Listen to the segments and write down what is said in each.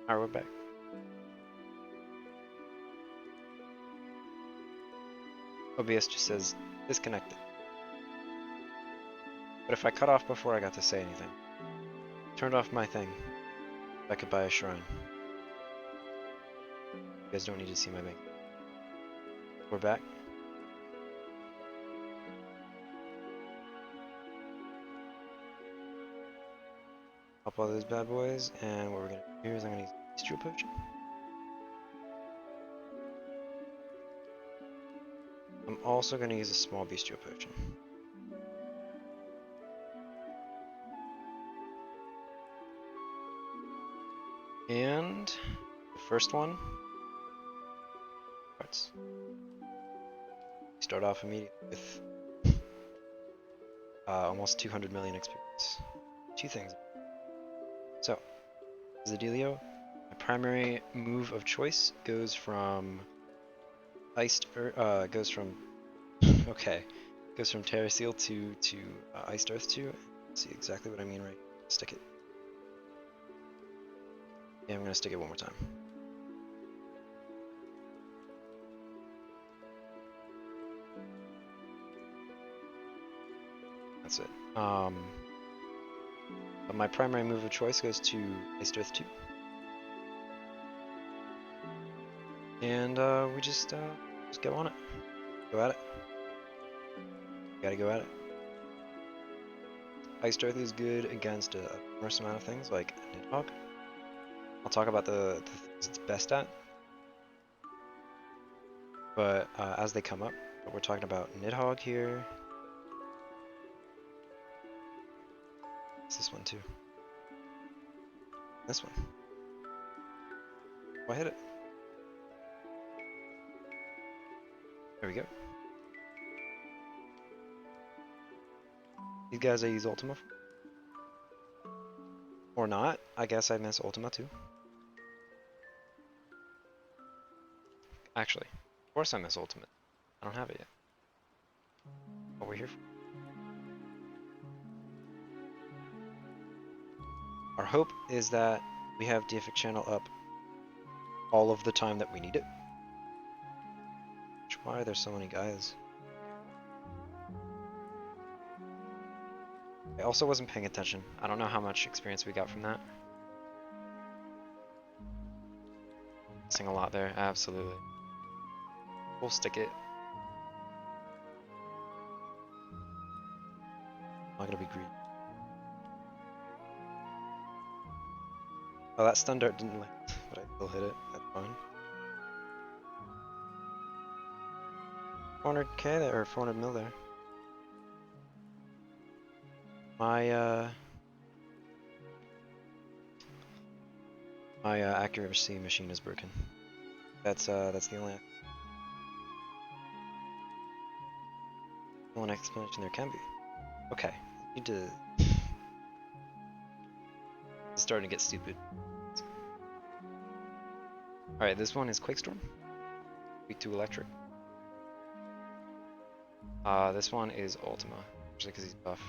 Alright, we're back. OBS just says disconnected. But if I cut off before I got to say anything, turned off my thing, I could buy a shrine. You guys don't need to see my bank. We're back. Pop all those bad boys, and what we're gonna do here is I'm gonna use a bistro potion. I'm also gonna use a small bistro potion. And the first one, parts. Start off immediately with almost 200 million experience. Two things. So, as the dealio, my primary move of choice goes from iced earth, goes from Terra Seal to Iced Earth 2. See exactly what I mean, right? Stick it. Yeah, I'm gonna stick it one more time. That's it. But my primary move of choice goes to Iced Earth 2. And we just go on it. Go at it. Gotta go at it. Iced Earth is good against a numerous amount of things like Nidhogg. I'll talk about the things it's best at. But as they come up, but we're talking about Nidhogg here. It's this one too. This one. Oh, I hit it. There we go. These guys I use Ultima for. Or not. I guess I miss Ultima II. Actually, of course I miss Ultimate. I don't have it yet. What we're here for. Our hope is that we have Deific Channel up all of the time that we need it. Which, why are there so many guys? I also wasn't paying attention. I don't know how much experience we got from that. Missing a lot there, absolutely. We'll stick it. I'm not gonna be greedy. Oh, that stun dart didn't land, but I still hit it. That's fine. 400k there, or 400 mil there. My accuracy machine is broken. That's the only explanation there can be. Okay, need to. It's starting to get stupid. Alright, this one is Quakestorm. Weak to electric. This one is Ultima, actually because he's buff.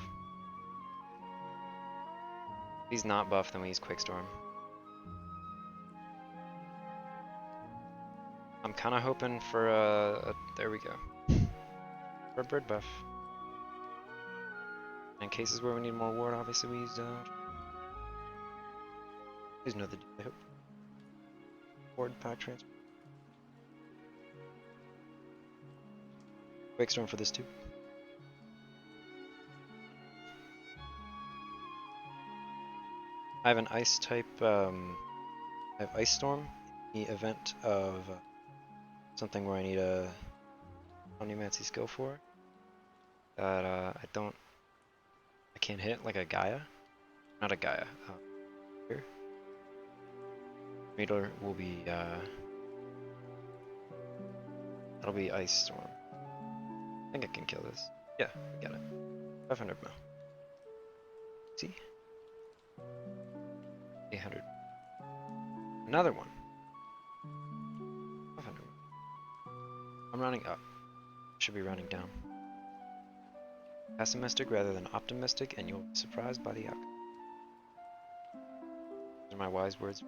If he's not buff, then we use Quakestorm. I'm kind of hoping for there we go. For a bird buff. In cases where we need more ward, obviously we use another I hope. Ward pack transfer. Quakestorm for this too. I have an ice type, I have Ice Storm in the event of something where I need a Omnimancy skill for that I can't hit, like a Gaia. Not a Gaia. Here. Meter will be that'll be Ice Storm. I think I can kill this. Yeah, I got it. 500 mil. See? 800. Another one. 500. I'm running up. Should be running down. Pessimistic rather than optimistic, and you'll be surprised by the outcome. Those are my wise words.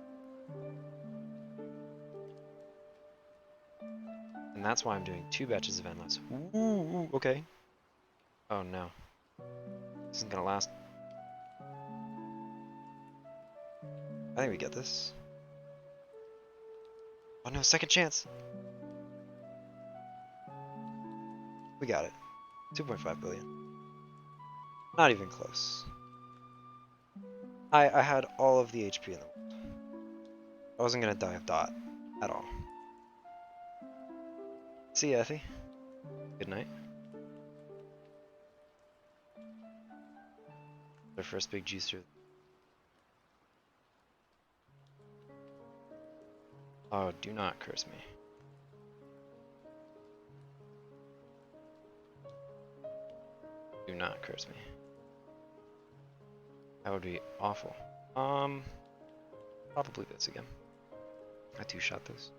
And that's why I'm doing 2 batches of endless. Ooh, okay. Oh no. This isn't gonna last. I think we get this. Oh no, second chance! We got it. 2.5 billion. Not even close. I had all of the HP in the world. I wasn't gonna die of dot at all. See ya, Effie. Good night. Their first big juicer. Oh, do not curse me. Do not curse me. That would be awful. Probably this again. I 2-shot this.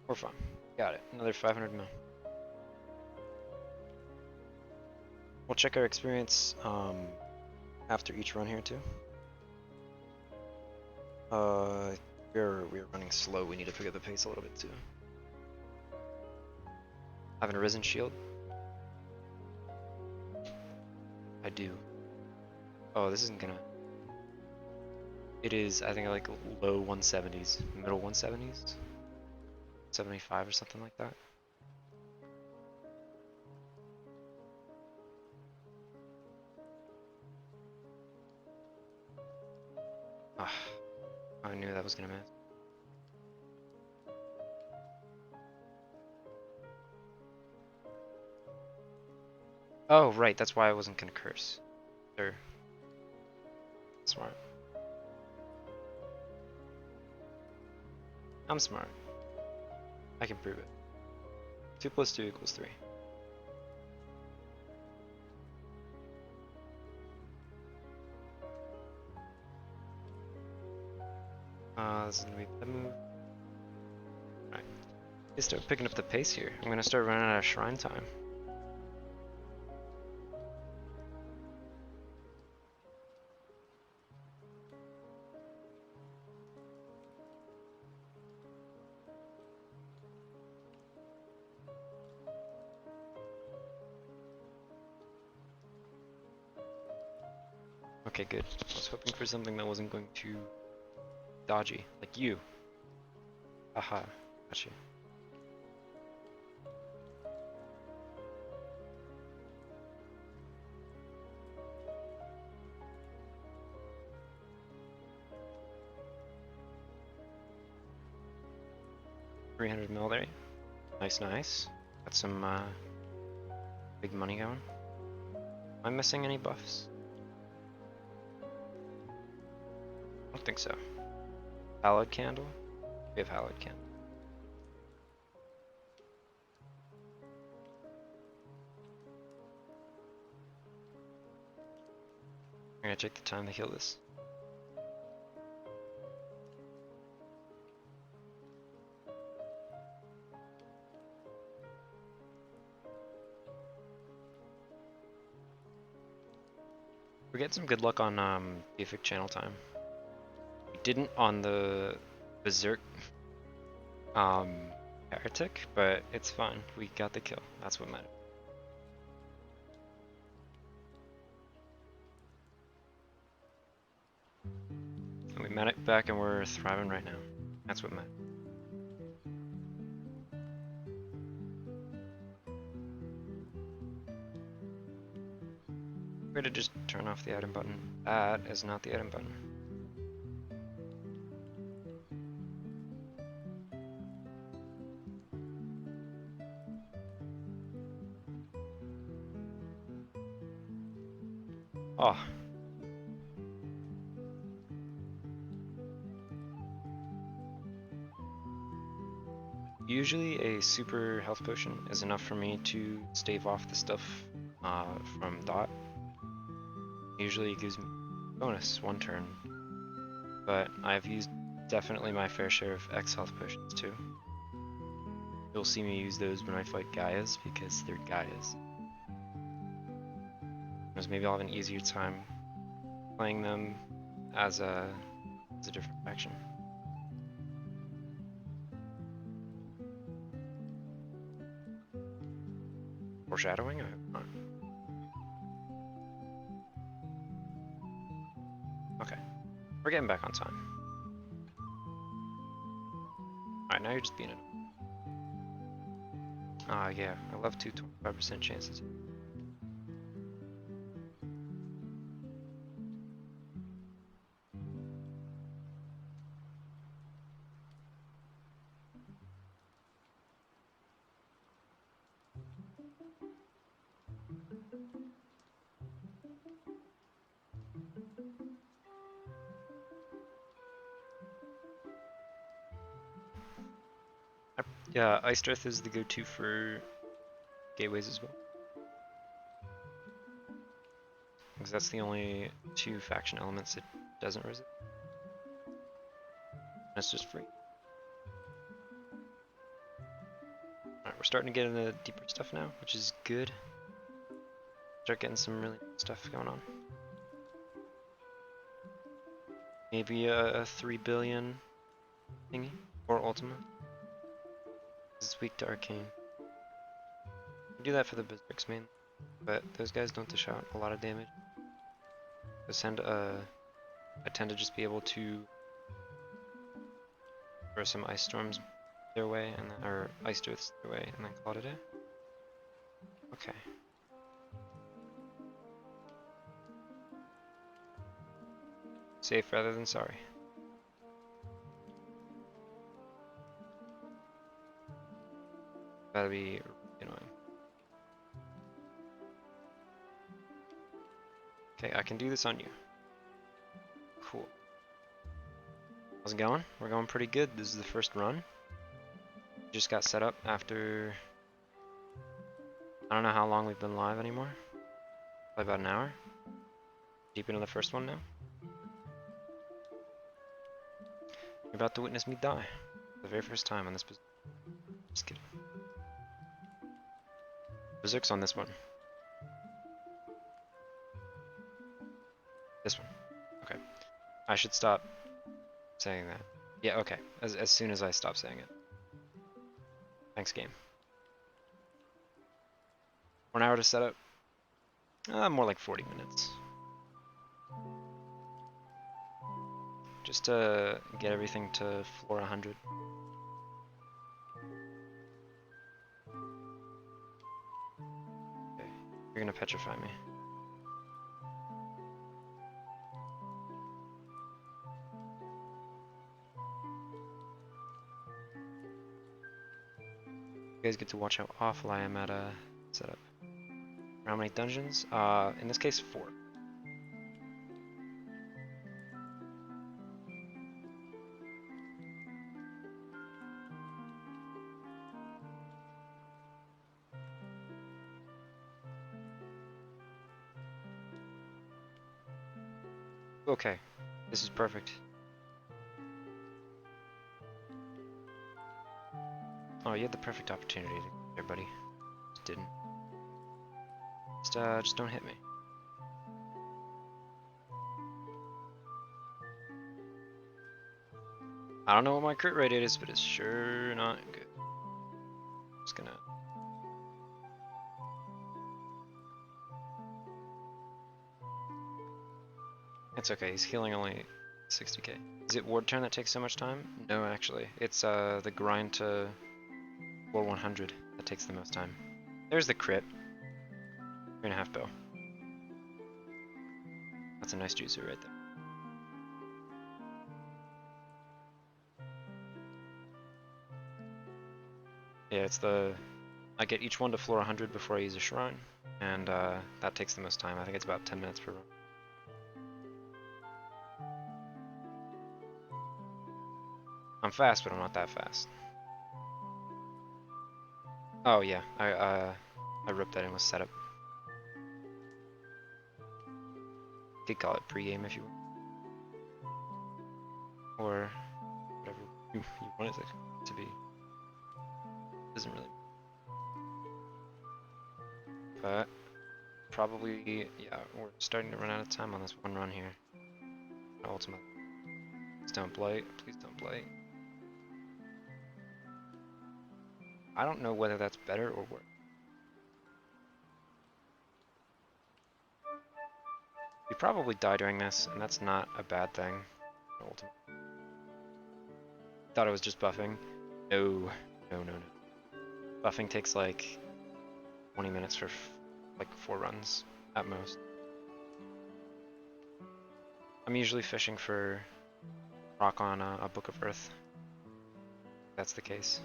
We're fine. Got it. Another 500 mil. We'll check our experience after each run here too. We're running slow. We need to pick up the pace a little bit too. Having a risen shield. I do. Oh, this isn't gonna. It is, I think, like low 170s, middle 170s, 75 or something like that. Ah, I knew that was gonna miss. Oh, right, that's why I wasn't gonna curse. Sure. Smart. I'm smart. I can prove it. 2 + 2 = 3. This is gonna be the move. Alright. Let's start picking up the pace here. I'm gonna start running out of shrine time. Okay, good. I was hoping for something that wasn't going to dodgy, like you. Aha, gotcha. $300 mil there. Nice, nice. Got some big money going. Am I missing any buffs? I don't think so. Hallowed candle? We have hallowed candle. I'm gonna take the time to heal this. We get some good luck on Deific channel time. We didn't on the Berserk Heretic, but it's fine. We got the kill. That's what mattered. And we met it back and we're thriving right now. That's what mattered. We're gonna just turn off the item button. That is not the item button. Oh. Usually a super health potion is enough for me to stave off the stuff from Dot. Usually it gives me bonus 1 turn, but I've used definitely my fair share of X health potions too. You'll see me use those when I fight Gaias because they're Gaias. Because maybe I'll have an easier time playing them as a different faction. Foreshadowing? I hope not. Okay, we're getting back on time. Alright, now you're just being an. Yeah, I love 25% chances. Yeah, Ice Death is the go-to for gateways as well. Because that's the only 2 faction elements it doesn't resist. That's just free. Alright, we're starting to get into deeper stuff now, which is good. Start getting some really cool stuff going on. Maybe a 3 billion thingy, or Ultima. It's weak to Arcane. We do that for the Berserks mainly, but those guys don't dish out a lot of damage. I tend to just be able to throw some Ice Storms their way, and then, or Ice Drifts their way, and then call it a day. Okay. Safe rather than sorry. That'd be really annoying. Okay, I can do this on you. Cool. How's it going? We're going pretty good. This is the first run. Just got set up after... I don't know how long we've been live anymore. Probably about an hour. Deep into the first one now. You're about to witness me die. For the very first time on this position. Just kidding. Berserk's on this one. This one. Okay. I should stop saying that. Yeah, okay. As soon as I stop saying it. Thanks, game. 1 hour to set up? More like 40 minutes. Just to get everything to floor 100. Okay, you're gonna petrify me. You guys get to watch how awful I am at setup. How many dungeons? In this case, 4. Okay, this is perfect. Oh, you had the perfect opportunity there, buddy. Just didn't. Just don't hit me. I don't know what my crit rate is, but it's sure not good. Just gonna... It's okay, he's healing only 60k. Is it ward turn that takes so much time? No, actually. It's the grind to floor 100 that takes the most time. There's the crit. 3.5 bow. That's a nice juicer right there. Yeah, it's the... I get each one to floor 100 before I use a shrine, and that takes the most time. I think it's about 10 minutes per run. I'm fast, but I'm not that fast. Oh yeah, I ripped that in with setup. You could call it pregame if you want. Or whatever you want it to be. Doesn't really. But probably, yeah, we're starting to run out of time on this one run here. Ultima. Please don't blight. Please don't blight. I don't know whether that's better or worse. We probably die during this, and that's not a bad thing. Ultima. Thought it was just buffing. No. No, no, no. Buffing takes like 20 minutes for like 4 runs at most. I'm usually fishing for rock on a Book of Earth. That's the case.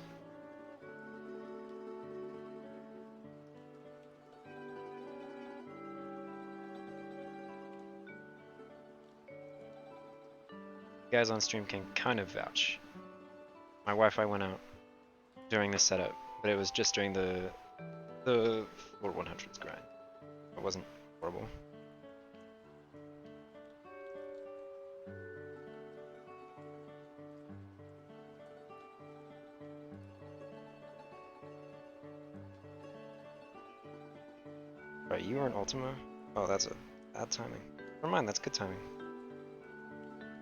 You guys on stream can kind of vouch. My Wi-Fi went out during this setup, but it was just during the floor 100s grind. It wasn't horrible. Right, you were in Ultima? Oh, that's a bad timing. Never mind, that's good timing.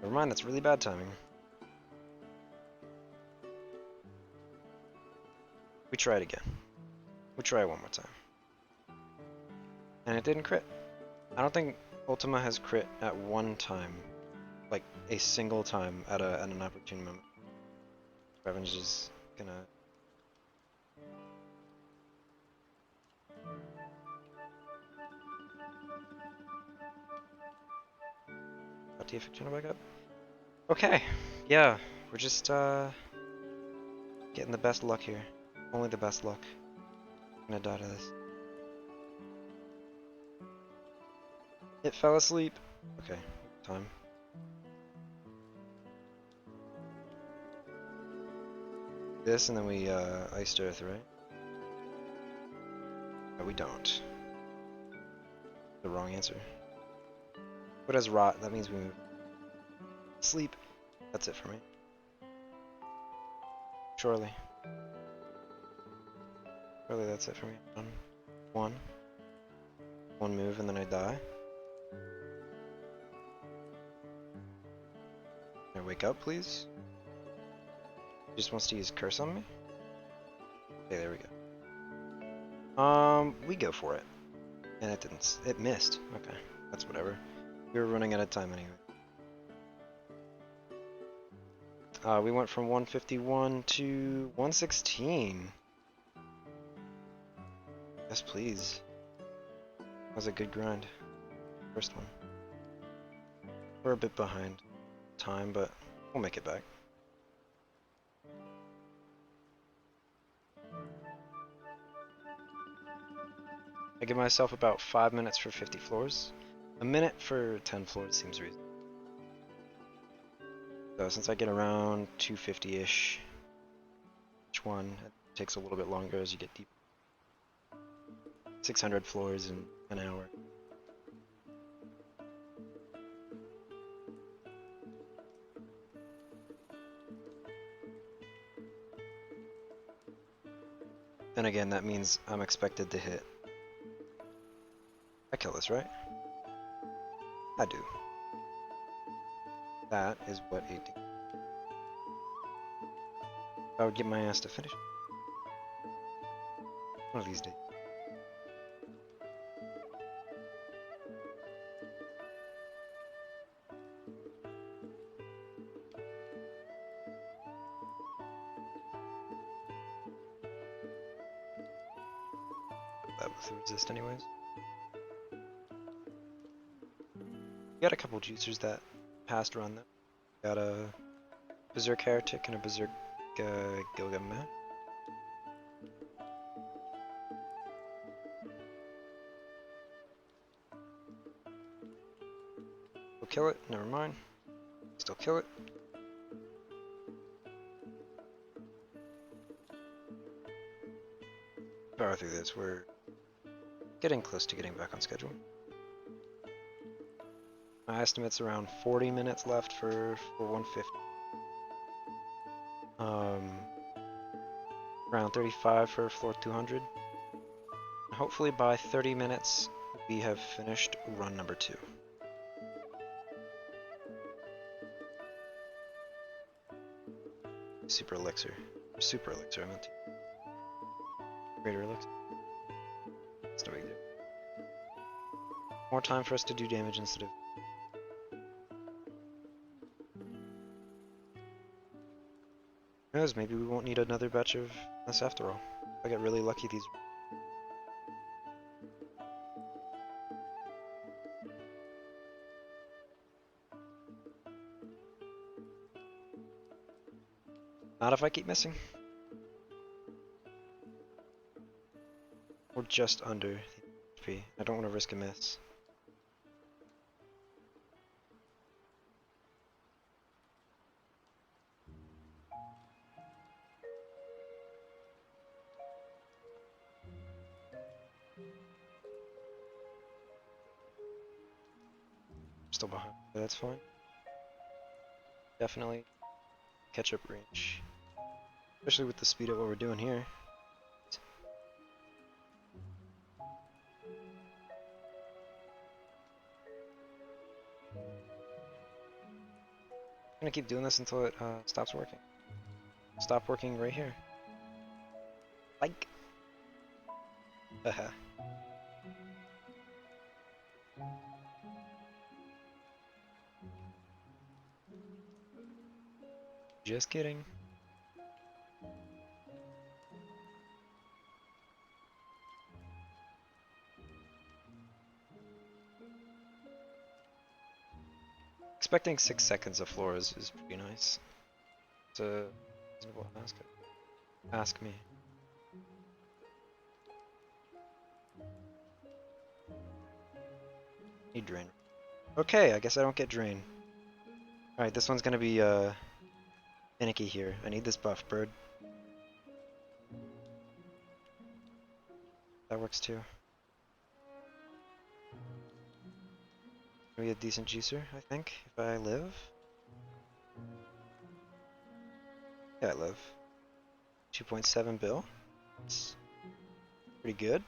Never mind, that's really bad timing. We try it again. We try it one more time. And it didn't crit. I don't think Ultima has crit at one time. Like, a single time at an opportune moment. Revenge is gonna... Got the effect channel back up? Okay, yeah, we're just getting the best luck here. Only the best luck. I'm gonna die to this. It fell asleep. Okay, time. This and then we iced earth, right? No, we don't. The wrong answer. What does rot? That means we move. Sleep. That's it for me. Surely. Surely that's it for me. One move and then I die. Can I wake up, please? He just wants to use curse on me? Okay, there we go. We go for it. And it didn't. It missed. Okay, that's whatever. We were running out of time anyway. We went from 151 to 116. Yes, please. That was a good grind. First one. We're a bit behind time, but we'll make it back. I give myself about 5 minutes for 50 floors. A minute for 10 floors seems reasonable. So since I get around 250-ish each one, it takes a little bit longer as you get deep. 600 floors in an hour. And again, that means I'm expected to hit. I kill this, right? I do. That is what 18. I would get my ass to finish. One of these days. That was the resist anyways. Got a couple juicers that passed run though. Got a Berserk Heretic and a Berserk Gilgamesh. We'll kill it, never mind. Still kill it. Power through this, we're getting close to getting back on schedule. My estimate's around 40 minutes left for 150. Around 35 for floor 200. Hopefully by 30 minutes we have finished run number 2. Super elixir. Super elixir, I meant to. Greater elixir. It's no big deal. More time for us to do damage instead of. Who knows, maybe we won't need another batch of this after all. I got really lucky these. Not if I keep missing. We're just under the HP. I don't want to risk a miss. Still behind. That's fine. Definitely catch up range. Especially with the speed of what we're doing here. I'm gonna keep doing this until it stops working. Stop working right here. Like. Haha. Just kidding. Expecting 6 seconds of floor is pretty nice. It's a reasonable ask. Ask me. Need drain. Okay, I guess I don't get drain. Alright, this one's gonna be finicky here. I need this buff, bird. That works too. Maybe a decent juicer, I think, if I live. Yeah, I live. 2.7 bill. It's pretty good.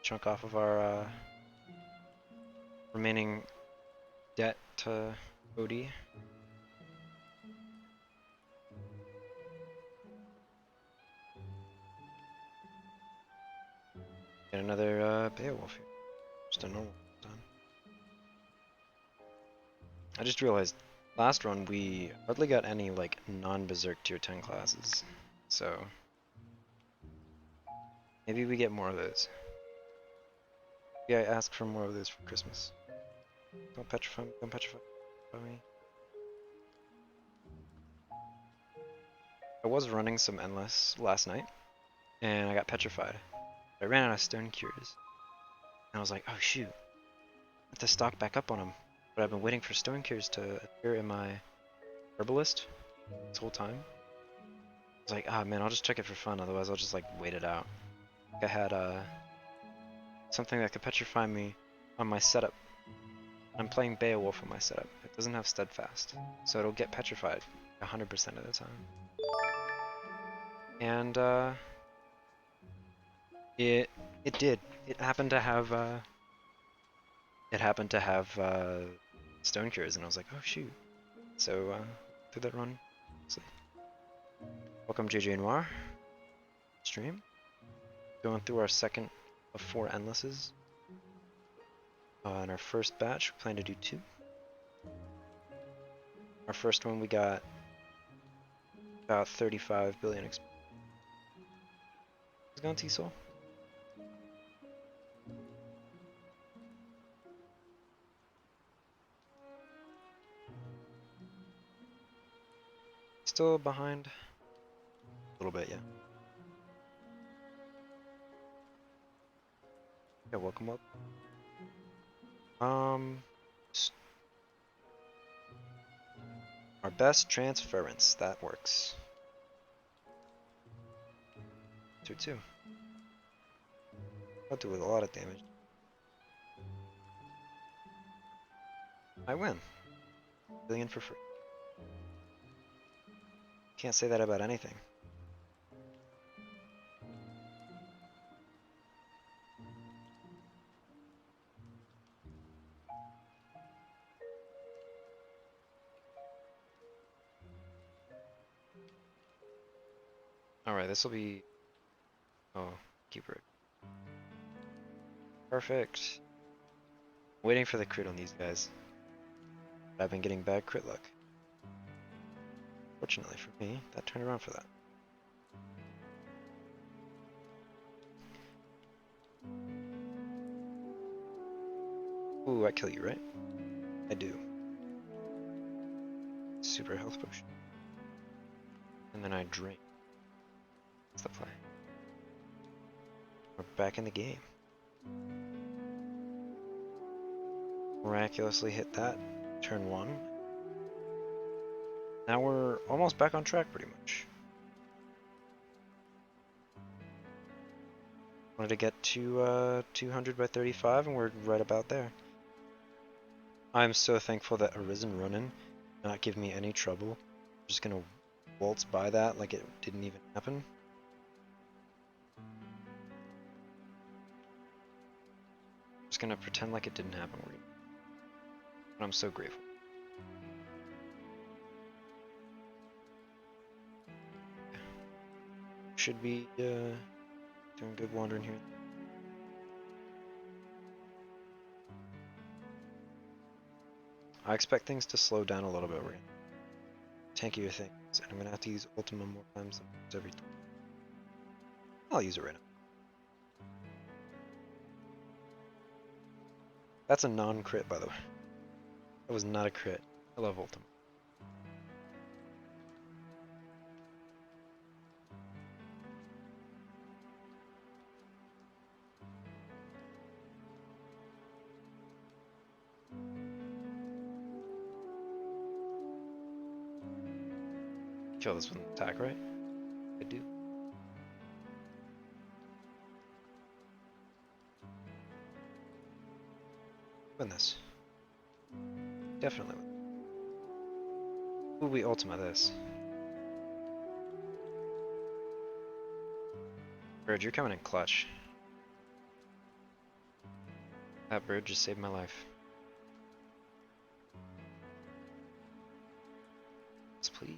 Chunk off of our remaining debt to OD. And another Beowulf here. Just a normal done. I just realized last run we hardly got any like non-berserk tier 10 classes. So maybe we get more of those. Yeah, I asked for more of those for Christmas. Don't petrify me. I was running some endless last night and I got petrified. I ran out of stone cures. And I was like, oh shoot. I have to stock back up on them. But I've been waiting for stone cures to appear in my herbalist this whole time. I was like, ah man, I'll just check it for fun, otherwise I'll just like wait it out. I had something that could petrify me on my setup. I'm playing Beowulf on my setup. It doesn't have steadfast, so it'll get petrified 100% of the time. And it did. It happened to have stone cures, and I was like, oh shoot. So through that run. So, welcome JJ Noir stream. Going through our second of 4 endlesses. In our first batch, we plan to do 2. Our first one we got about 35 billion XP. Who's gone T-Soul? Still behind? A little bit, yeah. Yeah, welcome up. Our best transference, that works. 2-2. I'll do with a lot of damage. I win. Billion for free. Can't say that about anything. Alright, this will be... Oh, keeper. Perfect. Waiting for the crit on these guys. I've been getting bad crit luck. Fortunately for me, that turned around for that. Ooh, I kill you, right? I do. Super health potion. And then I drink. That's the play. We're back in the game. Miraculously hit that. Turn 1. Now we're almost back on track pretty much. Wanted to get to 200 by 35 and we're right about there. I'm so thankful that Arisen Ronin did not give me any trouble. I'm just gonna waltz by that like it didn't even happen. I'm just gonna pretend like it didn't happen. But I'm so grateful. Should be doing good wandering here. I expect things to slow down a little bit. We're gonna tankier things, and I'm gonna have to use Ultima more times than every time. I'll use it right now. That's a non-crit, by the way. That was not a crit. I love Ultima. Kill this with an attack, right? I do. Win this. Definitely win. Ooh, we Ultima this. Bridge, you're coming in clutch. That bridge just saved my life. Yes, please.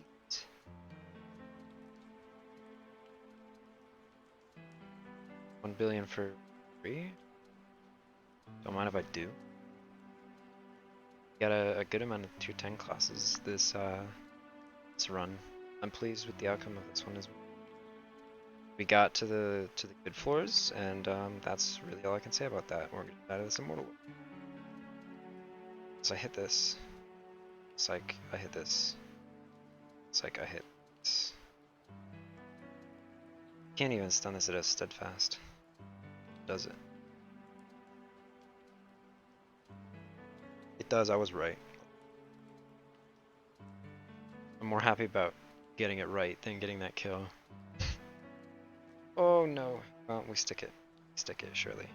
1 billion for free? Don't mind if I do. Got a good amount of 210 classes this run. I'm pleased with the outcome of this one as well. We got to the good floors, and that's really all I can say about that. We're getting out of this immortal. So I hit this. Psych, I hit this. Psych, I hit this. Can't even stun this at a steadfast. Does it? It does, I was right. I'm more happy about getting it right than getting that kill. Oh no. Well, we stick it. Stick it, surely.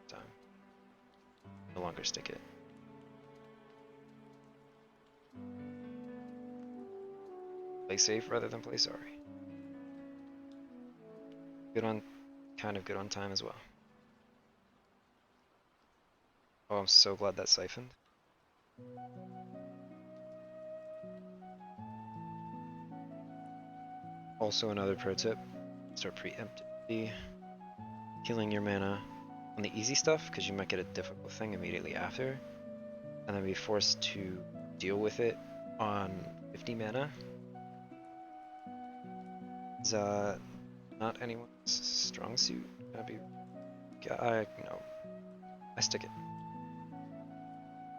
Time. No longer stick it. Play safe rather than play sorry. Good on, kind of good on time as well. Oh, I'm so glad that siphoned. Also another pro tip, start preemptively healing your mana on the easy stuff, because you might get a difficult thing immediately after, and then be forced to deal with it on 50 mana. Is not anyone's strong suit. No. I stick it.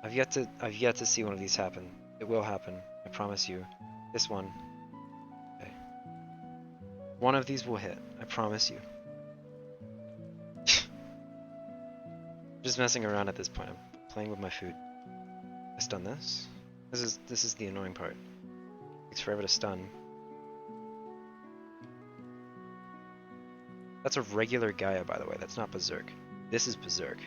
I've yet to see one of these happen. It will happen, I promise you. This one. Okay. One of these will hit, I promise you. Just messing around at this point. I'm playing with my food. I stun this. This is the annoying part. It takes forever to stun. That's a regular Gaia, by the way. That's not Berserk. This is Berserk.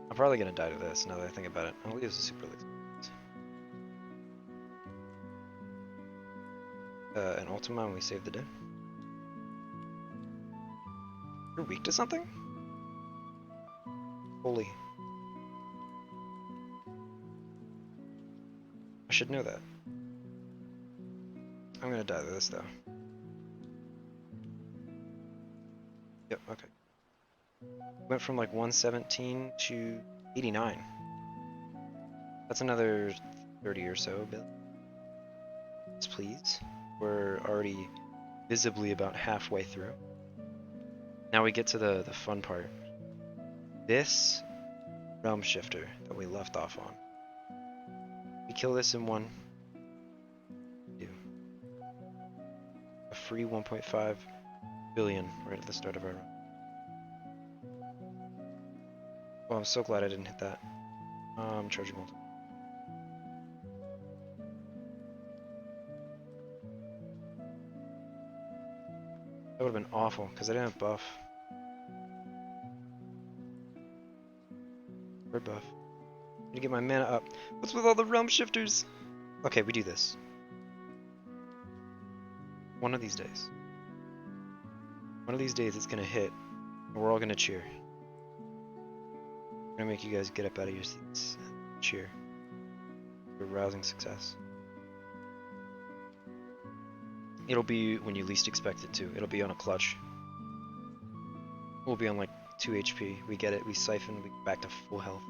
I'm probably gonna die to this now that I think about it. I'll use a super elixir. An Ultima and we save the day. You're weak to something? Holy. I should know that. I'm gonna die to this though. Yep, okay. Went from like 117 to 89. That's another 30 or so billion. Yes, please. We're already visibly about halfway through. Now we get to the fun part. This realm shifter that we left off on. We kill this in one. A free 1.5 billion right at the start of our run. Well, I'm so glad I didn't hit that. Charging multi. That would have been awful because I didn't have buff. Or buff. I need to get my mana up. What's with all the realm shifters? Okay, we do this. One of these days. One of these days it's gonna hit, and we're all gonna cheer. I'm gonna make you guys get up out of your seats and cheer. For rousing success. It'll be when you least expect it to. It'll be on a clutch. We'll be on like 2 HP. We get it, we siphon, we get back to full health.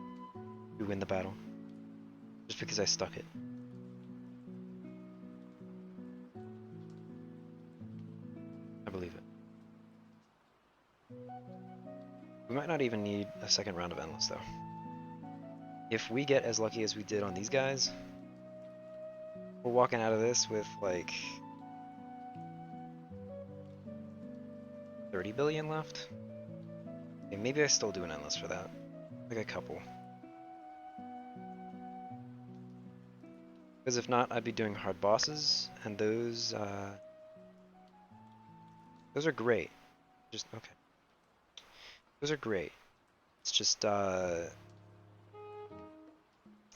We win the battle. Just because I stuck it. I believe it. We might not even need a second round of Endless though. If we get as lucky as we did on these guys, we're walking out of this with like 30 billion left. Okay, maybe I still do an Endless for that. Like a couple. Because if not, I'd be doing hard bosses, and those are great. Just okay. Those are great. It's just I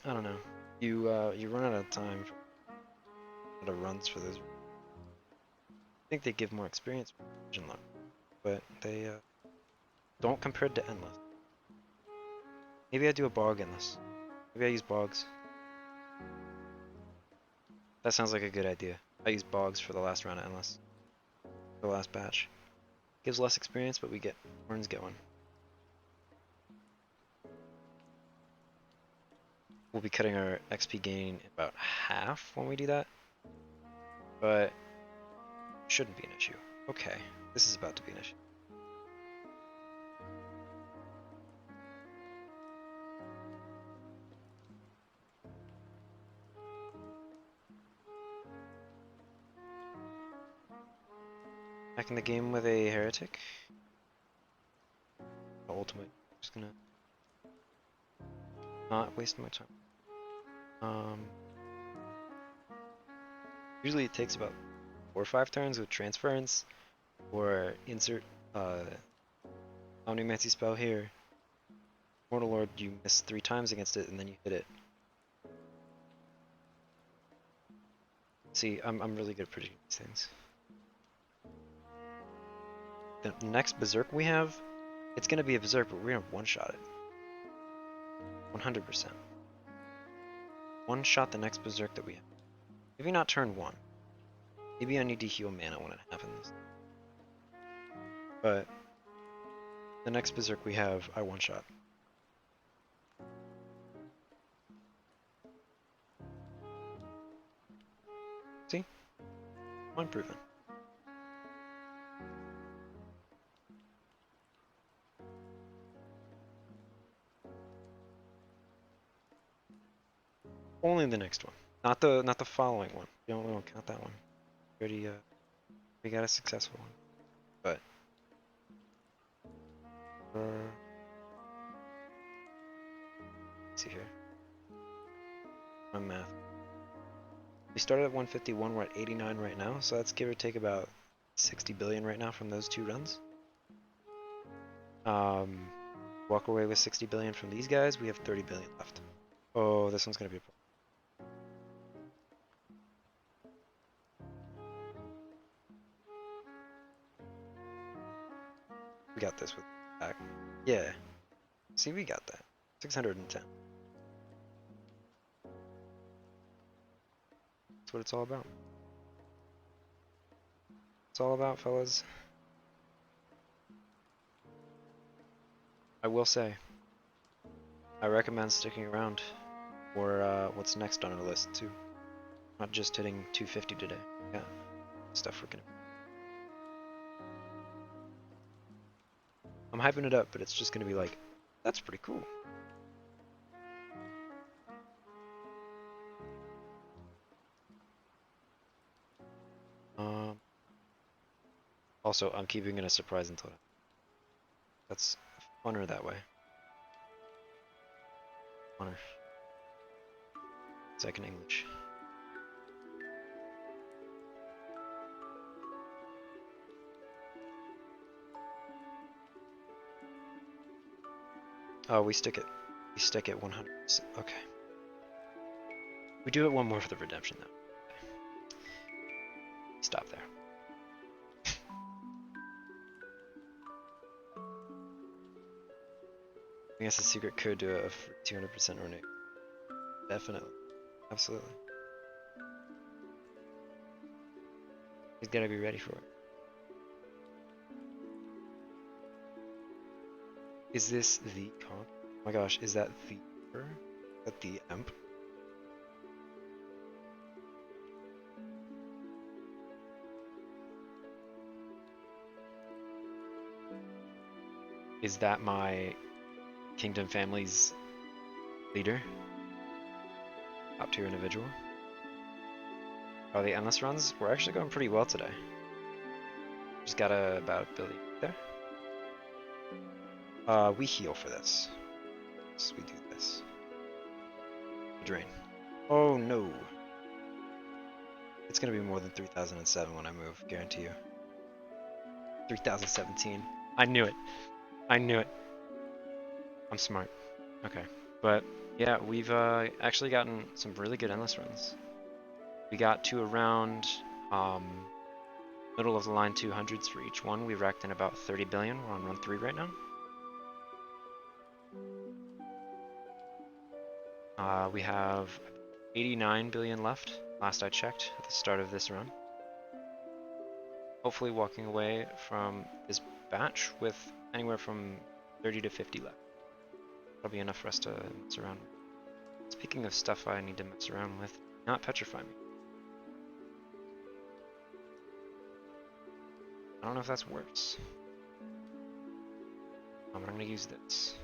don't know. You run out of time for the runs for those. I think they give more experience for vision luck, but they don't compare to Endless. Maybe I do a bog Endless. Maybe I use bogs. That sounds like a good idea. I use bogs for the last round of Endless. The last batch. Gives less experience, but we get horns going. We'll be cutting our XP gain about half when we do that. But shouldn't be an issue. Okay, this is about to be an issue. Back in the game with a heretic. Ultimate. Just gonna not waste my time. Usually it takes about 4 or 5 turns with transference, or insert Omnimancy spell here. Mortal Lord, you miss 3 times against it and then you hit it. See, I'm really good at predicting these things. The next Berserk we have, it's gonna be a Berserk, but we're gonna one-shot it. 100%. One-shot the next Berserk that we have. Maybe not turn 1. Maybe I need to heal mana when it happens. But the next Berserk we have, I one-shot. See? I'm improving. Only the next one, not the following one. We don't count that one. We got a successful one, but let's see here. My math. We started at 151. We're at 89 right now, so that's give or take about 60 billion right now from those 2 runs. Walk away with 60 billion from these guys. We have 30 billion left. Oh, this one's gonna be a problem. We got this with back. Yeah. See, we got that. 610. That's what it's all about. It's all about, fellas. I will say, I recommend sticking around for what's next on our list too. Not just hitting 250 today. Yeah, stuff we're gonna. I'm hyping it up, but it's just gonna be like, that's pretty cool. Also, I'm keeping it a surprise until that's funner that way. Funner. Second English. Oh, we stick it. We stick it 100%. Okay. We do it one more for the redemption, though. Okay. Stop there. I guess the secret could do a 200% renewal. Definitely. Absolutely. He's gotta be ready for it. Is this the comp? Oh my gosh, is that the Is that the Emp? Is that my Kingdom family's leader? Top tier individual? Oh, the endless runs? We're actually going pretty well today. Just got about a billion there. We heal for this. So we do this. Drain. Oh no. It's gonna be more than 3007 when I move, guarantee you. 3017. I knew it. I knew it. I'm smart. Okay. But yeah, we've actually gotten some really good endless runs. We got to around middle of the line 200s for each one. We racked in about 30 billion. We're on run 3 right now. We have 89 billion left, last I checked at the start of this run. Hopefully walking away from this batch with anywhere from 30 to 50 left. That'll be enough for us to mess around with. Speaking of stuff I need to mess around with, not petrify me. I don't know if that's worse. But I'm gonna use this.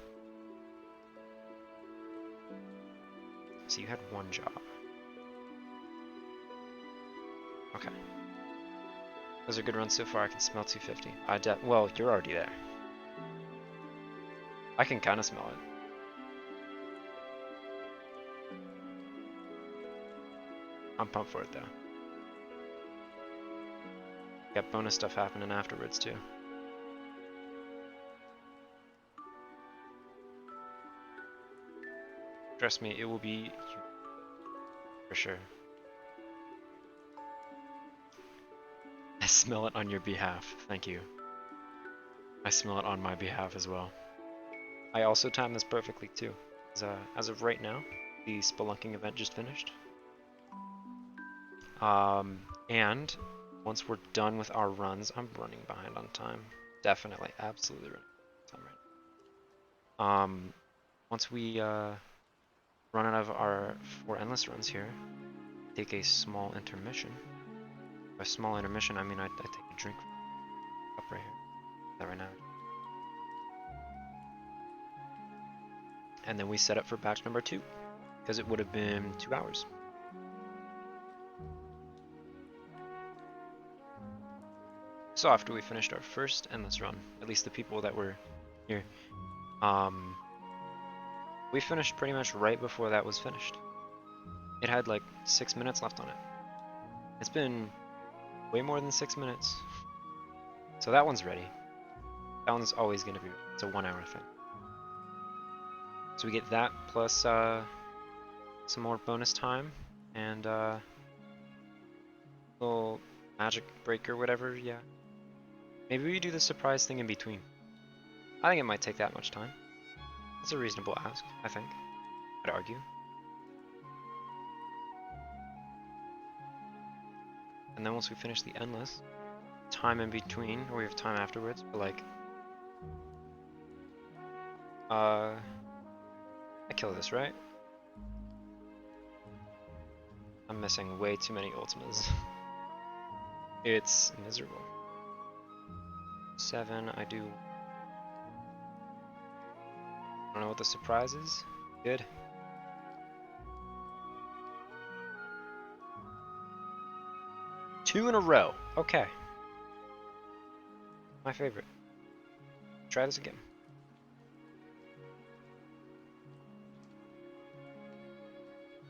So you had one job. Okay. Those are good runs so far. I can smell 250. Well, you're already there. I can kind of smell it. I'm pumped for it though. Got bonus stuff happening afterwards too. Trust me, it will be for sure. I smell it on your behalf. Thank you. I smell it on my behalf as well. I also timed this perfectly too. As of right now, the spelunking event just finished. And once we're done with our runs, I'm running behind on time. Definitely, absolutely running behind on time right now. Once we run out of our 4 endless runs here, take a small intermission. By small intermission, I mean I take a drink up right here. That right now. And then we set up for batch number 2, because it would have been 2 hours. So after we finished our first endless run, at least the people that were here, we finished pretty much right before that was finished. It had like 6 minutes left on it. It's been way more than 6 minutes. So that one's ready. That one's always going to be ready. It's a 1 hour thing. So we get that plus some more bonus time and little magic break or whatever, yeah. Maybe we do the surprise thing in between. I think it might take that much time. That's a reasonable ask, I think. I'd argue. And then once we finish the endless, time in between, or we have time afterwards, but like, I kill this, right? I'm missing way too many ultimas. It's miserable. 7, I do. I don't know what the surprise is. Good. Two in a row. Okay. My favorite. Try this again.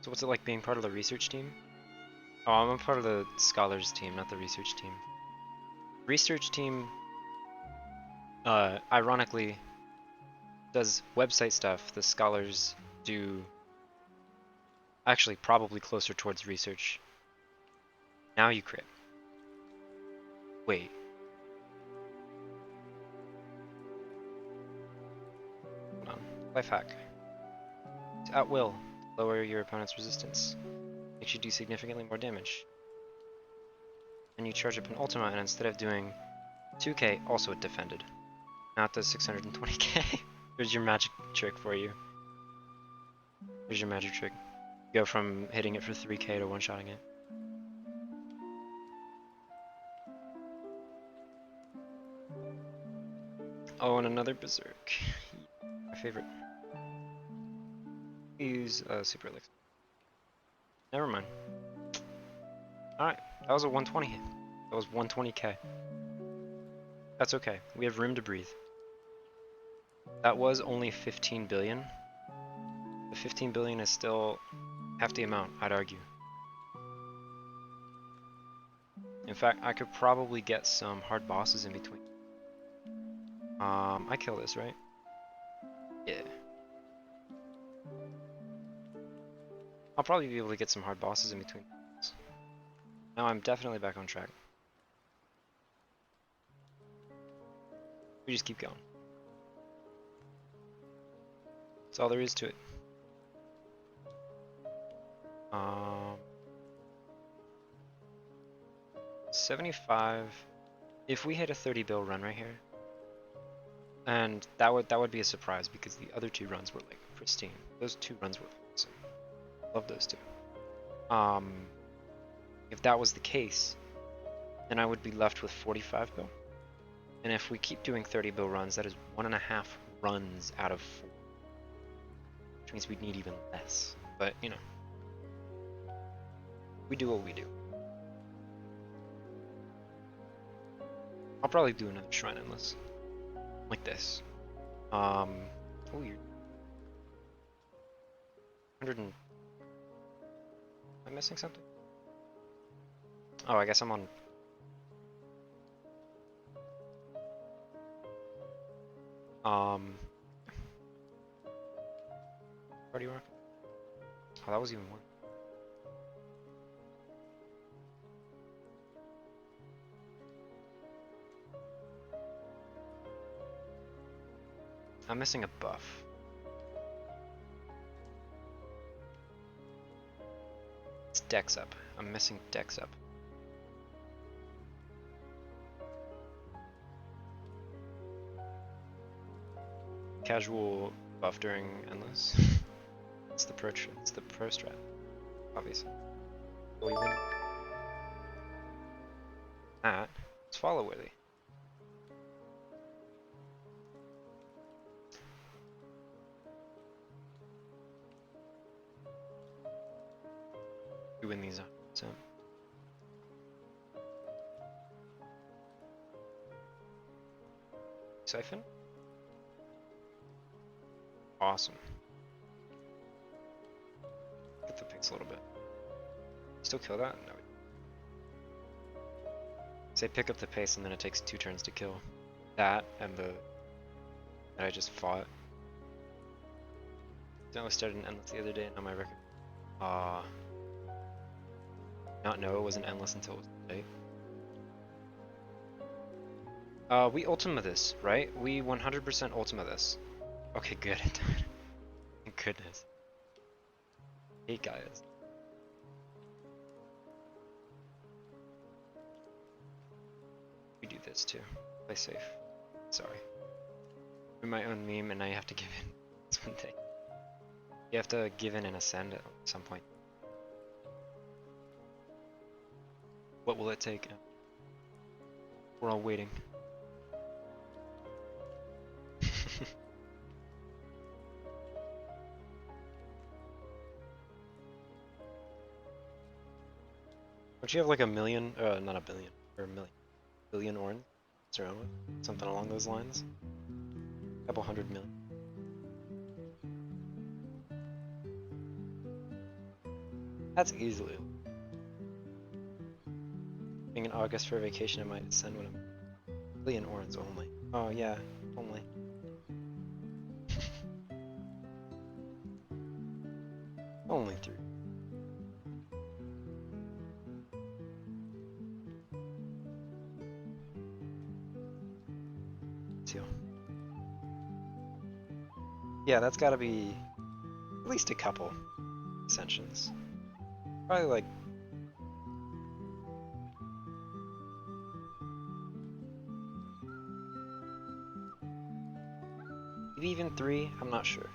So what's it like being part of the research team? Oh, I'm a part of the scholars team, not the research team. Research team, ironically, does website stuff. The scholars do, actually probably closer towards research. Now you crit. Wait. Hold on. Life hack. At will, lower your opponent's resistance. Makes you do significantly more damage. And you charge up an Ultima, and instead of doing 2k, also it defended. Now it does 620k. There's your magic trick for you. Here's your magic trick. You go from hitting it for 3k to one-shotting it. Oh, and another Berserk. My favorite. Use Super Elixir. Never mind. Alright, that was a 120 hit. That was 120k. That's okay. We have room to breathe. That was only 15 billion. The 15 billion is still half the amount, I'd argue. In fact, I could probably get some hard bosses in between. I kill this, right? Yeah. I'll probably be able to get some hard bosses in between. Now I'm definitely back on track. We just keep going. That's all there is to it. 75. If we hit a 30 bill run right here, and that would be a surprise because the other two runs were like pristine. Those two runs were awesome. Love those two. If that was the case, then I would be left with 45 bill. And if we keep doing 30 bill runs, that is 1.5 runs out of 4. Which means we'd need even less. But, you know. We do what we do. I'll probably do another Shrine Endless. Like this. Oh, you're 100 and... Am I missing something? Oh, I guess I'm on... Party rock? Oh, that was even more. I'm missing a buff. It's Dex up. I'm missing Dex up. Casual buff during Endless. It's the pro strat, obviously. We win. That is follow worthy. We win these 100%. Siphon? Awesome. Get the picks a little bit. Still kill that? No. Say pick up the pace and then it takes 2 turns to kill. That and the... that I just fought. I started an Endless the other day and on my record. Not know it was an Endless until it was late. We Ultima this, right? We 100% Ultima this. Okay, good. Thank goodness. Hey guys. We do this too. Play safe. Sorry. I'm my own meme and I have to give in. That's one thing. You have to give in and ascend at some point. What will it take? We're all waiting. Don't you have like a million, not a billion, or a billion orange around with? Something along those lines? A couple 100 million. That's easily. Being in August for a vacation, I might ascend when I'm a billion orange only. Oh yeah, only. Only 3. Two. Yeah, that's gotta be at least a couple ascensions. Probably like maybe even 3, I'm not sure.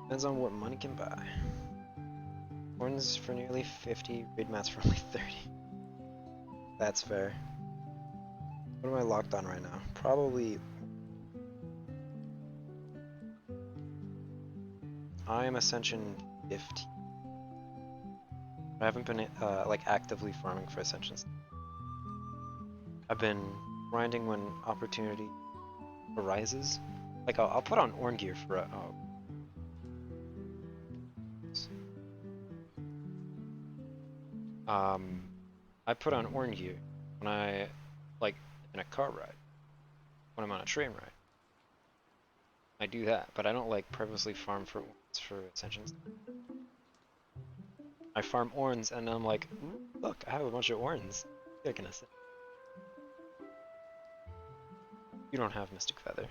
Depends on what money can buy. Horns for nearly 50, raid mats for only 30. That's fair. What am I locked on right now? Probably... I am Ascension 15. I haven't been like actively farming for Ascensions. I've been grinding when opportunity arises. Like I'll put on Orn gear for I put on Orn gear when I like in a car ride, when I'm on a train ride. I do that, but I don't like purposely farm for Orns for Ascensions. I farm Orns and I'm like, look, I have a bunch of Orns. I can ascend. You don't have Mystic Feather.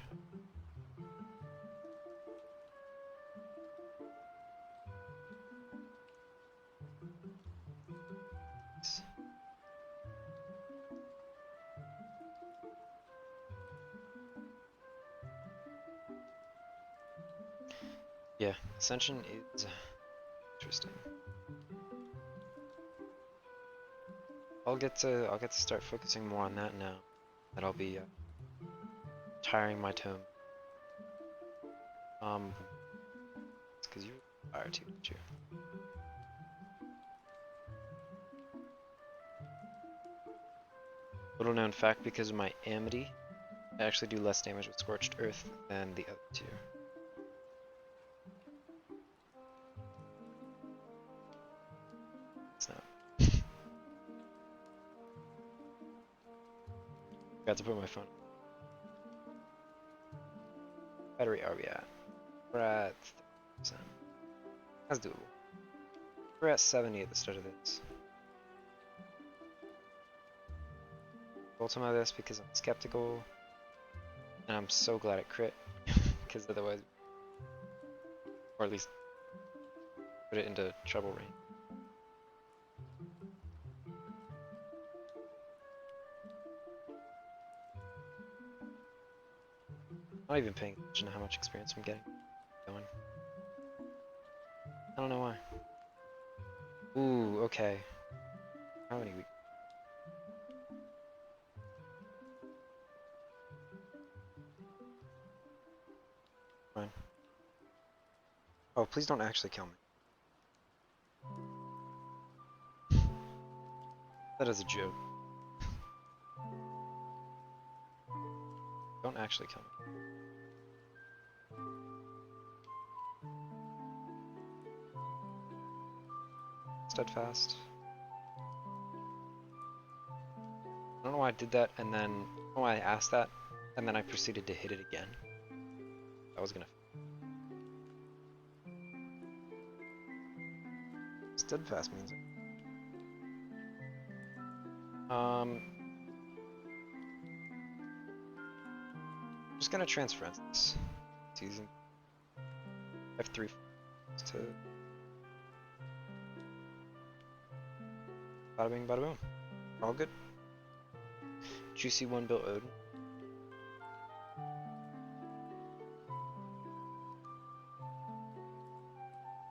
Yeah, Ascension is interesting. I'll get to start focusing more on that now. That I'll be tiring my tome. It's because you were tired too, didn't you? Little known fact, because of my Amity, I actually do less damage with Scorched Earth than the other two. It's not. Got to put my phone. Battery, are we at? We're at 30%. That's doable. We're at 70 at the start of this. Ultima this because I'm skeptical, and I'm so glad it crit, because otherwise, or at least put it into trouble range. I'm not even paying attention to how much experience I'm getting. Going. I don't know why. Ooh, okay. How many weeks? Fine. Oh, please don't actually kill me. That is a joke. Don't actually kill me. Steadfast. I don't know why I did that, and then I don't know why I asked that, and then I proceeded to hit it again. I was gonna. Steadfast means it. I'm just gonna transfer this season. I have 3 to. Bada bing, bada boom. All good. Juicy one bill Odin.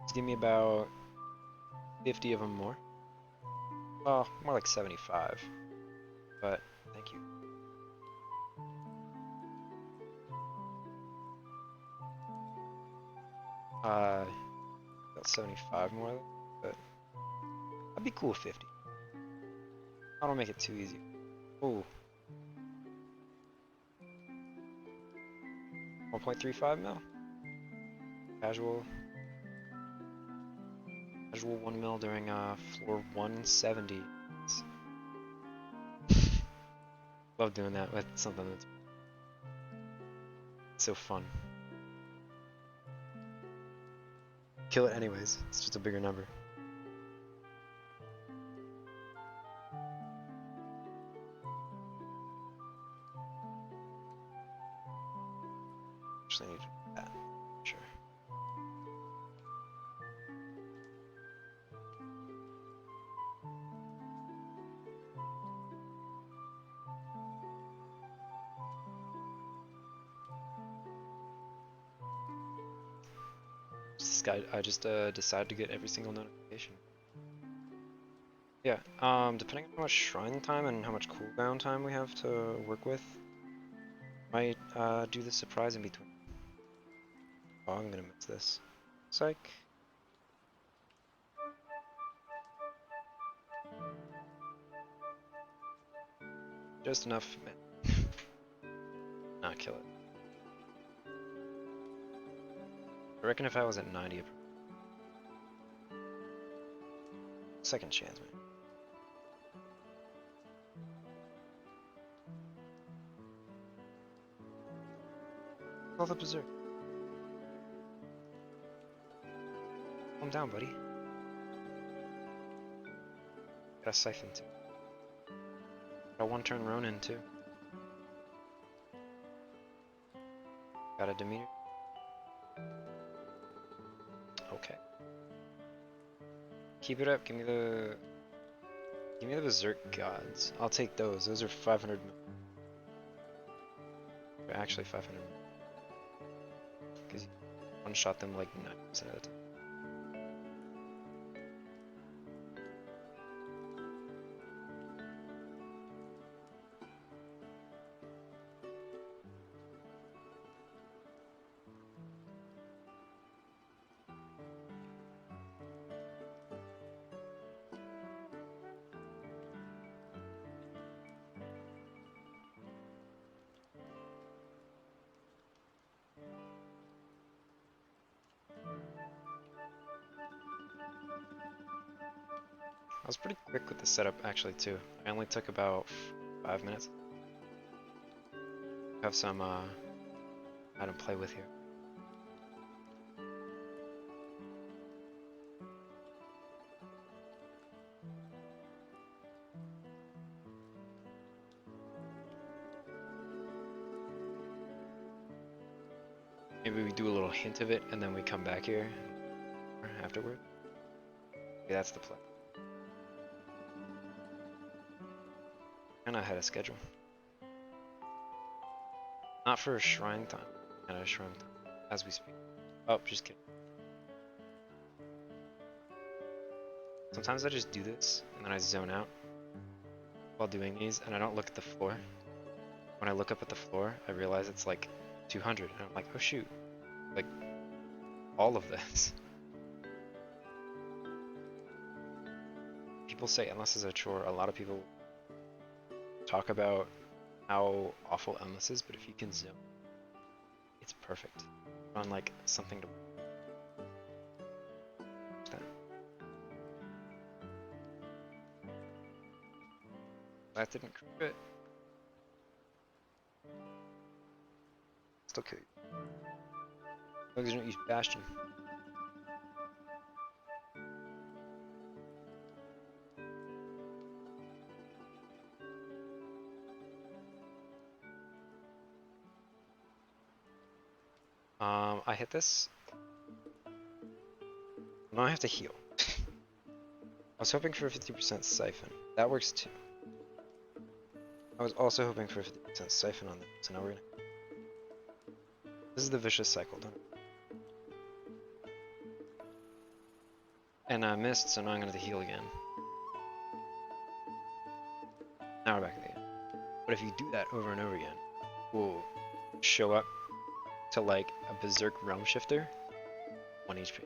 Just give me about 50 of them more. Well, more like 75. But thank you. Got 75 more, but I'd be cool with 50. I don't make it too easy. Ooh. 1.35 mil. Casual 1 mil during floor 170. Love doing that with something that's so fun. Kill it anyways. It's just a bigger number. Actually, I need to do that. Sure. This guy, I just decided to get every single notification. Yeah, depending on how much shrine time and how much cooldown time we have to work with, might do the surprise in between. Oh, I'm gonna miss this. Psych. Just enough, man. Not kill it. I reckon if I was at 90, second chance, man. Call the berserk. Calm down, buddy. Got a siphon too. Got a one-turn Ronin too. Got a Demeter. Okay. Keep it up. Give me the berserk gods. I'll take those. Those are 500 mil. They're actually 500 mil. Because you one-shot them like 90% of the time. I was pretty quick with the setup actually too. I only took about 5 minutes. Have some item play with here. Maybe we do a little hint of it and then we come back here afterward. Yeah, that's the plan. Kinda ahead of schedule. Not for a shrine time. Kinda a shrine time as we speak. Oh, just kidding. Sometimes I just do this and then I zone out while doing these and I don't look at the floor. When I look up at the floor, I realize it's like 200 and I'm like, oh shoot, like all of this. People say endless is a chore. A lot of people talk about how awful endless is, but if you can zone, it's perfect. On like something to that didn't crit. Still kill you. As long as you don't use Bastion. I hit this. Now I have to heal. I was hoping for a 50% siphon. That works too. I was also hoping for a 50% siphon on that, so now we're gonna... This is the vicious cycle, don't it? And I missed, so now I'm gonna have to heal again. Now we're back at the end. But if you do that over and over again, we'll show up to like a Berserk Realm Shifter, 1 HP.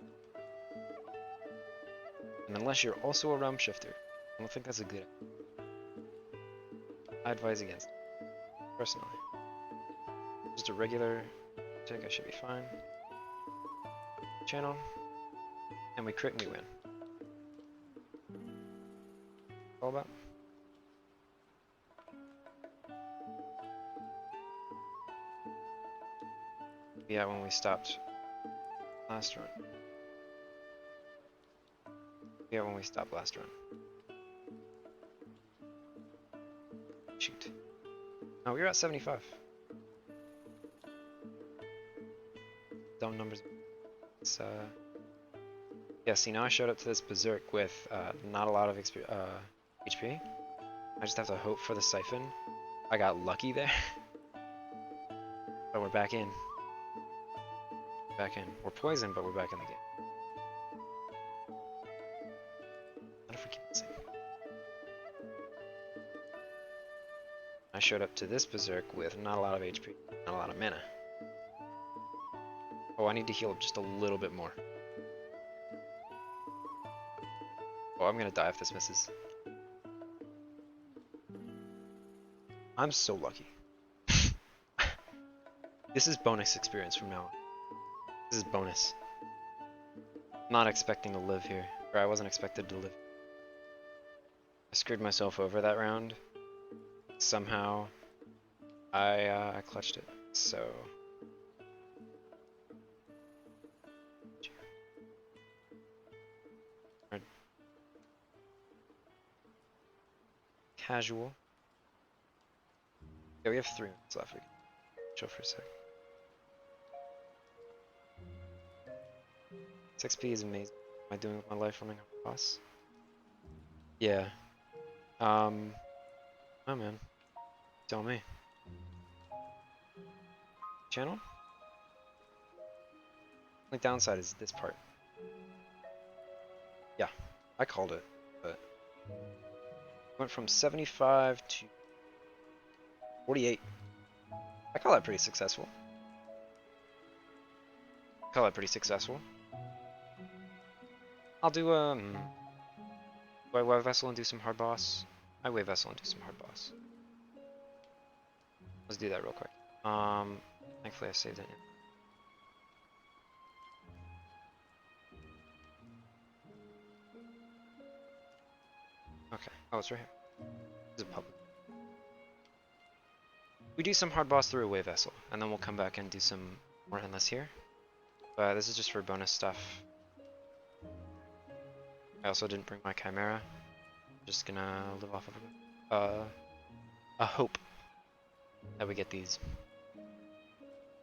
And unless you're also a Realm Shifter, I don't think that's a good idea. I advise against it, personally. Just a regular tick, I should be fine. Channel, and we crit and we win. All about. Yeah, when we stopped last run. Yeah, when we stopped last run. Shoot. No, we were at 75. Dumb numbers. It's, yeah, see, now I showed up to this Berserk with not a lot of HP. I just have to hope for the Siphon. I got lucky there. But we're back in. Back in. We're poisoned, but we're back in the game. Not if we keep missing. I showed up to this Berserk with not a lot of HP, not a lot of mana. Oh, I need to heal up just a little bit more. Oh, I'm gonna die if this misses. I'm so lucky. This is bonus experience from now on. This is bonus. Not expecting to live here. Or I wasn't expected to live. I screwed myself over that round. Somehow, I clutched it. So... Casual. Yeah, we have 3 minutes left. We can chill for a sec. 6P is amazing. What am I doing with my life running a boss? Yeah. Oh man. Tell me. Channel? Only downside is this part. Yeah, I called it, but went from 75 to 48. I call that pretty successful. I'll do do I wave vessel and do some hard boss? I wave vessel and do some hard boss. Let's do that real quick. Thankfully I saved it. Okay. Oh, it's right here. This is public. We do some hard boss through a wave vessel, and then we'll come back and do some more endless here. But this is just for bonus stuff. I also didn't bring my Chimera. Just gonna live off of a hope that we get these.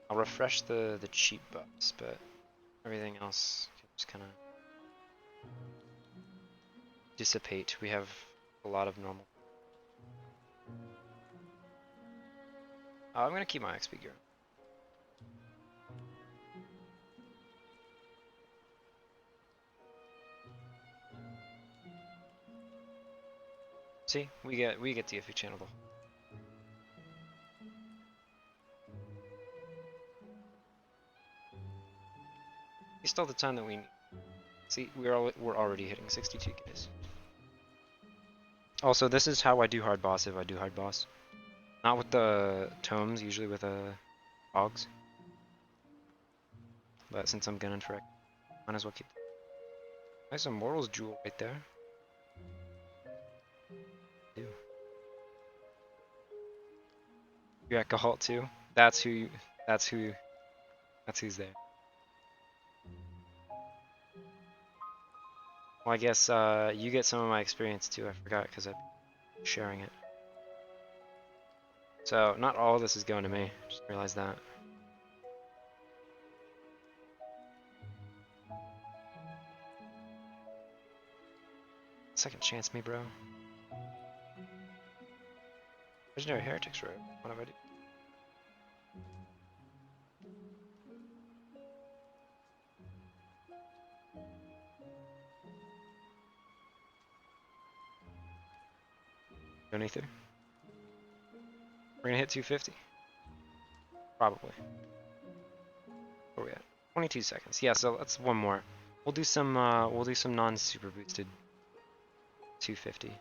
I'll refresh the cheap buffs, but everything else can just kind of dissipate. We have a lot of normal. I'm gonna keep my XP gear. See, we get DFE channel though. We still have the time that we need. See, we're already hitting 62 Ks. Also, this is how I do hard boss if I do hard boss. Not with the tomes, usually with hogs. But since I'm gunning for it, might as well keep. Nice Immortals jewel right there. Ew. You're at Gahalt too? That's who's there. Well, I guess you get some of my experience too. I forgot because I'm sharing it. So not all of this is going to me. Just realized that. second chance me, bro. Legendary heretics, right? What have I do? Go Nathan. We're gonna hit 250. Probably. Where are we at? 22 seconds. Yeah, so that's one more. We'll do some non-super boosted 250.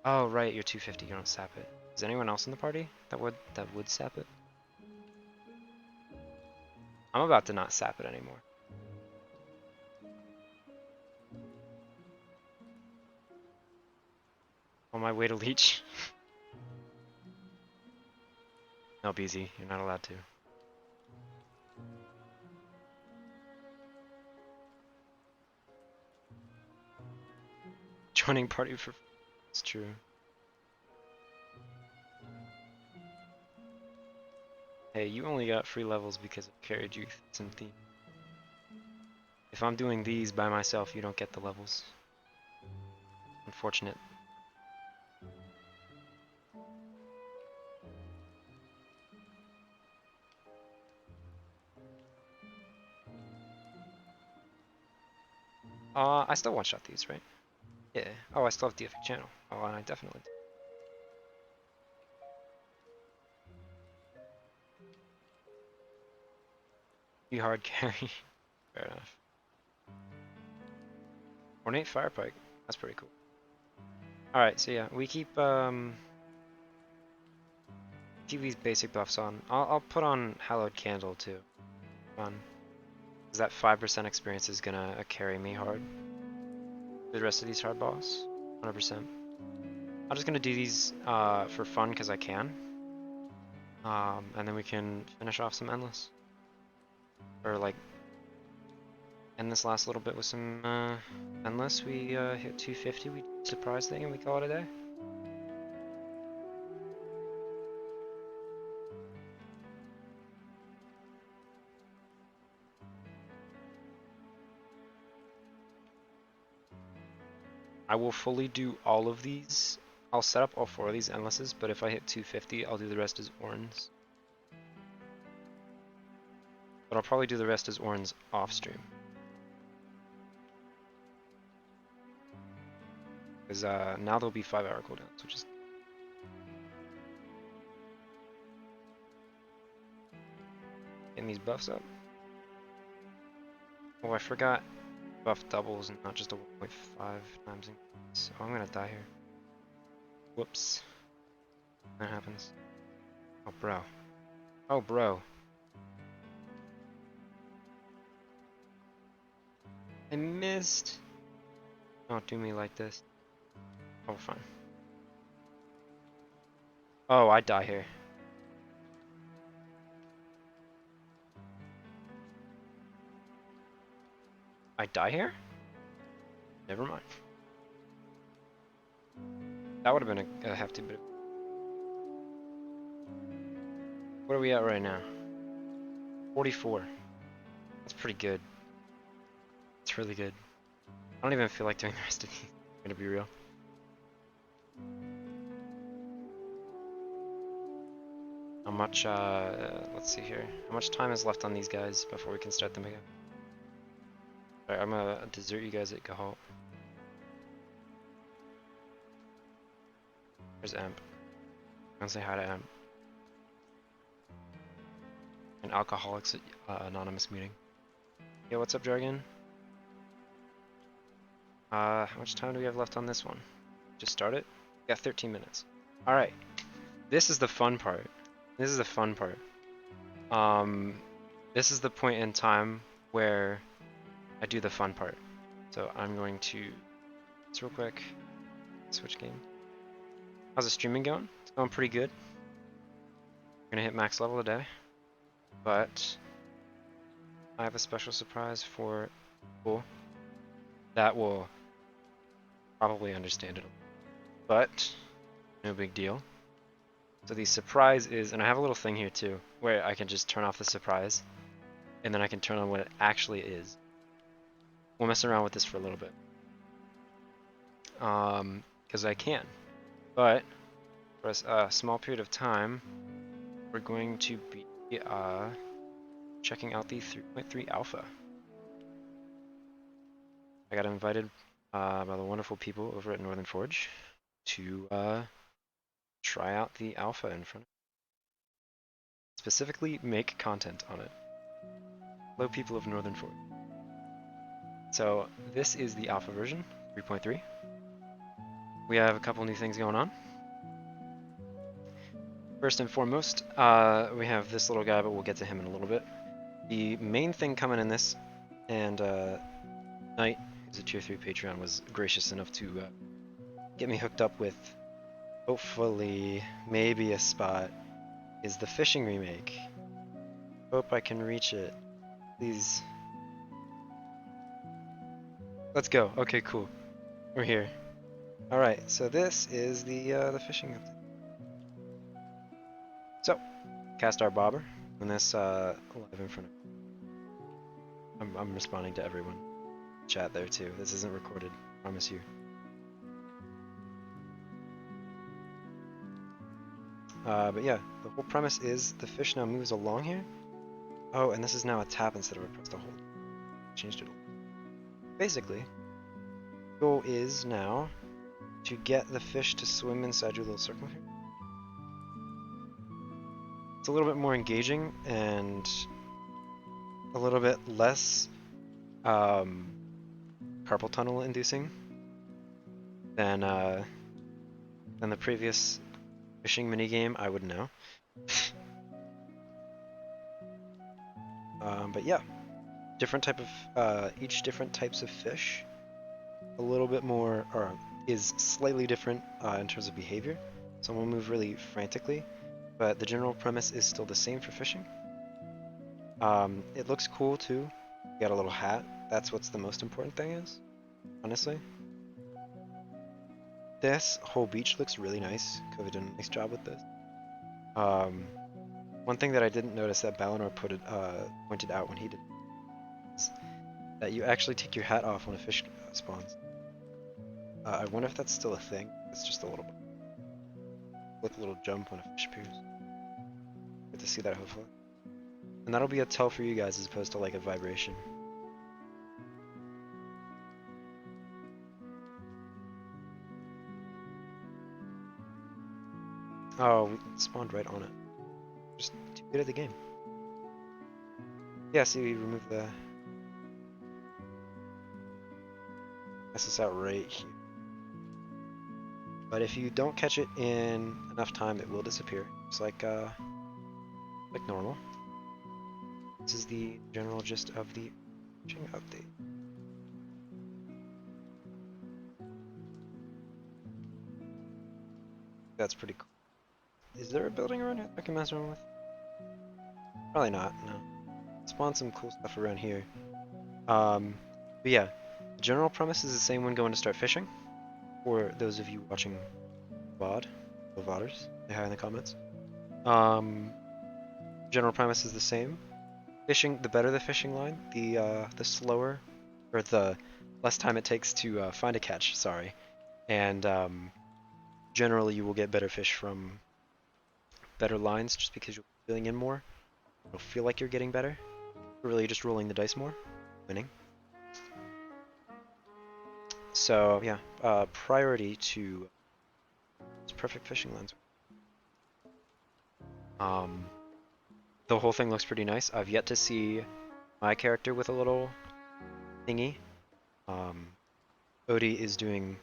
Oh right, you're 250, you don't sap it. Is anyone else in the party that would sap it? I'm about to not sap it anymore. On my way to leech. No, BZ, you're not allowed to. Joining party for... It's true. Hey, you only got free levels because I carried you some theme. If I'm doing these by myself, you don't get the levels. Unfortunate. I still one-shot these, right? Yeah. Oh, I still have DFX channel. Oh, and I definitely do. You hard carry. Fair enough. Ornate Firepike. That's pretty cool. Alright, so yeah, we keep these basic buffs on. I'll put on Hallowed Candle too. Fun. Because that 5% experience is gonna carry me hard. The rest of these hard boss. 100%. I'm just gonna do these for fun because I can. And then we can finish off some Endless. Or like, end this last little bit with some Endless. We hit 250, we surprise thing, and we call it a day. I will fully do all of these. I'll set up all 4 of these Endlesses, but if I hit 250, I'll do the rest as Orns. But I'll probably do the rest as Orns off stream. Because now there'll be 5-hour cooldowns, which is... Getting these buffs up. Oh, I forgot buff doubles and not just a 1.5 times increase. Oh, I'm gonna die here. Whoops. That happens. Oh, bro. Oh, bro. I missed. Don't do me like this. Oh, fine. Oh, I die here. I die here? Never mind. That would have been a hefty bit. What are we at right now? 44. That's pretty good. It's really good. I don't even feel like doing the rest of these. I'm gonna be real. How much, let's see here. How much time is left on these guys before we can start them again? Alright, I'm gonna desert you guys at Gahalt. There's Emp. I'm gonna say hi to Emp. An Alcoholics Anonymous meeting. Yeah, what's up, Dragon? How much time do we have left on this one? Just start it? We got 13 minutes. Alright. This is the fun part. This is the fun part. This is the point in time where I do the fun part. So I'm going to, just real quick, switch game. How's the streaming going? It's going pretty good. We're gonna hit max level today, but I have a special surprise for people that will probably understand it, but no big deal. So the surprise is, and I have a little thing here too, where I can just turn off the surprise, and then I can turn on what it actually is. We'll mess around with this for a little bit. because I can. But for a small period of time, we're going to be checking out the 3.3 alpha. I got invited by the wonderful people over at Northern Forge to try out the alpha in front of it. Specifically make content on it. Hello people of Northern Forge. So this is the alpha version, 3.3. We have a couple new things going on. First and foremost, we have this little guy, but we'll get to him in a little bit. The main thing coming in this, and Knight, who's a tier 3 Patreon, was gracious enough to get me hooked up with, hopefully, maybe a spot, is the fishing remake. Hope I can reach it. Please. Let's go. Okay, cool. We're here. Alright, so this is the fishing update. So, cast our bobber, and this live in front of me. I'm responding to everyone. Chat there too. This isn't recorded, I promise you. But yeah, the whole premise is the fish now moves along here. Oh, and this is now a tap instead of a press to hold. Changed it. Basically, the goal is now to get the fish to swim inside your little circle here. It's a little bit more engaging and a little bit less carpal tunnel inducing than the previous fishing minigame I would know. But yeah, different type of each different types of fish, a little bit more, or is slightly different in terms of behavior. Some will move really frantically, but the general premise is still the same for fishing. It looks cool too. You got a little hat. That's what's the most important thing is, honestly. This whole beach looks really nice. Kovi did a nice job with this. One thing that I didn't notice that Balinor pointed out when he did is that you actually take your hat off when a fish spawns. I wonder if that's still a thing. It's just a little bit. Like a little jump when a fish appears. Get to see that hopefully. And that'll be a tell for you guys as opposed to like a vibration. Oh, we spawned right on it. Just too good at the game. Yeah, see, we removed the... That's this out right here. But if you don't catch it in enough time, it will disappear. It's like normal. This is the general gist of the fishing update. That's pretty cool. Is there a building around here I can mess around with? Probably not, no. Spawn some cool stuff around here. But yeah, the general premise is the same when going to start fishing. For those of you watching VOD, the VODers, say hi in the comments. General premise is the same. Fishing, the better the fishing line, the slower, or the less time it takes to find a catch, sorry. And generally you will get better fish from better lines just because you'll be filling in more. It'll feel like you're getting better. You're really just rolling the dice more, winning. So yeah, priority to perfect fishing lines. The whole thing looks pretty nice. I've yet to see my character with a little thingy. Odie is doing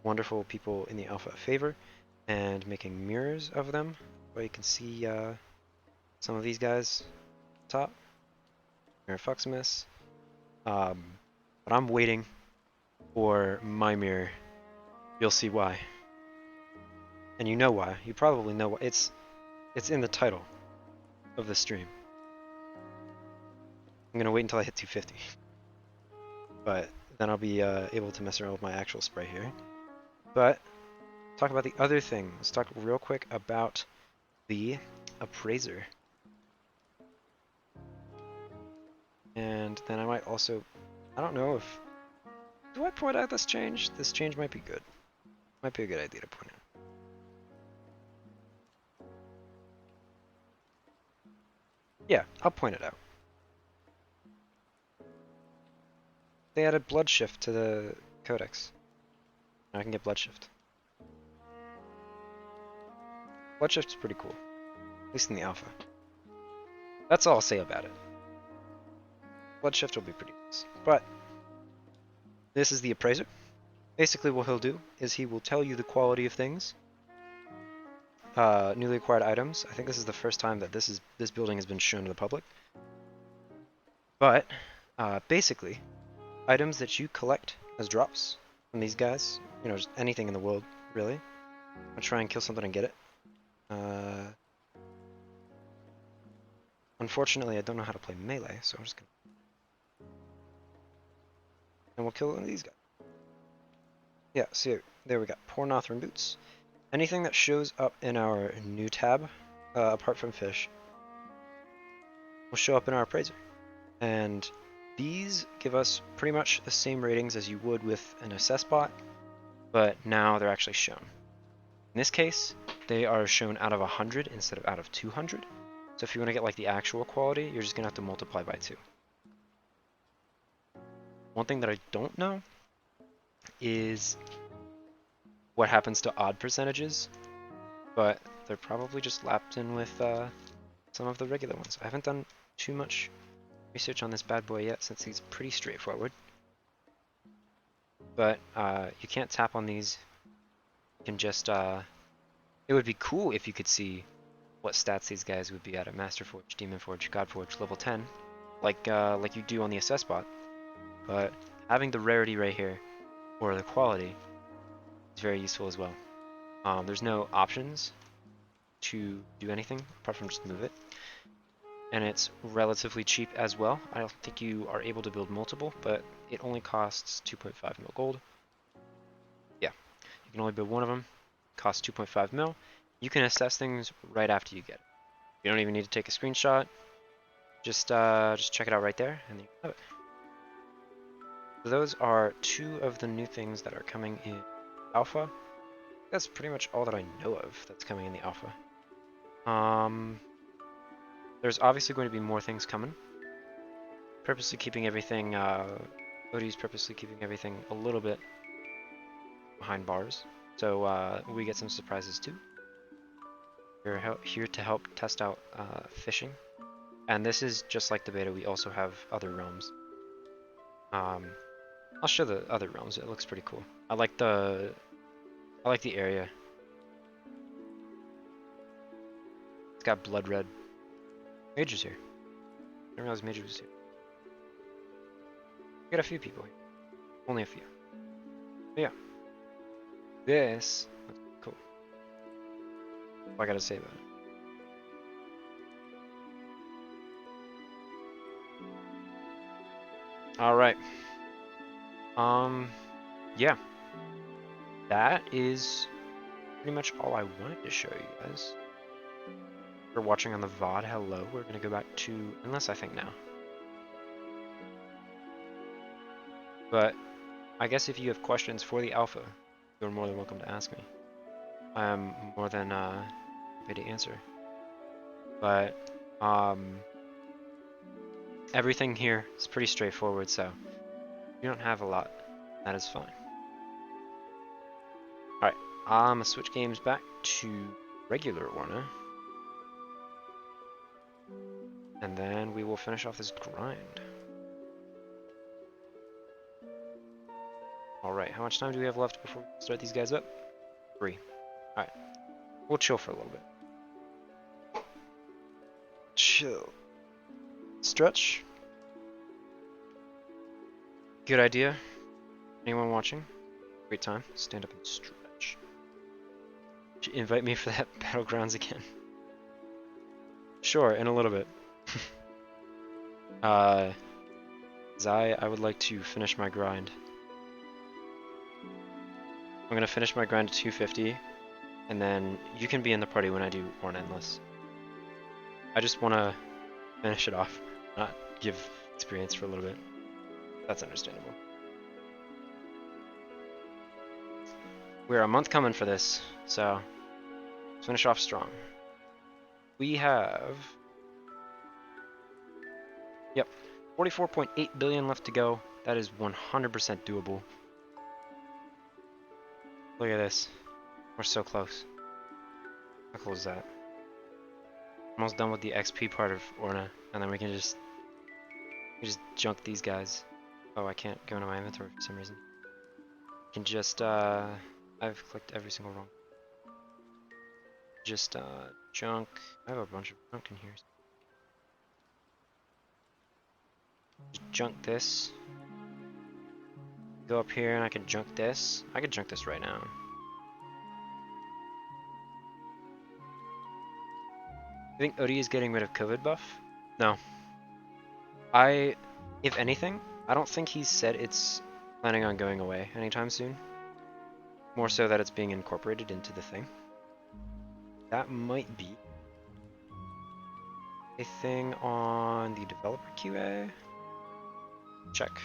wonderful people in the alpha a favor and making mirrors of them, where you can see some of these guys top. Mirror Fucksmiths. But I'm waiting for my mirror. You'll see why. And you know why. You probably know why. It's in the title of the stream. I'm gonna wait until I hit 250. But then I'll be able to mess around with my actual spray here. But talk about the other thing. Let's talk real quick about the appraiser. And then I might also, I don't know if Do I point out this change? This change might be good. Might be a good idea to point out. Yeah, I'll point it out. They added blood shift to the codex. Now I can get blood shift. Blood shift's pretty cool. At least in the alpha. That's all I'll say about it. Blood shift will be pretty nice. But this is the appraiser. Basically what he'll do is he will tell you the quality of things. Newly acquired items. I think this is the first time that this building has been shown to the public. But basically, items that you collect as drops from these guys, you know, just anything in the world, really. I'll try and kill something and get it. Unfortunately, I don't know how to play melee, so I'm just gonna... And we'll kill one of these guys. Yeah, see, there we got poor Nothrin boots. Anything that shows up in our new tab, apart from fish, will show up in our appraiser. And these give us pretty much the same ratings as you would with an assess bot, but now they're actually shown. In this case, they are shown out of 100 instead of out of 200. So if you want to get like the actual quality, you're just going to have to multiply by 2. One thing that I don't know is what happens to odd percentages, but they're probably just lapped in with some of the regular ones. I haven't done too much research on this bad boy yet since he's pretty straightforward. But you can't tap on these. You can just... it would be cool if you could see what stats these guys would be at Master Forge, Demon Forge, God Forge, level 10, like you do on the assess bot. But having the rarity right here, or the quality, is very useful as well. There's no options to do anything apart from just move it. And it's relatively cheap as well. I don't think you are able to build multiple, but it only costs 2.5 mil gold. Yeah, you can only build one of them. Costs 2.5 mil. You can assess things right after you get it. You don't even need to take a screenshot. Just check it out right there, and then you have it. So those are 2 of the new things that are coming in alpha. That's pretty much all that I know of that's coming in the alpha. There's obviously going to be more things coming. Purposely keeping everything, OD's purposely keeping everything a little bit behind bars. So we get some surprises too. We're here to help test out fishing. And this is just like the beta, we also have other realms. I'll show the other realms, it looks pretty cool. I like the area. It's got blood red. Mage is here. I didn't realize Mage was here. We got a few people here. Only a few. But yeah. This looks cool. What I gotta say about it. Alright. Yeah. That is pretty much all I wanted to show you guys. If you're watching on the VOD, hello. We're gonna go back to Endless, I think, now. But I guess if you have questions for the alpha, you're more than welcome to ask me. I'm more than happy to answer. But everything here is pretty straightforward, so if you don't have a lot, that is fine. Alright, I'm gonna switch games back to regular Orna. And then we will finish off this grind. Alright, how much time do we have left before we start these guys up? 3. Alright, we'll chill for a little bit. Chill. Stretch. Good idea. Anyone watching? Great time. Stand up and stretch. Should you invite me for that Battlegrounds again? Sure, in a little bit. I would like to finish my grind. I'm gonna finish my grind at 250, and then you can be in the party when I do Orna Endless. I just wanna finish it off, not give experience for a little bit. That's understandable. We're a month coming for this, so let's finish off strong. We have, yep, 44.8 billion left to go. That is 100% doable. Look at this. We're so close. How close is that? Almost done with the XP part of Orna, and then we can just junk these guys. Oh, I can't go into my inventory for some reason. I can just I've clicked every single wrong. Just junk. I have a bunch of junk in here. Just junk this. Go up here and I can junk this. I could junk this right now. I think Odie is getting rid of COVID buff? No. If anything, I don't think he said it's planning on going away anytime soon. More so that it's being incorporated into the thing. That might be a thing on the developer QA. Check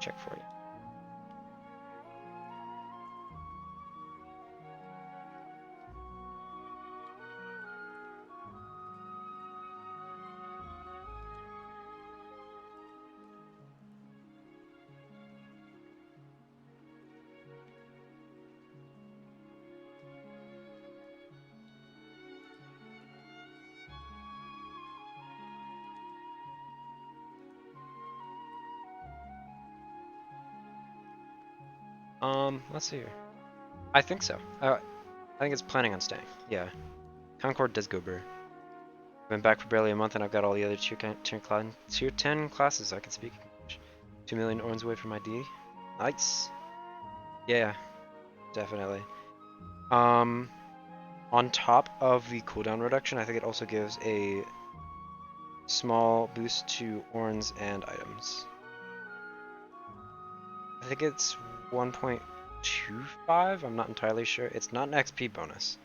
for you. Let's see here. I think so. I think it's planning on staying. Yeah. Concord does go burr. Been back for barely a month and I've got all the other tier 10 classes I can speak English. 2 million orns away from ID. Nice. Yeah, definitely. On top of the cooldown reduction, I think it also gives a small boost to orns and items. I think it's 1.25, I'm not entirely sure. It's not an XP bonus,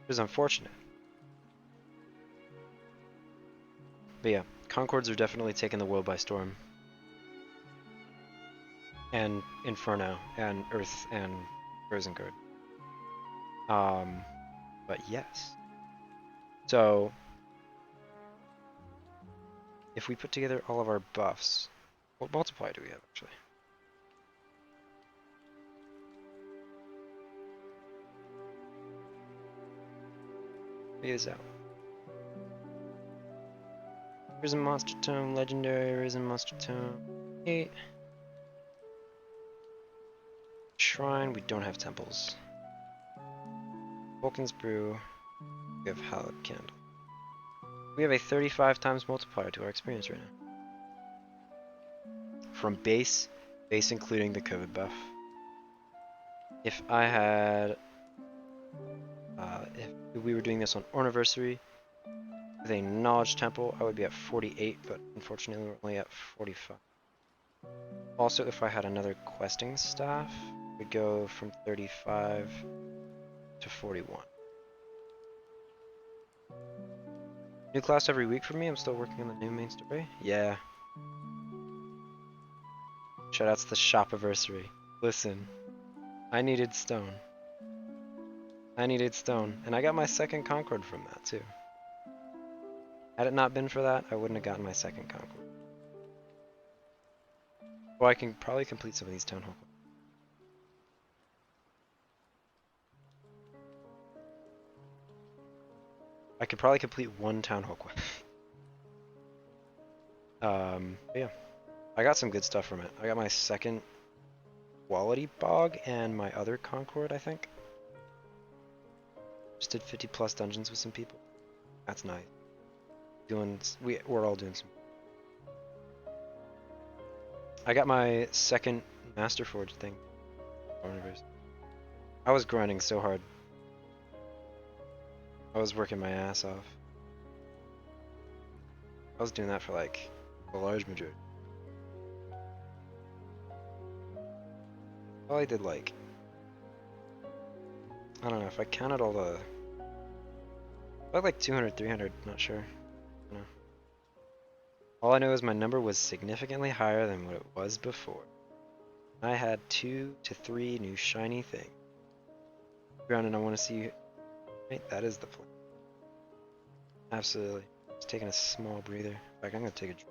which is unfortunate. But yeah, Concords are definitely taking the world by storm. And Inferno, and Earth, and Rosengard. But yes. So, if we put together all of our buffs, what multiplier do we have actually? Figure this out. Risen Monster Tome, Legendary, Risen Monster Tome, 8. Shrine, we don't have temples. Vulcan's Brew, we have Hallowed Candle. We have a 35 times multiplier to our experience right now. From base including the COVID buff. If I had, if we were doing this on Orniversary, with a Knowledge Temple, I would be at 48, but unfortunately we're only at 45. Also, if I had another questing staff, we'd go from 35 to 41. New class every week for me, I'm still working on the new main story. Yeah. Shoutouts to Shopiversary. Listen, I needed stone. And I got my second Concord from that too. Had it not been for that, I wouldn't have gotten my second Concord. Well, I can probably complete some of these Town Hall quests. I could probably complete one Town Hall quest. Yeah. I got some good stuff from it. I got my second quality bog and my other Concord, I think. Just did 50 plus dungeons with some people. That's nice. We're all doing some. I got my second Master Forge thing. I was grinding so hard. I was working my ass off. I was doing that for like a large majority. Probably did like, I don't know if I counted all the, like 200, 300, not sure. I don't know. All I know is my number was significantly higher than what it was before. I had 2 to 3 new shiny things. Ground, and I want to see. Right, that is the plan. Absolutely. Just taking a small breather. In fact, I'm gonna take a drink.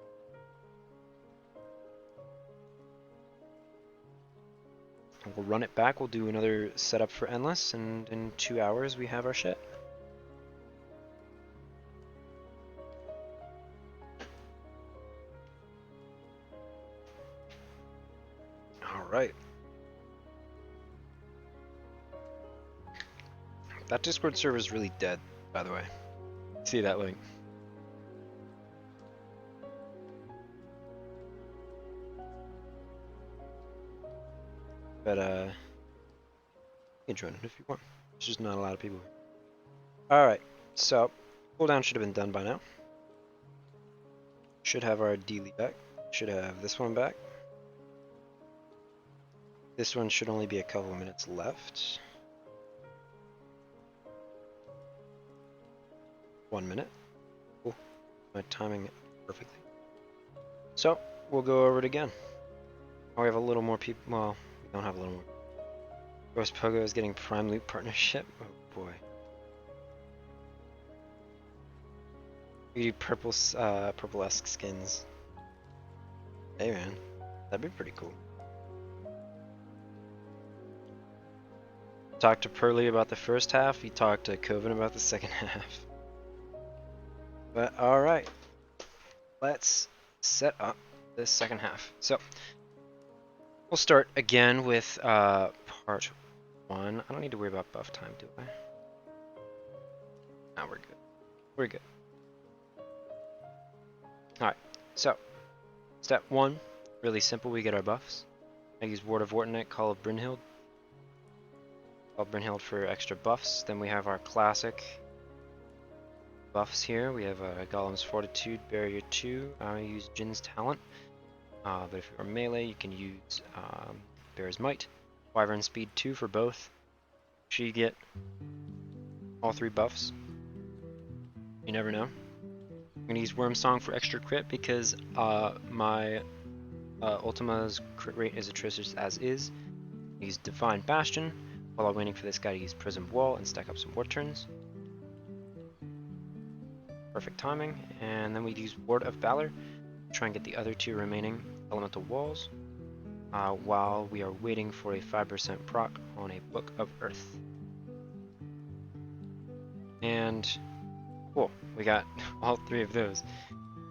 We'll run it back. We'll do another setup for Endless, and in 2 hours we have our shit. All right. That Discord server is really dead, by the way. See that link? But you can join it if you want. There's just not a lot of people. All right. So cooldown should have been done by now. Should have our D back. Should have this one back. This one should only be a couple of minutes left. 1 minute. Cool. My timing perfectly. So we'll go over it again. Oh, we have a little more people. Well, we don't have a little more. Ghost Pogo is getting Prime Loot partnership. Oh boy. We do purple-esque skins. Hey man, that'd be pretty cool. Talked to Pearly about the first half. He talked to Coven about the second half. But all right, let's set up the second half. So we'll start again with part 1. I don't need to worry about buff time, do I? No, we're good. We're good. All right. So step 1, really simple. We get our buffs. I use Ward of Vortenet, Call of Brynhild. Call of Brynhild for extra buffs. Then we have our classic buffs here. We have Golem's Fortitude, Barrier 2. I use Jin's Talent. But if you're melee, you can use Bear's Might. Wyvern Speed 2 for both. So you get all 3 buffs. You never know. I'm going to use Worm Song for extra crit because my Ultima's crit rate is atrocious as is. I use Divine Bastion while I'm waiting for this guy to use Prism Wall and stack up some Ward turns. Perfect timing. And then we use Ward of Valor to try and get the other 2 remaining elemental walls while we are waiting for a 5% proc on a Book of Earth. And cool, we got all 3 of those.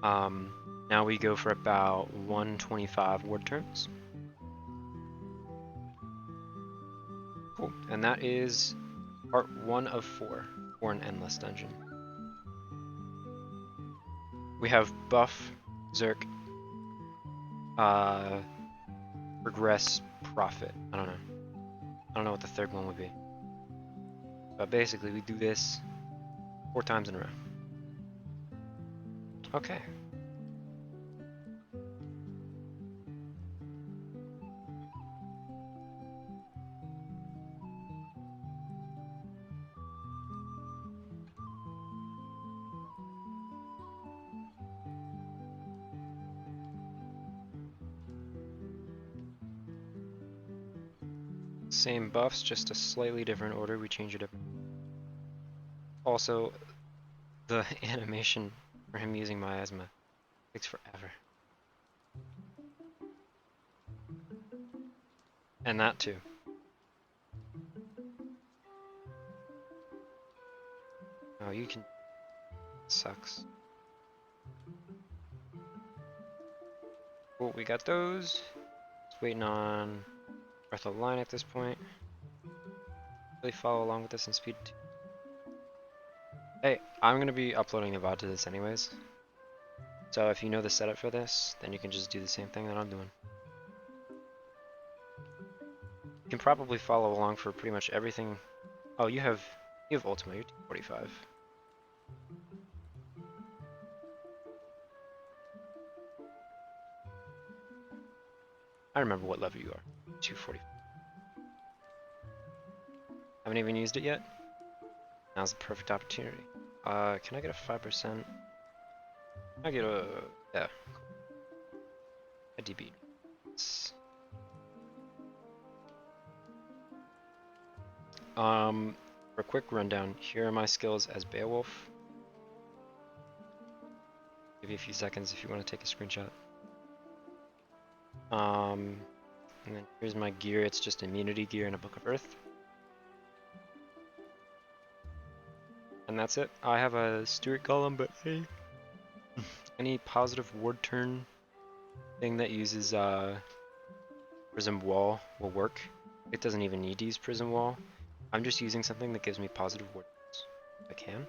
Now we go for about 125 ward turns. Cool, and that is part 1 of 4 for an Endless dungeon. We have Buff, Zerk, Progress, Profit. I don't know what the third one would be. But basically we do this 4 times in a row. Okay. Same buffs, just a slightly different order. We change it up. Also, the animation for him using Miasma takes forever. And that too. Oh, you can. Sucks. Cool, we got those. Just waiting on Breath of Line at this point. Really follow along with this in speed 2. Hey, I'm gonna be uploading a VOD to this anyways. So if you know the setup for this, then you can just do the same thing that I'm doing. You can probably follow along for pretty much everything. Oh, you have Ultima, you're 245. I remember what level you are. 240. Haven't even used it yet? Now's the perfect opportunity. Can I get a 5%? I get a... yeah. A DB. For a quick rundown, here are my skills as Beowulf. Give you a few seconds if you want to take a screenshot. And then here's my gear. It's just immunity gear and a Book of Earth. And that's it. I have a Stuart Golem, but hey, any positive ward turn thing that uses Prism Wall will work. It doesn't even need to use Prism Wall. I'm just using something that gives me positive ward turns if I can.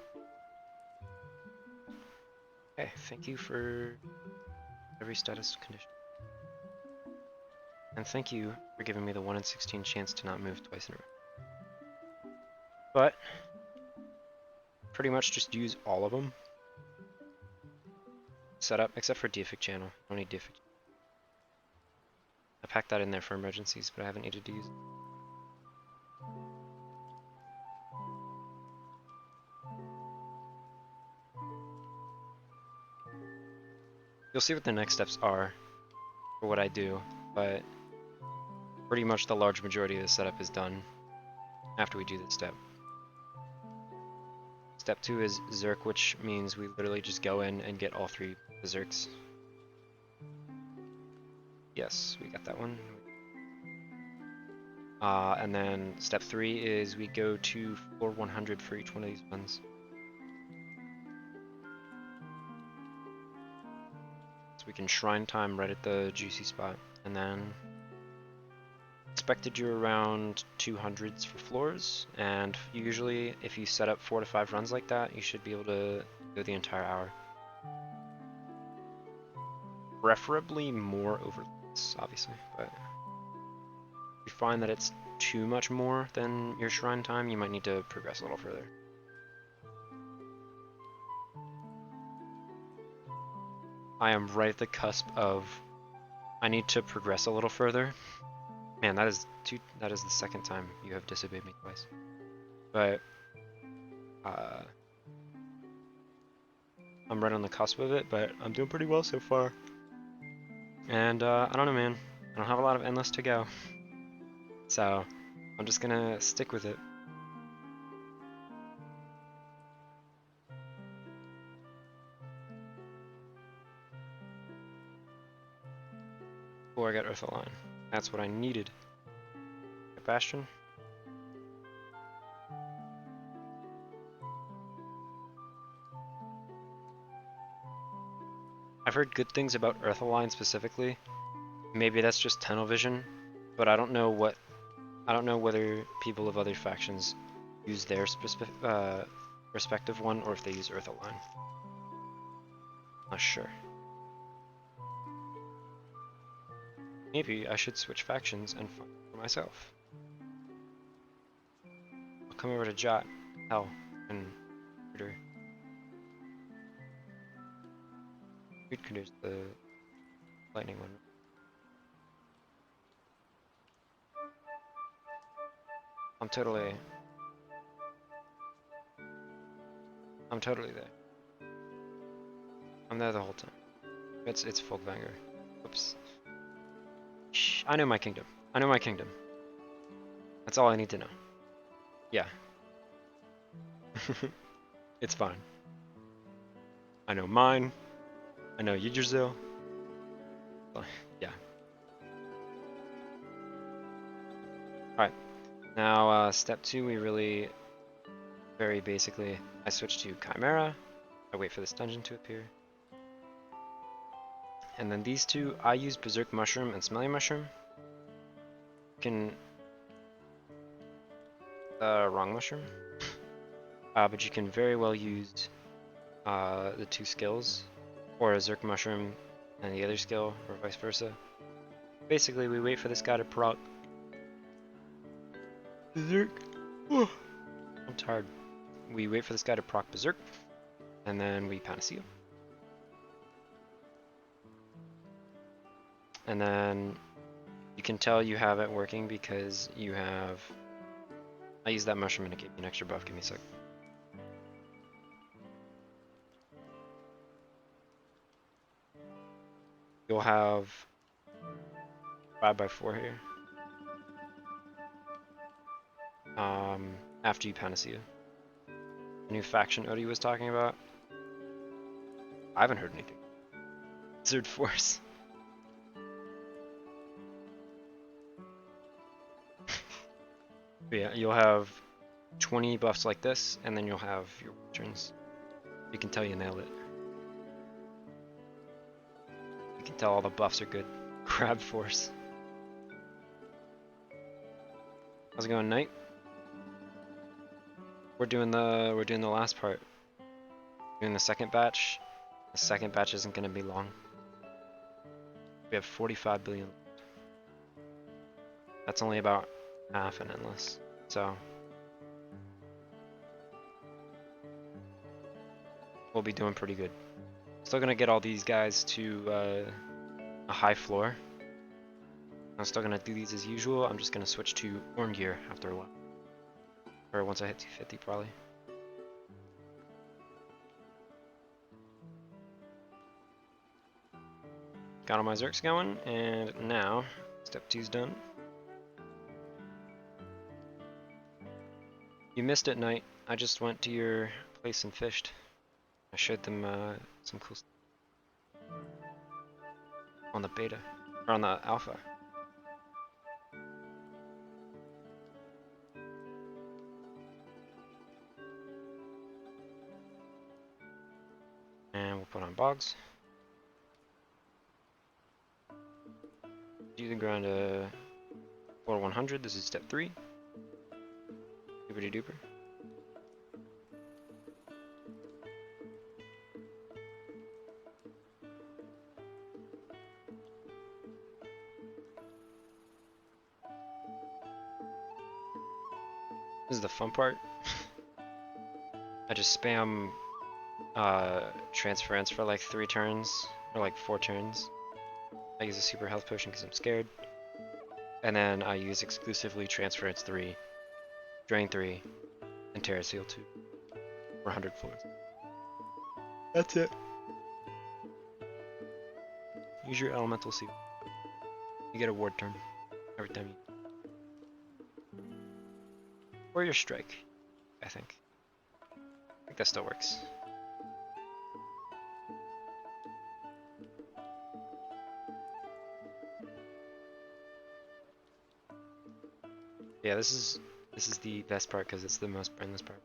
Okay, thank you for every status condition. And thank you for giving me the 1 in 16 chance to not move twice in a row. But pretty much just use all of them. Setup, except for Deific Channel. I don't need Deific. I packed that in there for emergencies, but I haven't needed to use it. You'll see what the next steps are for what I do, but pretty much the large majority of the setup is done after we do this step. Step 2 is Zerk, which means we literally just go in and get all 3 Berserks. Yes, we got that one. And then step 3 is we go to floor 100 for each one of these ones. So we can shrine time right at the juicy spot. And then expected you're around 200s for floors, and usually if you set up 4 to 5 runs like that, you should be able to go the entire hour. Preferably more overlays, obviously, but if you find that it's too much more than your shrine time, you might need to progress a little further. I am right at the cusp of I need to progress a little further. Man, that is the second time you have disobeyed me twice. But I'm right on the cusp of it, but I'm doing pretty well so far. And I don't know, man. I don't have a lot of endless to go. So I'm just gonna stick with it. Oh, I got Earth Line. That's what I needed. Bastion. I've heard good things about Earth Line specifically. Maybe that's just tunnel vision, but I don't know whether people of other factions use their respective one or if they use Earth Line. Not sure. Maybe I should switch factions and find for myself. I'll come over to Jot, Hell, and Cruder. Cruder's the lightning one. I'm totally there. I'm there the whole time. It's full banger. Oops. Shh, I know my kingdom. I know my kingdom. That's all I need to know. Yeah. It's fine. I know mine. I know Yggdrasil. Yeah. Alright. Now, step 2, we really, very basically, I switch to Chimera. I wait for this dungeon to appear. And then these two, I use Berserk Mushroom and Smelly Mushroom. Wrong mushroom. But you can very well use the 2 skills, or a Zerk Mushroom and the other skill, or vice versa. Basically, we wait for this guy to proc Berserk. Oh, I'm tired. We wait for this guy to proc Berserk, and then we Panacea. And then you can tell you have it working because you have... I used that mushroom and it gave me an extra buff. Give me a sec. You'll have 5x4 here. after you Panacea. The new faction Odie was talking about. I haven't heard anything. Wizard Force. But yeah, you'll have 20 buffs like this, and then you'll have your turns. You can tell you nailed it. You can tell all the buffs are good. Crab Force. How's it going, Knight? We're doing the last part. Doing the second batch. The second batch isn't gonna be long. We have 45 billion. That's only about half an endless. So we'll be doing pretty good. Still gonna get all these guys to a high floor. I'm still gonna do these as usual. I'm just gonna switch to Orn gear after a while. Or once I hit 250 probably. Got all my Zerks going, and now step 2's done. You missed it, Knight. I just went to your place and fished. I showed them some cool stuff on the beta, or on the alpha. And we'll put on Bogs. Do the grind for 100. This is step 3. Doopity duper. This is the fun part. I just spam transference for like 3 turns, or like 4 turns. I use a super health potion because I'm scared. And then I use exclusively transference 3, drain 3, and Terra Seal 2 for 100 floors. That's it. Use your elemental seal. You get a ward turn every time you. Or your strike, I think. I think that still works. Yeah, this is the best part because it's the most brainless part.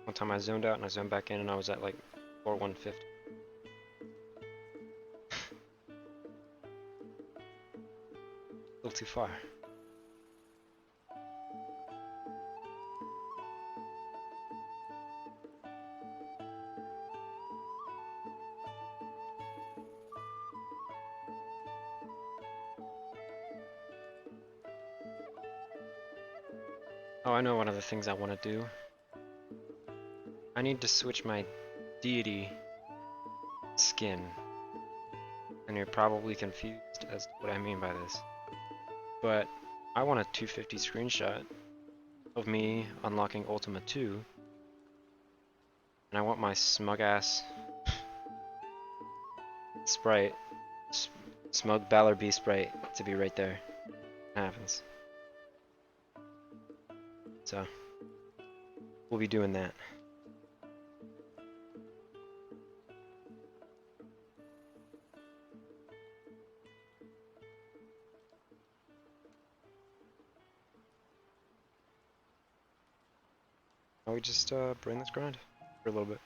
One time I zoned out and I zoned back in and I was at like 150. A little too far. Oh, I know one of the things I want to do. I need to switch my deity skin. And you're probably confused as to what I mean by this. But I want a 250 screenshot of me unlocking Ultima II. And I want my smug ass sprite, smug Balor B sprite, to be right there. It happens. So, we'll be doing that. Now we just bring this grind for a little bit.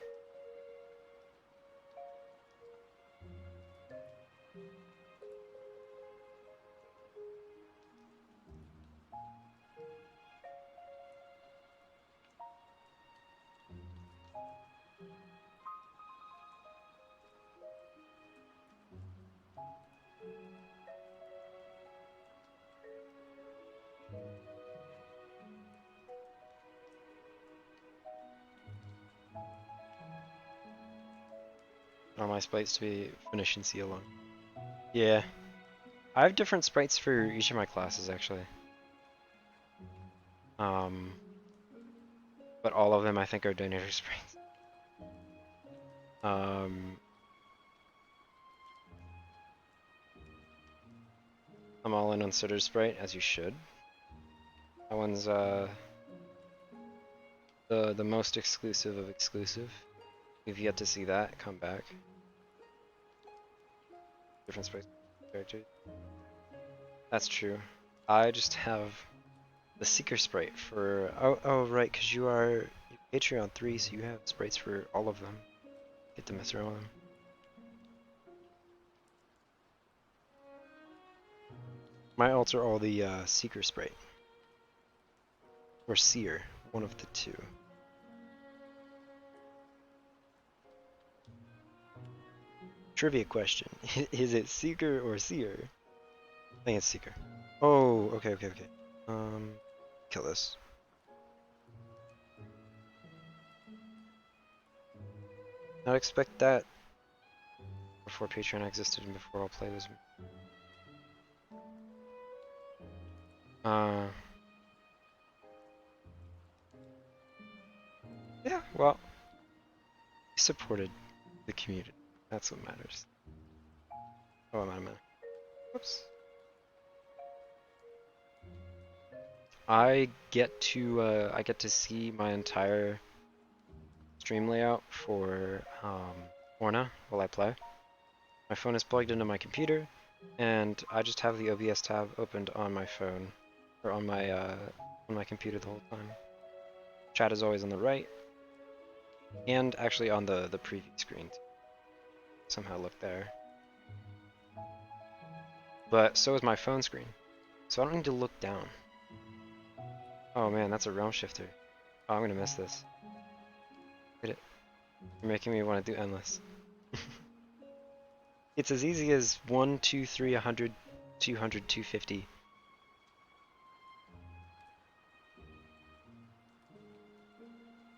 On my sprites to be finishing seal on. Yeah. I have different sprites for each of my classes actually. But all of them I think are donator sprites. I'm all in on Sutter's sprite, as you should. That one's the most exclusive of exclusive. If you yet to see that, come back. Different space characters. That's true. I just have the Seeker sprite for oh right, because you are Patreon 3, so you have sprites for all of them. Get to mess around with them. My alts are all the Seeker sprite. Or Seer, one of the two. Trivia question. Is it Seeker or Seer? I think it's Seeker. Oh, okay. Kill this. Not expect that before Patreon existed and before all play was. Yeah, well, he supported the community. That's what matters. Oh, I'm out of mana. Whoops. I get to see my entire stream layout for Orna while I play. My phone is plugged into my computer, and I just have the OBS tab opened on my phone or on my computer the whole time. Chat is always on the right, and actually on the preview screen. Somehow look there. But so is my phone screen, so I don't need to look down. Oh man, that's a realm shifter. Oh, I'm gonna miss this. Hit it. You're making me want to do endless. It's as easy as 1, 2, 3, 100, 200, 250.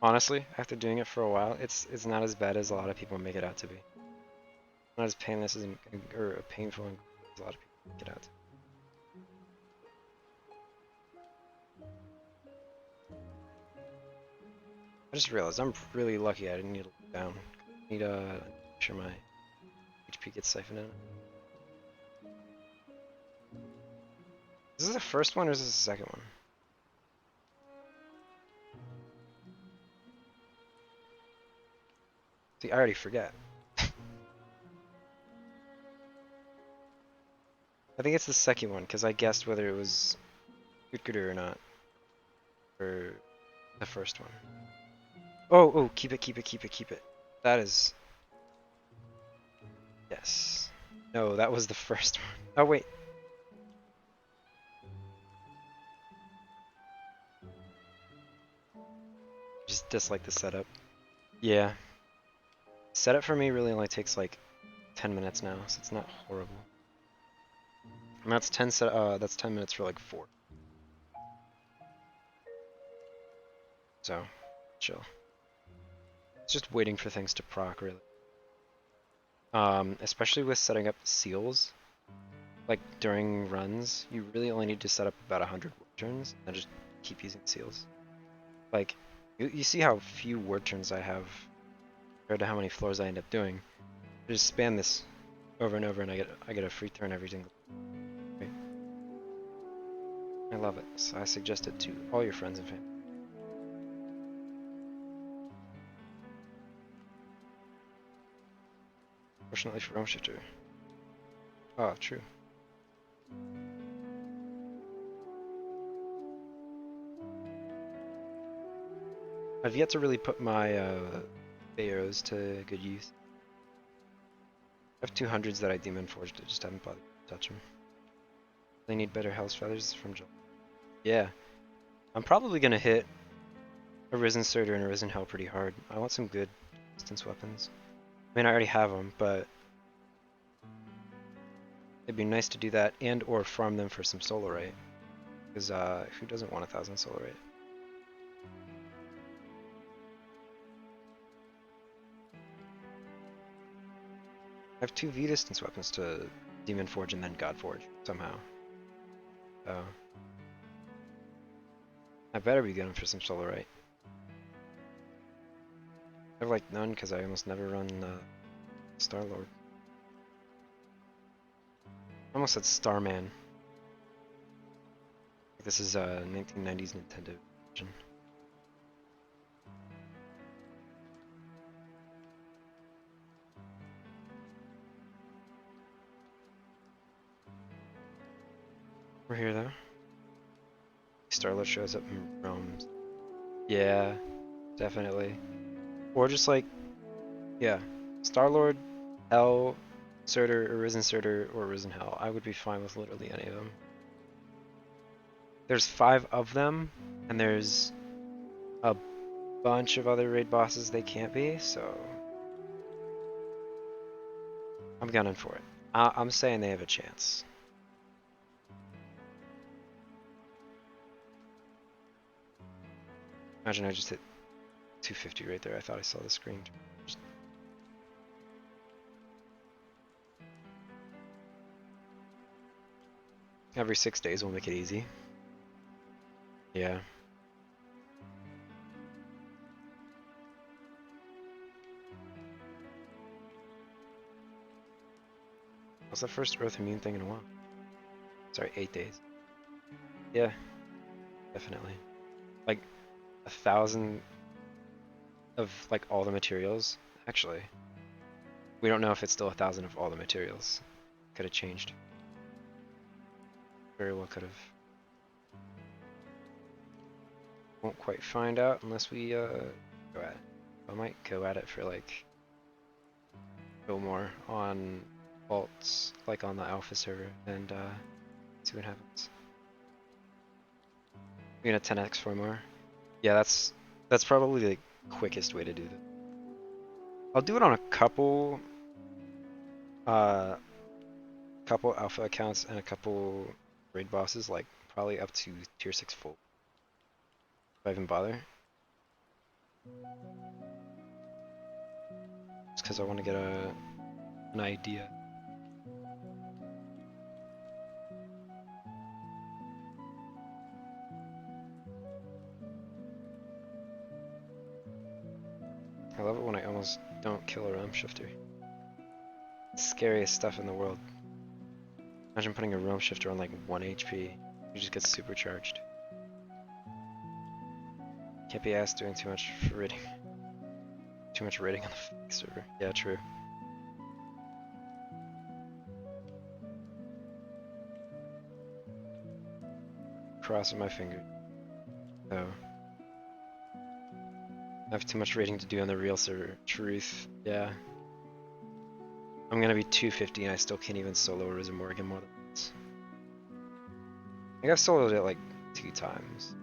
Honestly, after doing it for a while, it's not as bad as a lot of people make it out to be. Not as painless as or painful as a lot of people make it out to be. I just realized I'm really lucky I didn't need to look down. I need to make sure my HP gets siphoned in. Is this the first one or is this the second one? See, I already forget. I think it's the second one because I guessed whether it was good or not. For the first one. Oh, keep it. That is... Yes. No, that was the first one. Oh, wait. Just dislike the setup. Yeah. Setup for me really only takes like 10 minutes now, so it's not horrible. And that's 10 minutes for like 4. So, chill. It's just waiting for things to proc, really. Especially with setting up seals, like during runs, you really only need to set up about 100 word turns and just keep using seals. Like, you see how few word turns I have compared to how many floors I end up doing. I just spam this over and over and I get a free turn every single time. I love it, so I suggest it to all your friends and family. Fortunately for Realm Shifter. Oh, true. I've yet to really put my arrows to good use. I have 200s that I Demon Forged, I just haven't bothered to touch them. They need better health feathers from Joel. Yeah. I'm probably gonna hit a Risen Surtur and a Risen Hell pretty hard. I want some good distance weapons. I mean, I already have them, but it'd be nice to do that and or farm them for some Solarite. Because who doesn't want 1,000 Solarite? I have 2 V distance weapons to Demon Forge and then God Forge somehow. So I better be going for some Solarite. I have like none because I almost never run Star-Lord. I almost said Starman. This is a 1990s Nintendo version. We're here though. Starlet shows up in realms. Yeah, definitely. Or just like, yeah, Star-Lord, Hell, Surtur, Arisen Surtur, or Arisen Hell. I would be fine with literally any of them. There's 5 of them, and there's a bunch of other raid bosses they can't be, so I'm gunning for it. I'm saying they have a chance. Imagine I just hit 250 right there. I thought I saw the screen. Every 6 days will make it easy. Yeah. What's the first Earth immune thing in a while? Sorry, 8 days. Yeah, definitely. Like 1,000 of like all the materials. Actually, we don't know if it's still 1,000 of all the materials. Could have changed. Very well could have. Won't quite find out unless we go at it. I might go at it for like go more on vaults, like on the alpha server, and see what happens. We're gonna 10x for more. Yeah, that's probably the quickest way to do that. I'll do it on a couple alpha accounts and a couple raid bosses, like probably up to tier 6 full. If I even bother. Just because I want to get an idea. I love it when I almost don't kill a realm shifter. Scariest stuff in the world. Imagine putting a realm shifter on like 1 HP. You just get supercharged. Can't be asked doing too much raiding. Too much raiding on the server. Yeah, true. Crossing my finger. Oh. I have too much raiding to do on the real server. Truth. Yeah. I'm gonna be 250 and I still can't even solo Arisen Morgan more than once. I think I've soloed it like 2 times.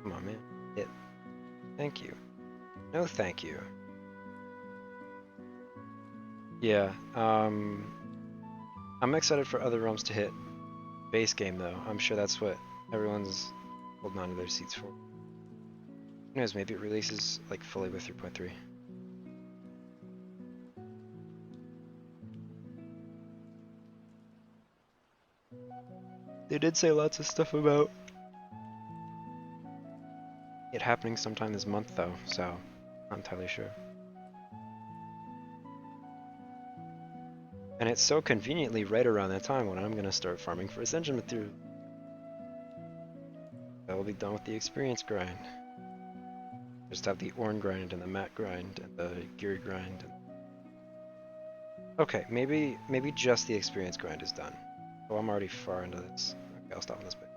Come on, man. Hit. Thank you. No thank you. Yeah, I'm excited for other realms to hit base game though. I'm sure that's what everyone's holding on to their seats for. Who knows, maybe it releases like fully with 3.3. They did say lots of stuff about it happening sometime this month though, so not entirely sure. And it's so conveniently right around that time when I'm gonna start farming for Ascension material. I will be done with the experience grind. Just have the Orn grind and the Mat grind and the Gear grind. Okay, maybe just the experience grind is done. Oh, I'm already far into this. Okay, I'll stop on this bit.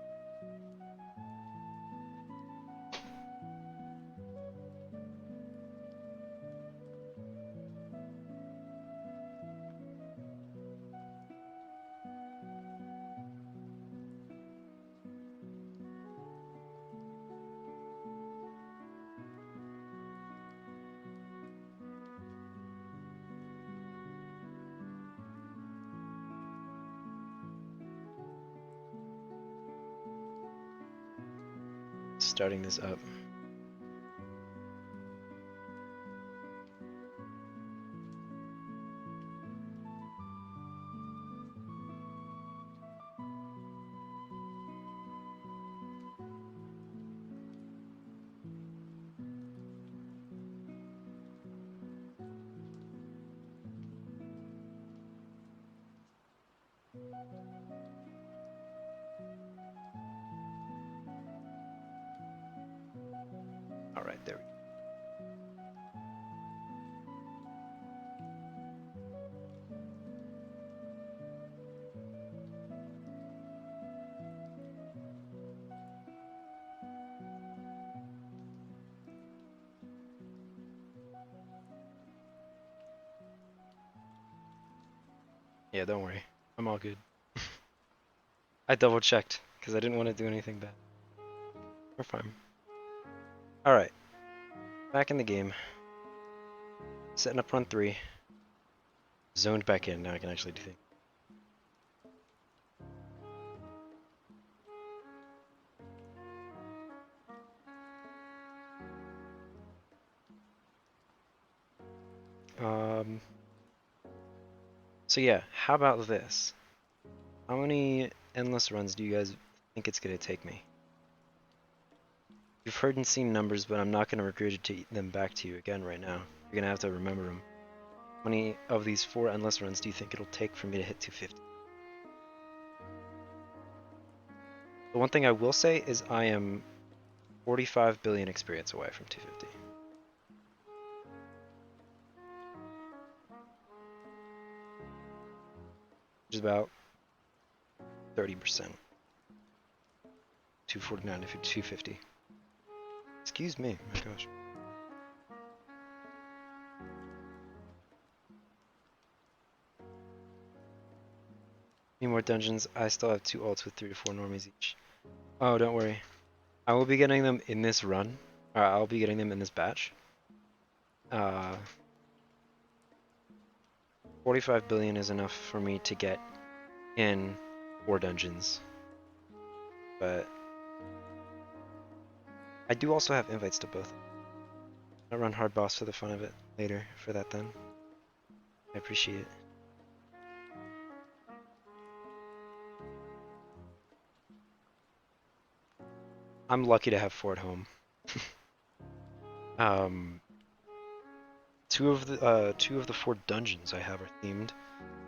Starting this up. Alright, there we go. Yeah, don't worry. I'm all good. I double checked because I didn't want to do anything bad. We're fine. Alright. Back in the game. Setting up run 3. Zoned back in. Now I can actually do things. So yeah, how about this? How many endless runs do you guys think it's gonna take me? You've heard and seen numbers, but I'm not gonna regurgitate them back to you again right now. You're gonna have to remember them. How many of these 4 endless runs do you think it'll take for me to hit 250? The one thing I will say is I am 45 billion experience away from 250. Which is about 30%. 249 to 250. Excuse me, my gosh. Need more dungeons. I still have 2 ults with 3 to 4 normies each. Oh, don't worry. I will be getting them in this run. I'll be getting them in this batch. 45 billion is enough for me to get in 4 dungeons. But I do also have invites to both. I'll run hard boss for the fun of it later for that then. I appreciate it. I'm lucky to have 4 at home. Two of the 4 dungeons I have are themed,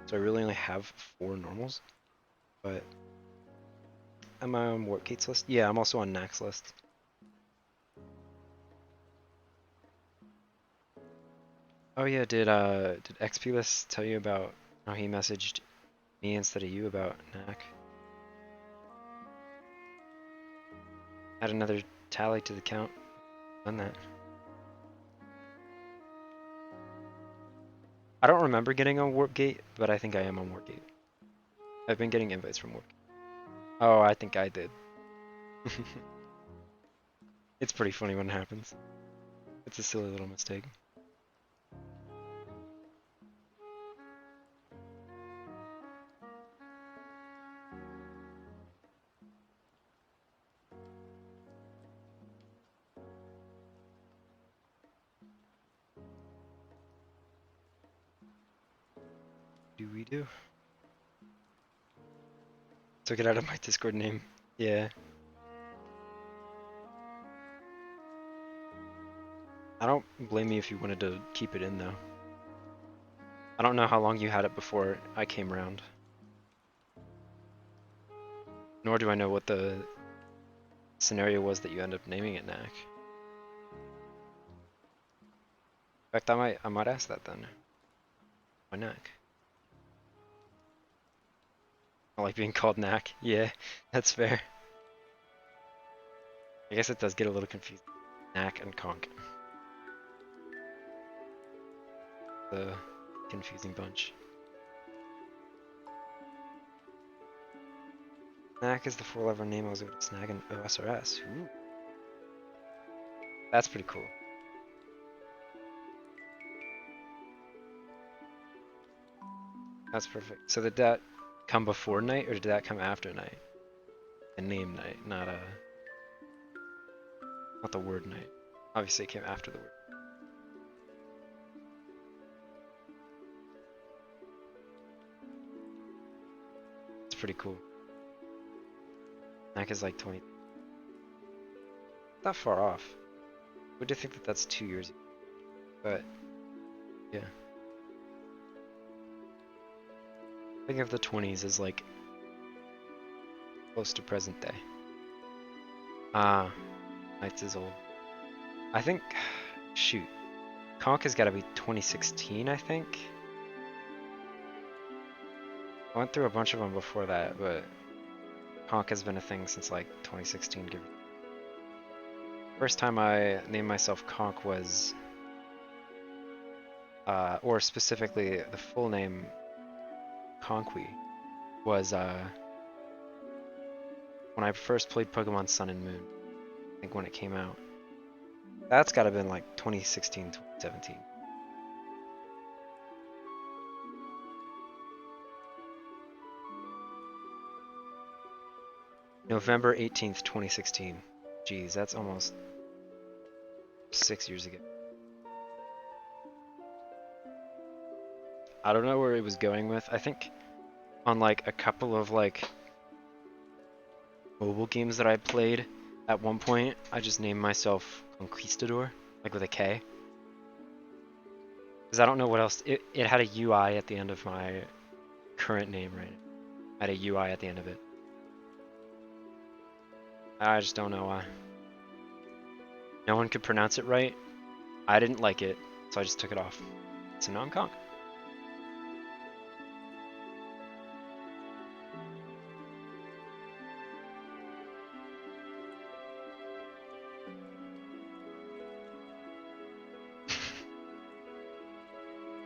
so I really only have 4 normals. But am I on Warpgate's list? Yeah, I'm also on Knack's list. Oh yeah, did XPless tell you about how he messaged me instead of you about Knack? Add another tally to the count. Done that. I don't remember getting on Warpgate, but I think I am on Warpgate. I've been getting invites from Warpgate. Oh, I think I did. It's pretty funny when it happens. It's a silly little mistake. Do we do? Took it out of my Discord name. Yeah. I don't blame you if you wanted to keep it in though. I don't know how long you had it before I came around. Nor do I know what the scenario was that you ended up naming it Knack. In fact, I might ask that then. Why Knack? I like being called Knack. Yeah, that's fair. I guess it does get a little confusing. Knack and Conk. The confusing bunch. Knack is the 4-letter name I was able to snag in OSRS. Ooh. That's pretty cool. That's perfect. So did that come before night or did that come after night? The name night, not the word night. Obviously it came after the word. It's pretty cool. Knack is like 20. Not far off. Would you think that that's 2 years ago? But yeah. Think of the 20s as like close to present day. Ah, Knights is old. I think, shoot, Conk has got to be 2016, I think. I went through a bunch of them before that, but Conk has been a thing since like 2016. First time I named myself Conk was, or specifically the full name Conqui, was when I first played Pokemon Sun and Moon. I think when it came out. That's gotta been like 2016, 2017. November 18th, 2016. Geez, that's almost 6 years ago. I don't know where it was going with. I think on like a couple of like mobile games that I played, at one point I just named myself Conquistador, like with a K. Because I don't know what else. It had a UI at the end of my current name, right? I had a UI at the end of it. I just don't know why. No one could pronounce it right. I didn't like it, so I just took it off. So now I'm Conk.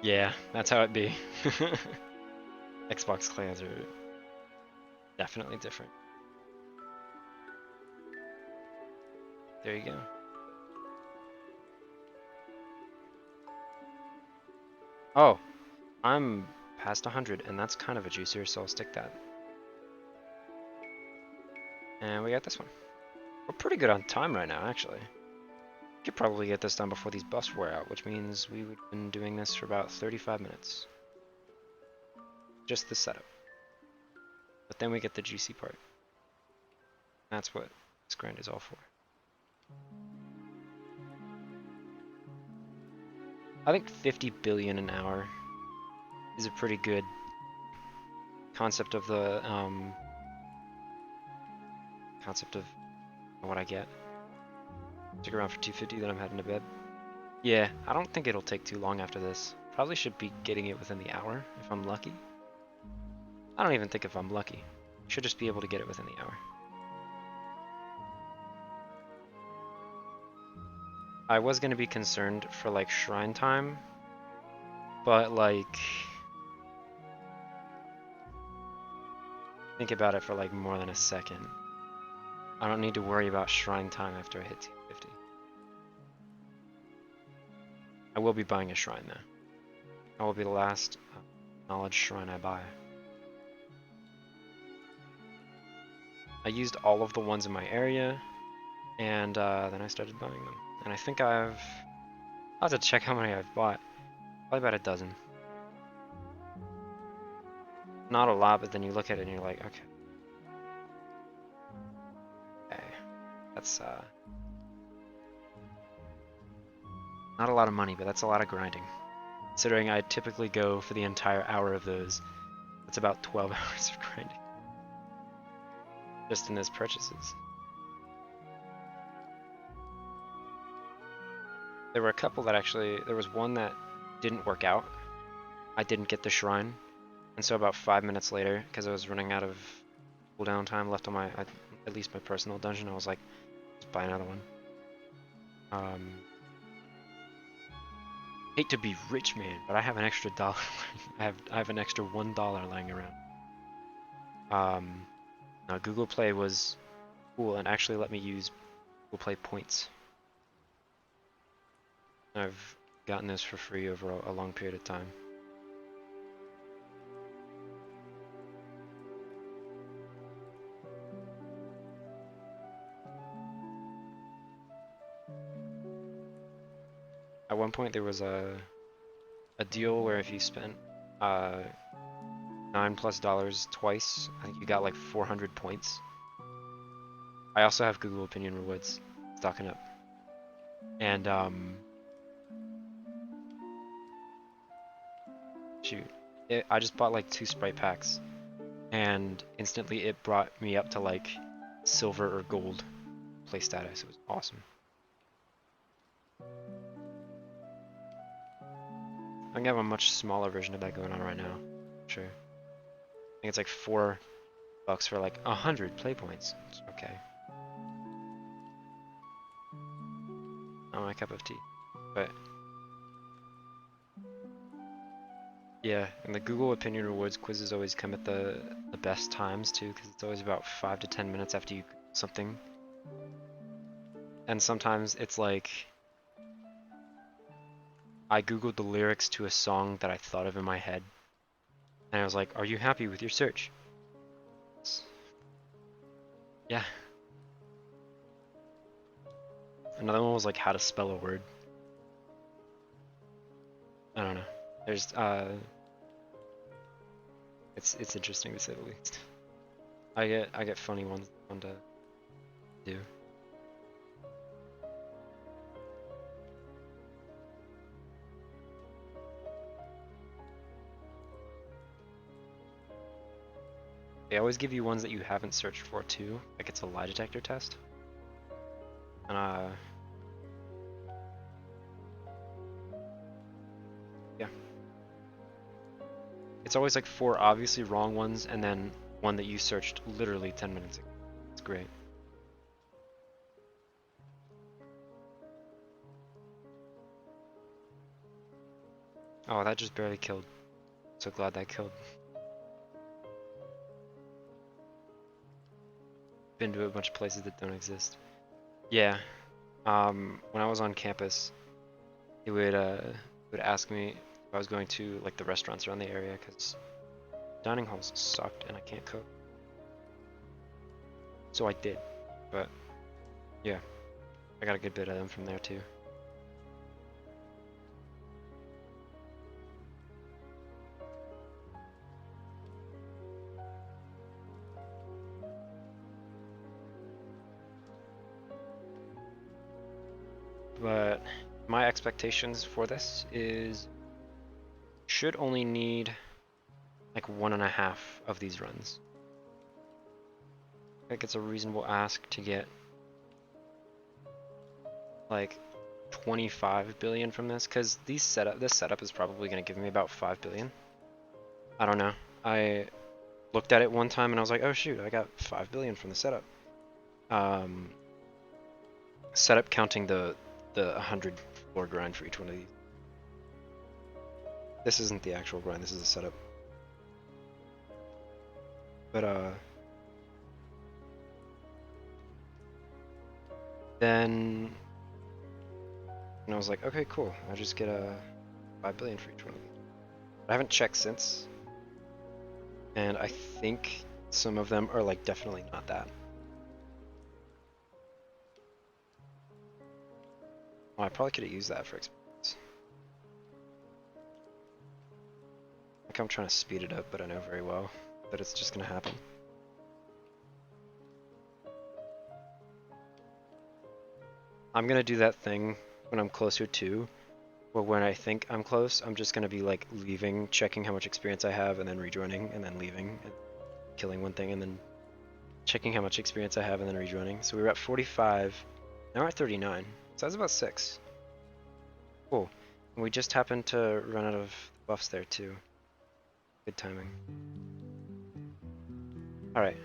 Yeah, that's how it be. Xbox clans are definitely different. There you go. Oh, I'm past 100, and that's kind of a juicer, so I'll stick that. And we got this one. We're pretty good on time right now, actually. Could probably get this done before these buffs wear out, which means we would have been doing this for about 35 minutes. Just the setup. But then we get the juicy part. That's what this grind is all for. I think 50 billion an hour is a pretty good concept of the concept of what I get. Stick around for 250, then I'm heading to bed. Yeah, I don't think it'll take too long after this. Probably should be getting it within the hour if I'm lucky. I don't even think if I'm lucky. Should just be able to get it within the hour. I was gonna be concerned for like shrine time, but like think about it for like more than a second. I don't need to worry about shrine time after I hit 250. I will be buying a shrine though. That will be the last knowledge shrine I buy. I used all of the ones in my area, and then I started buying them. And I think I'll have to check how many I've bought. Probably about a dozen. Not a lot, but then you look at it and you're like, okay. Okay. That's not a lot of money, but that's a lot of grinding. Considering I typically go for the entire hour of those, that's about 12 hours of grinding. Just in those purchases. There were a couple that actually, there was one that didn't work out. I didn't get the shrine, and so about 5 minutes later, because I was running out of cooldown time left on my, at least my personal dungeon, I was like, let's buy another one. Hate to be rich, man, but I have an extra dollar. I have an extra $1 lying around. Now Google Play was cool and actually let me use Google Play points. I've gotten this for free over a long period of time. At one point there was a deal where if you spent $9+ twice, I think you got like 400 points. I also have Google Opinion Rewards stocking up. And shoot, I just bought like 2 Sprite packs, and instantly it brought me up to like silver or gold play status. It was awesome. I think I have a much smaller version of that going on right now. Sure. I think it's like $4 for like 100 play points. It's okay. Not my cup of tea. But yeah, and the Google Opinion Rewards quizzes always come at the best times too, because it's always about 5 to 10 minutes after you Google something. And sometimes it's like I Googled the lyrics to a song that I thought of in my head, and I was like, "Are you happy with your search?" Yeah. Another one was like how to spell a word. I don't know. There's it's interesting to say the least. I get funny ones fun to do. They always give you ones that you haven't searched for too, like it's a lie detector test. And yeah. It's always like 4 obviously wrong ones and then one that you searched literally 10 minutes ago. It's great. Oh, that just barely killed. So glad that killed. Been to a bunch of places that don't exist. Yeah. When I was on campus, it would ask me if I was going to like the restaurants around the area because dining halls sucked and I can't cook. So I did, but yeah, I got a good bit of them from there too. But my expectations for this is should only need like 1.5 of these runs. I think it's a reasonable ask to get like 25 billion from this, because this setup is probably going to give me about 5 billion. I don't know. I looked at it one time and I was like, oh shoot, I got 5 billion from the setup. Setup counting the 100 floor grind for each one of these. This isn't the actual grind, this is a setup. But then and I was like, okay, cool. I'll just get a 5 billion for each one of these. I haven't checked since, and I think some of them are like definitely not that. Well, I probably could have used that for experience. Like I'm trying to speed it up, but I know very well that it's just gonna happen. I'm gonna do that thing when I'm closer to, but when I think I'm close, I'm just gonna be like leaving, checking how much experience I have, and then rejoining, and then leaving, and killing one thing, and then checking how much experience I have, and then rejoining. So we were at 45, now we're at 39, so that's about 6. Cool. And we just happened to run out of buffs there too. Good timing. Alright.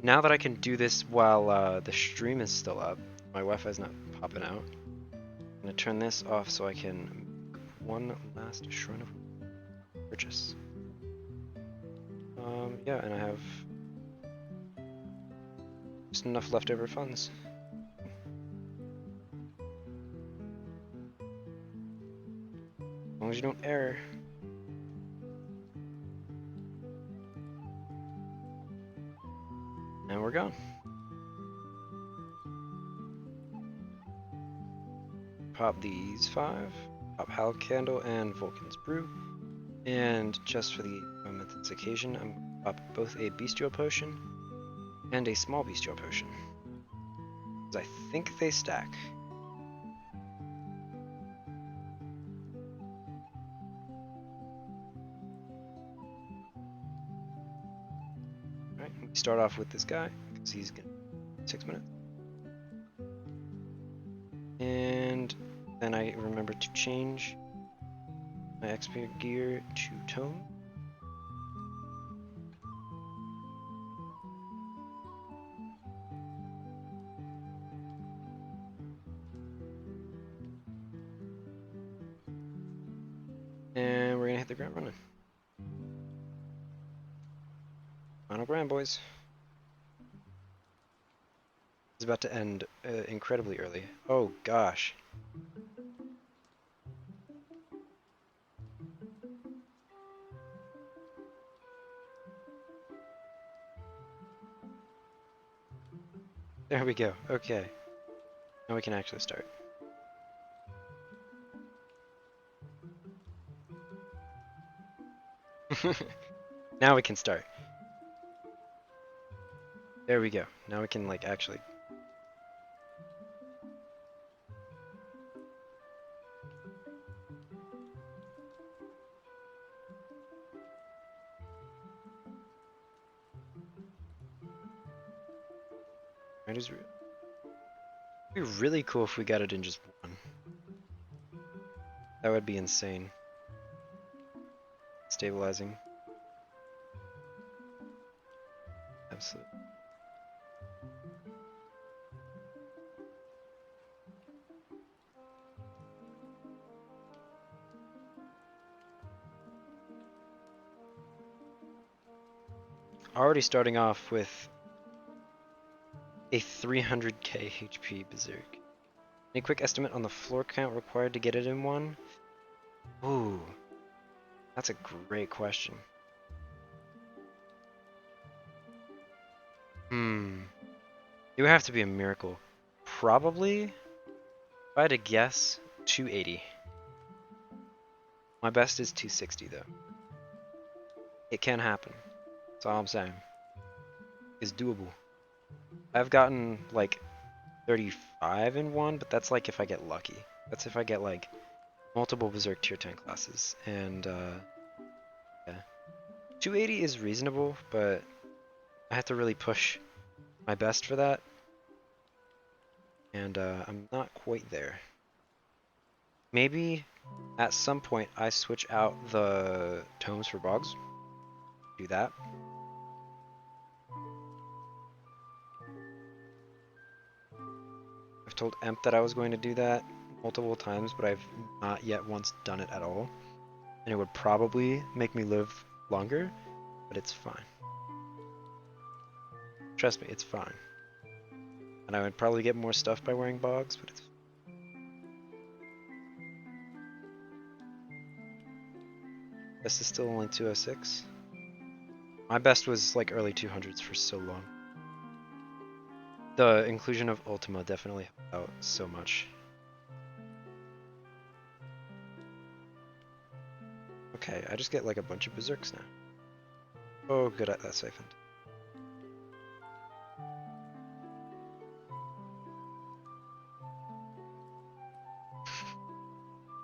Now that I can do this while the stream is still up, my Wi-Fi is not popping out, I'm gonna turn this off so I can make one last Shrine of purchase. Yeah, and I have just enough leftover funds. As long as you don't error. And we're gone. Pop these 5. Pop Hal Candle and Vulcan's Brew. And just for the momentous occasion, I'm going to pop both a Bestial Potion and a small Bestial Potion. Because I think they stack. Alright, we start off with this guy, because he's going to 6 minutes. And Then I remember to change my XP gear to tome. And we're gonna hit the ground running. Final grind, boys. It's about to end incredibly early. Oh gosh. There we go. Okay. Now we can actually start. Now we can start. There we go. Now we can like actually. It'd be really cool if we got it in just one. That would be insane. Stabilizing. Absolutely. Already starting off with a 300k HP Berserk. Any quick estimate on the floor count required to get it in one? Ooh, that's a great question. It would have to be a miracle. Probably, if I had to guess, 280. My best is 260 though. It can happen. That's all I'm saying. It's doable. I've gotten like 35 in one, but that's like if I get lucky. That's if I get like multiple Berserk tier 10 classes. And yeah. 280 is reasonable, but I have to really push my best for that. And I'm not quite there. Maybe at some point I switch out the tomes for bogs. Do that. I've told Emp that I was going to do that multiple times, but I've not yet once done it at all. And it would probably make me live longer, but it's fine. Trust me, it's fine. And I would probably get more stuff by wearing bogs, but it's This is still only 206. My best was like early 200s for so long. The inclusion of Ultima definitely helped out so much. Okay, I just get like a bunch of Berserks now. Oh, good at that siphoned.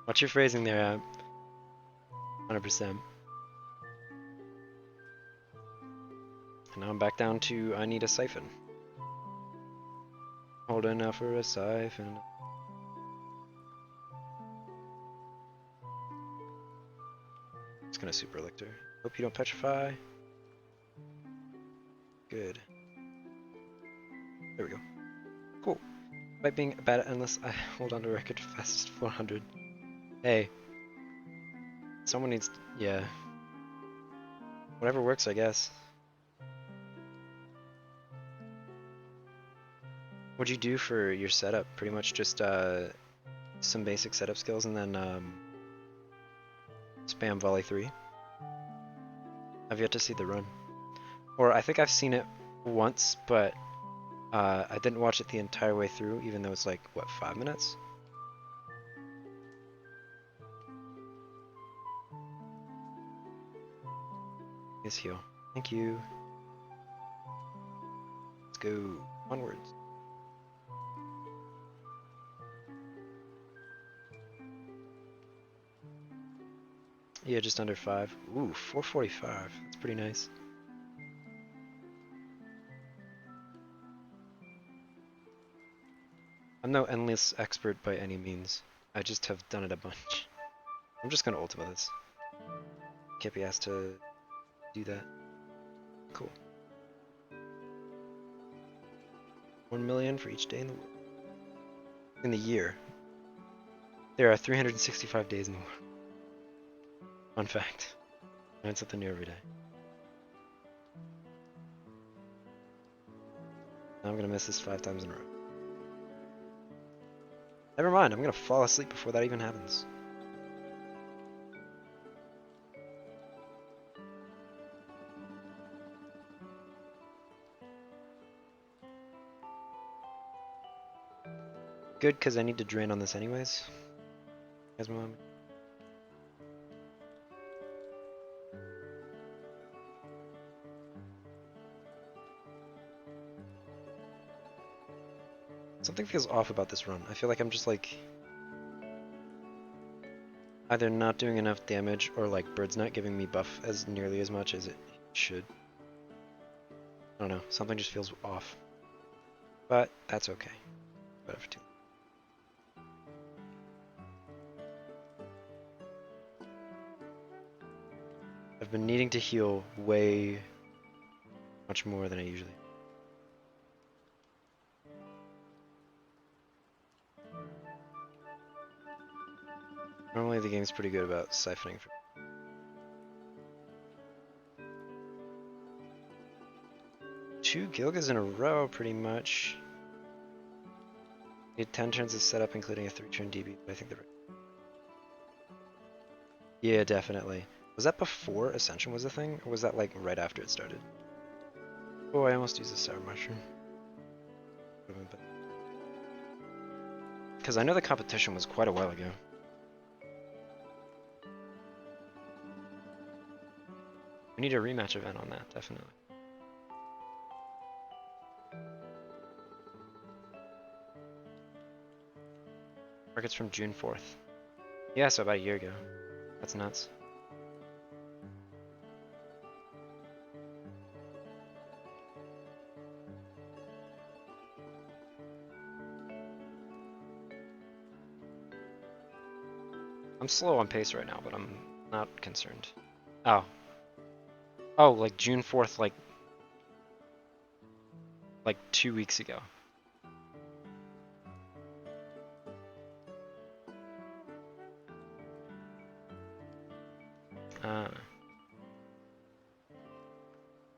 What's your phrasing there, Amp? 100%. And now I'm back down to I need a siphon. Holding out for a siphon. It's gonna super lictor. Hope you don't petrify. Good. There we go. Cool. Despite being bad at endless, I hold on to record fastest 400. Hey. Someone needs to, yeah. Whatever works, I guess. What'd you do for your setup? Pretty much just some basic setup skills and then spam volley 3. I've yet to see the run. Or I think I've seen it once, but I didn't watch it the entire way through, even though it's like, what, 5 minutes? Is heal. Thank you. Let's go onwards. Yeah, just under 5. Ooh, 445. That's pretty nice. I'm no endless expert by any means. I just have done it a bunch. I'm just gonna Ultima this. Can't be asked to do that. Cool. 1 million for each day in the world. In the year. There are 365 days in the world. Fun fact. Learn something new every day. Now I'm gonna miss this 5 times in a row. Never mind, I'm gonna fall asleep before that even happens. Good, because I need to drain on this anyways. As my mom. Something feels off about this run. I feel like I'm just like either not doing enough damage or like Bird's not giving me buff as nearly as much as it should. I don't know, something just feels off. But that's okay. Whatever too. I've been needing to heal way much more than I usually do. Normally the game's pretty good about siphoning from 2 Gilgas in a row, pretty much. Need 10 turns of setup, including a 3-turn DB, but I think they're right. Yeah, definitely. Was that before Ascension was a thing, or was that like right after it started? Oh, I almost used a Sour Mushroom. Because I know the competition was quite a while ago. We need a rematch event on that, definitely. Market's from June 4th. Yeah, so about a year ago. That's nuts. I'm slow on pace right now, but I'm not concerned. Oh. Oh, like June 4th, like 2 weeks ago.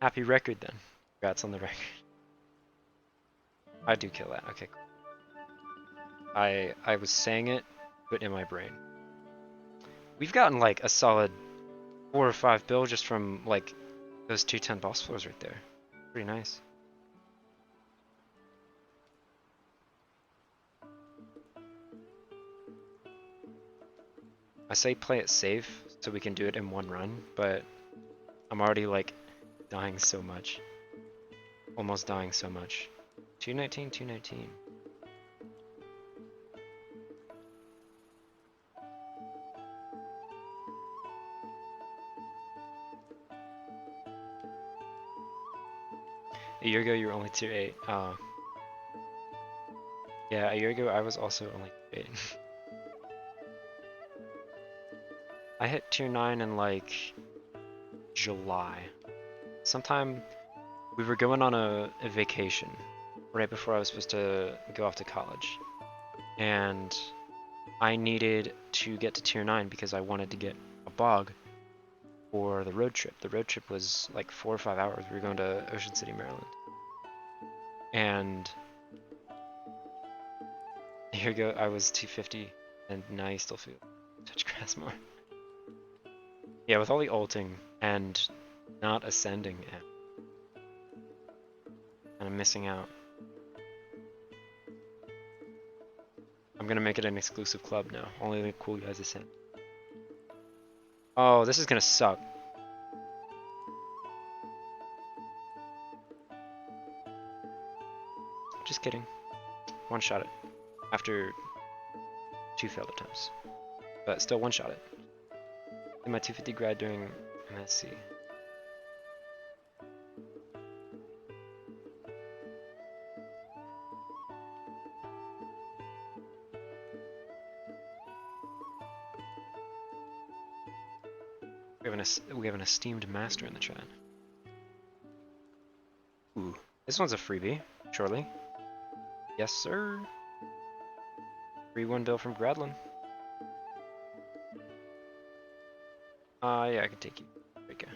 Happy record then. Congrats on the record. I do kill that. Okay, cool. I was saying it, but in my brain. We've gotten like a solid 4 or 5 bill just from like those 210 boss floors right there. Pretty nice. I say play it safe so we can do it in one run, but I'm already like dying so much. Almost dying so much. 219, 219. A year ago you were only tier 8. Yeah, a year ago I was also only tier 8. I hit tier 9 in like July. Sometime we were going on a vacation right before I was supposed to go off to college. And I needed to get to tier 9 because I wanted to get a bog for the road trip. The road trip was like 4 or 5 hours. We were going to Ocean City, Maryland. And here you go, I was 250, and now you still feel touch grass more. Yeah, with all the ulting and not ascending and I'm missing out. I'm gonna make it an exclusive club now. Only the cool guys ascend. Oh, this is gonna suck. Just kidding. One shot it. After 2 failed attempts. But still one shot it. In my 250 grad during MSC. We have an esteemed master in the chat. Ooh, this one's a freebie, surely. Yes, sir. Free 1 bill from Gradlin. Yeah, I can take you. Okay.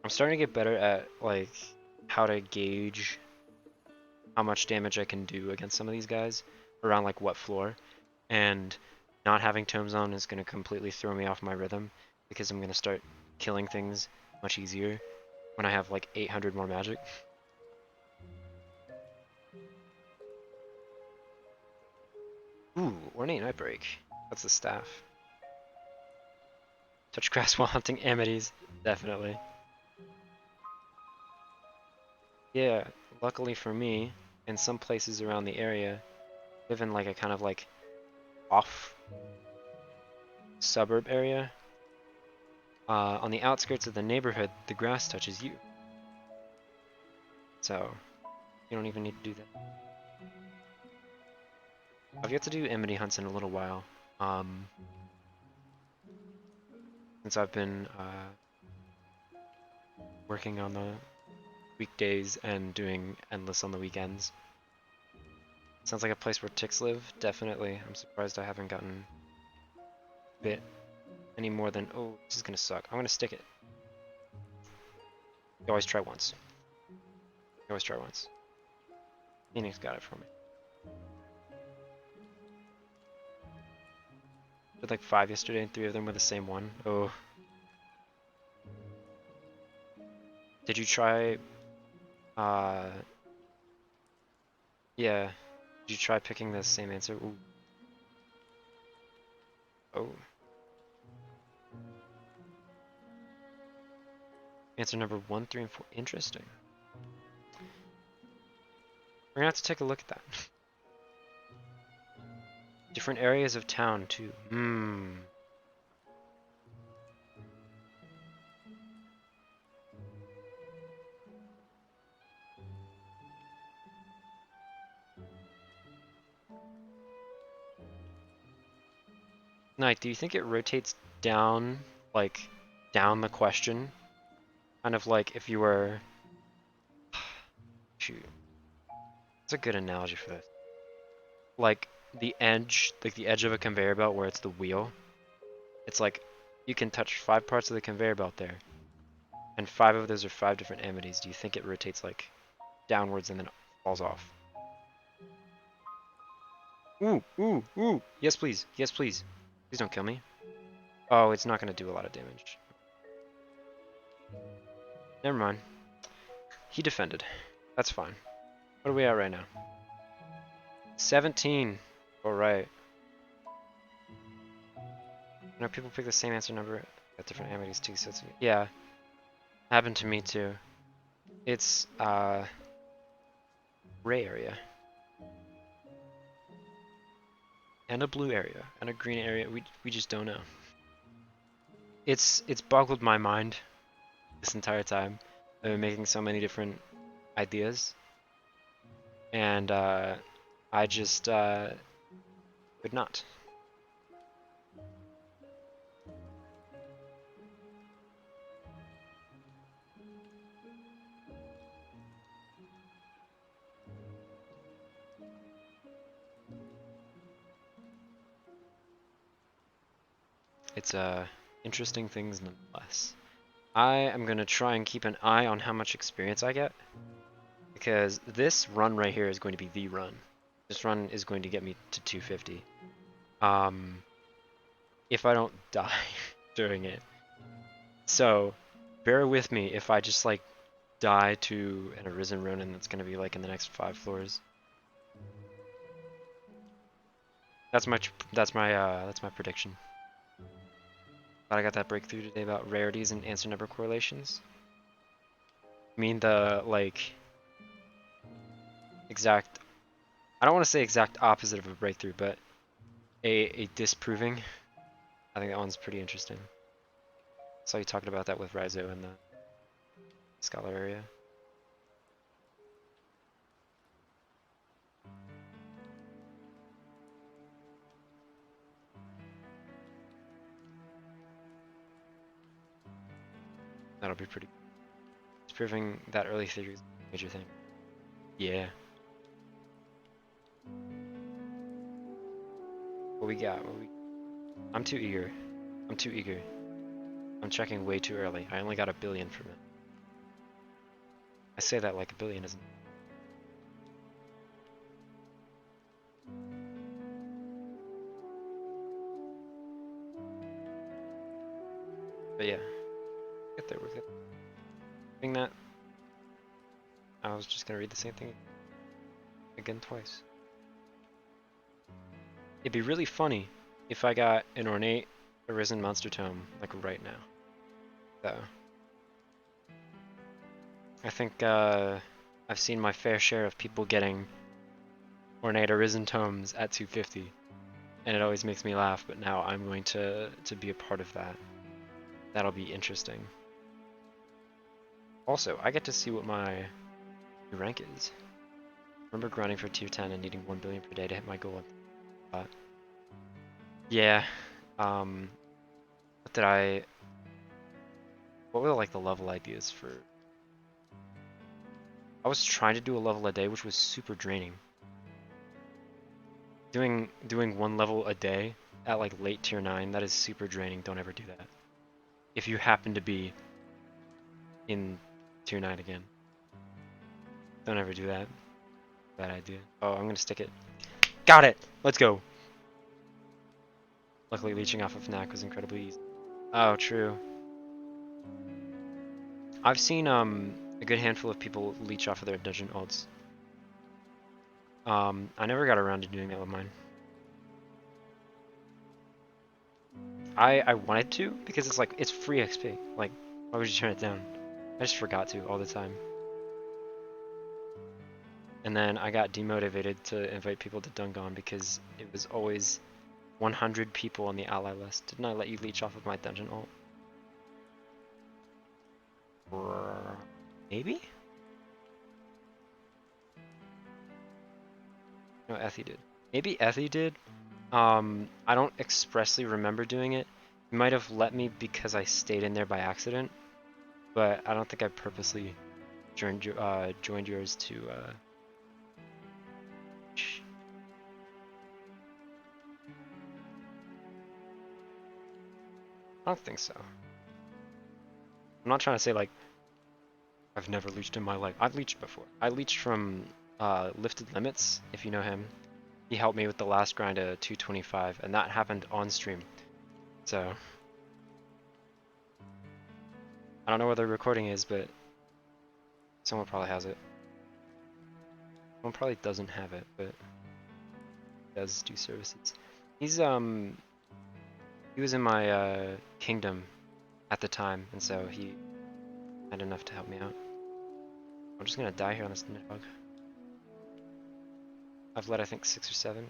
I'm starting to get better at like how to gauge how much damage I can do against some of these guys around like what floor, and not having Tome Zone is going to completely throw me off my rhythm because I'm going to start killing things much easier when I have like 800 more magic. Ooh, Ornate Nightbreak. That's the staff. Touch grass while hunting Amities. Definitely. Yeah, luckily for me, in some places around the area, live in like a kind of like off suburb area. On the outskirts of the neighborhood, the grass touches you. So, you don't even need to do that. I've yet to do Amity hunts in a little while. Since I've been working on the weekdays and doing endless on the weekends. Sounds like a place where ticks live, definitely. I'm surprised I haven't gotten bit any more than, oh, this is gonna suck. I'm gonna stick it. You always try once. You always try once. Phoenix got it for me. Did like 5 yesterday and 3 of them were the same one. Oh. Did you try, yeah. Did you try picking the same answer? Ooh. Oh. Answer number 1, 3, and 4. Interesting. We're gonna have to take a look at that. Different areas of town too. Knight, do you think it rotates down, like, down the question? Kind of like if you were... Shoot. That's a good analogy for this. Like the edge of a conveyor belt where it's the wheel. It's like you can touch 5 parts of the conveyor belt there. And 5 of those are 5 different amities. Do you think it rotates like downwards and then falls off? Ooh, ooh, ooh. Yes, please. Yes, please. Please don't kill me. Oh, it's not going to do a lot of damage. Never mind. He defended. That's fine. What are we at right now? 17. Alright. You know, people pick the same answer number at different amities too, so it's... Yeah. Happened to me too. It's, gray area. And a blue area. And a green area. We just don't know. It's boggled my mind this entire time. I've been making so many different ideas. And, I just, could not. It's, interesting things nonetheless. I am going to try and keep an eye on how much experience I get. Because this run right here is going to be the run. This run is going to get me to 250. If I don't die during it. So, bear with me if I just like die to an Arisen Ronin that's gonna be like in the next 5 floors. That's my prediction. Glad I got that breakthrough today about rarities and answer number correlations. I mean the like exact, I don't want to say exact opposite of a breakthrough, but a disproving. I think that one's pretty interesting. Saw you talking about that with Raizo in the Scholar area. That'll be pretty. It's proving that early theory is a major thing. Yeah. What we got? I'm too eager. I'm too eager. I'm checking way too early. I only got 1 billion from it. I say that like 1 billion isn't. But yeah, get there. We're good. Doing that. I was just gonna read the same thing again twice. It'd be really funny if I got an ornate arisen monster tome like right now. So I think I've seen my fair share of people getting ornate arisen tomes at 250, and it always makes me laugh. But now I'm going to be a part of that. That'll be interesting. Also, I get to see what my new rank is. Remember grinding for tier 10 and needing 1 billion per day to hit my goal. Yeah. What did I? What were like the level ideas for? I was trying to do a level a day, which was super draining. Doing 1 level a day at like late tier 9, that is super draining. Don't ever do that. If you happen to be in tier 9 again, don't ever do that. Bad idea. Oh, I'm gonna stick it. Got it! Let's go! Luckily, leeching off of Knack was incredibly easy. Oh, true. I've seen a good handful of people leech off of their dungeon ults. I never got around to doing that with mine. I wanted to because it's like it's free XP. Like, why would you turn it down? I just forgot to all the time. And then I got demotivated to invite people to Dungon because it was always 100 people on the ally list. Didn't I let you leech off of my dungeon ult? Maybe? No, Ethy did. Maybe Ethy did. I don't expressly remember doing it. You might have let me because I stayed in there by accident, but I don't think I purposely joined yours to. I don't think so. I'm not trying to say like I've never leeched in my life. I've leeched before. I leeched from Lifted Limits, if you know him. He helped me with the last grind to 225, and that happened on stream. So I don't know where the recording is, but someone probably has it. Someone probably doesn't have it, but does do services. He's he was in my kingdom at the time, and so he had enough to help me out. I'm just gonna die here on this Nidhogg. I've led I think 6 or 7.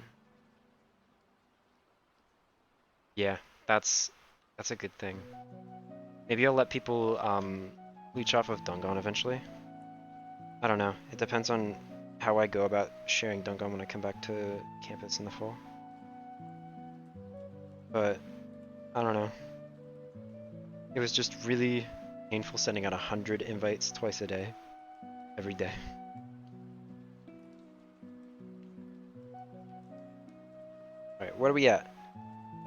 Yeah, that's a good thing. Maybe I'll let people leech off of Dungon eventually. I don't know. It depends on how I go about sharing Dungon when I come back to campus in the fall. But I don't know. It was just really painful sending out 100 invites twice a day, every day. Alright, what are we at?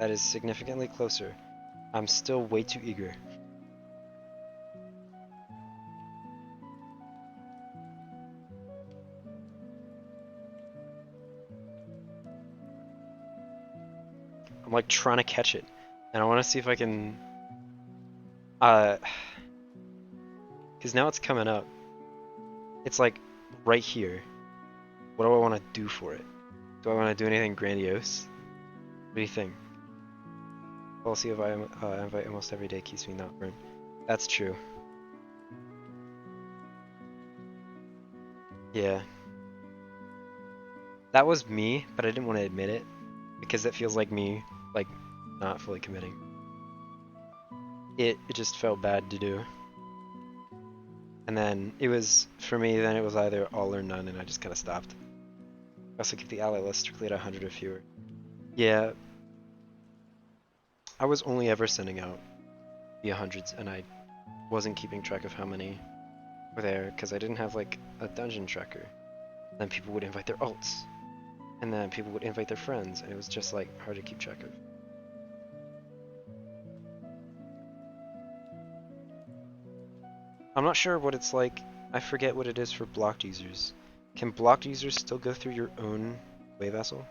That is significantly closer. I'm still way too eager. I'm like trying to catch it, and I want to see if I can, because now it's coming up. It's like right here. What do I want to do for it? Do I want to do anything grandiose? What do you think? Policy of I invite almost every day keeps me not burnt. That's true. Yeah. That was me, but I didn't want to admit it because it feels like me, like, not fully committing. It just felt bad to do. And then it was, for me, then it was either all or none, and I just kind of stopped. I also keep the ally list strictly at 100 or fewer. Yeah. I was only ever sending out the 100s, and I wasn't keeping track of how many were there because I didn't have like a dungeon tracker. Then people would invite their alts, and then people would invite their friends, and it was just like hard to keep track of. I'm not sure what it's like. I forget what it is for blocked users. Can blocked users still go through your own way vessel?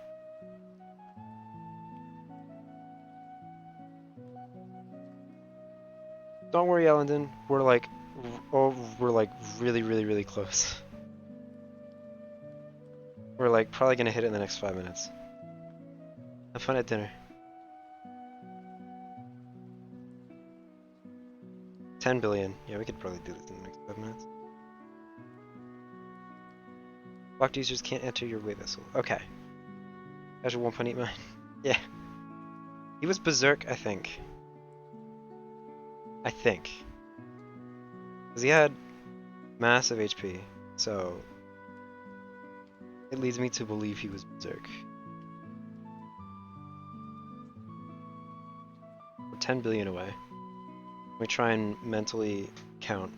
Don't worry, Ellendon. We're like, we're like really close. We're like probably gonna hit it in the next 5 minutes. Have fun at dinner. 10 billion. Yeah, we could probably do this in the next 5 minutes. Blocked users can't enter your way vessel. Okay. Azure 1.8 mine. Yeah. He was Berserk, I think. Because he had massive HP, so it leads me to believe he was Berserk. We're 10 billion away. Let me try and mentally count.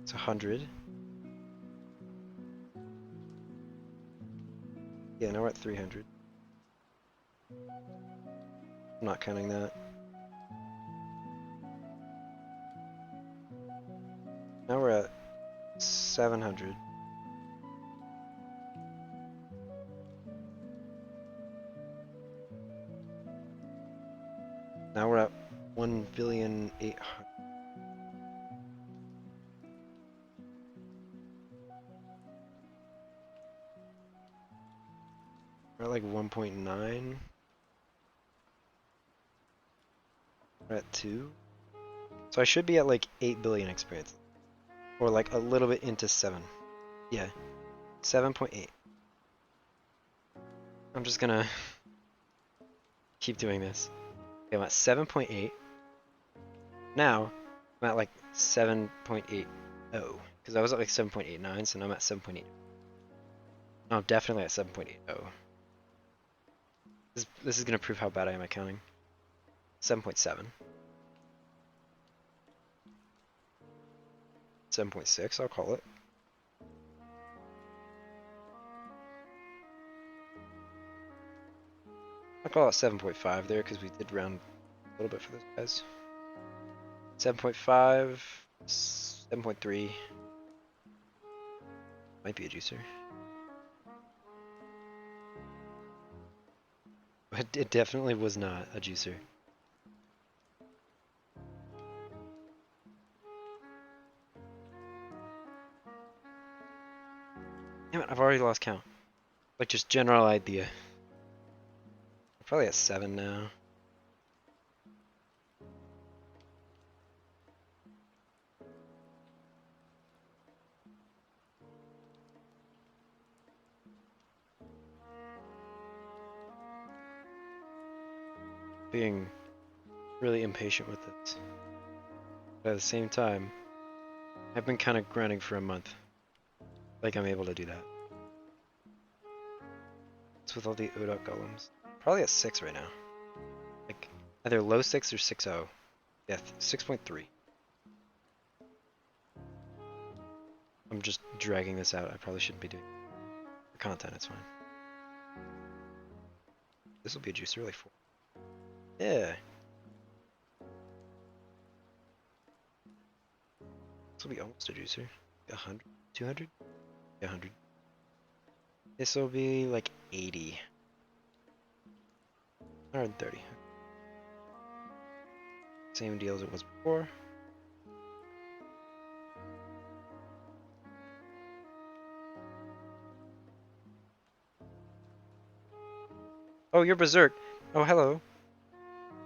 It's 100. Yeah, now we're at 300. I'm not counting that. Now we're at 700. Now we're at 1,800,000,000. We're at like 1.9. We're at 2. So I should be at like 8 billion experience. Or like a little bit into 7. Yeah. 7.8. I'm just gonna keep doing this. Okay, I'm at 7.8. Now, I'm at like 7.80. Because I was at like 7.89, so now I'm at 7.8. No, I'm definitely at 7.80. This is gonna prove how bad I am at counting. 7.7. 7.6, I'll call it. I'll call it 7.5 there because we did round a little bit for those guys. 7.5, 7.3. Might be a juicer. But it definitely was not a juicer. Damn it, I've already lost count. Like just general idea. I'm probably at 7 now. Being really impatient with this. But at the same time, I've been kind of grinding for a month. Like I'm able to do that. It's with all the Odok golems. Probably at 6 right now. Like either low 6 or 6.0. Yeah, 6.3. I'm just dragging this out. I probably shouldn't be doing the content. It's fine. This will be a juicer, like 4. Yeah. This will be almost a juicer. 100? 200? Yeah, 100. This will be like 80. 130. Same deal as it was before. Oh, you're Berserk. Oh, hello.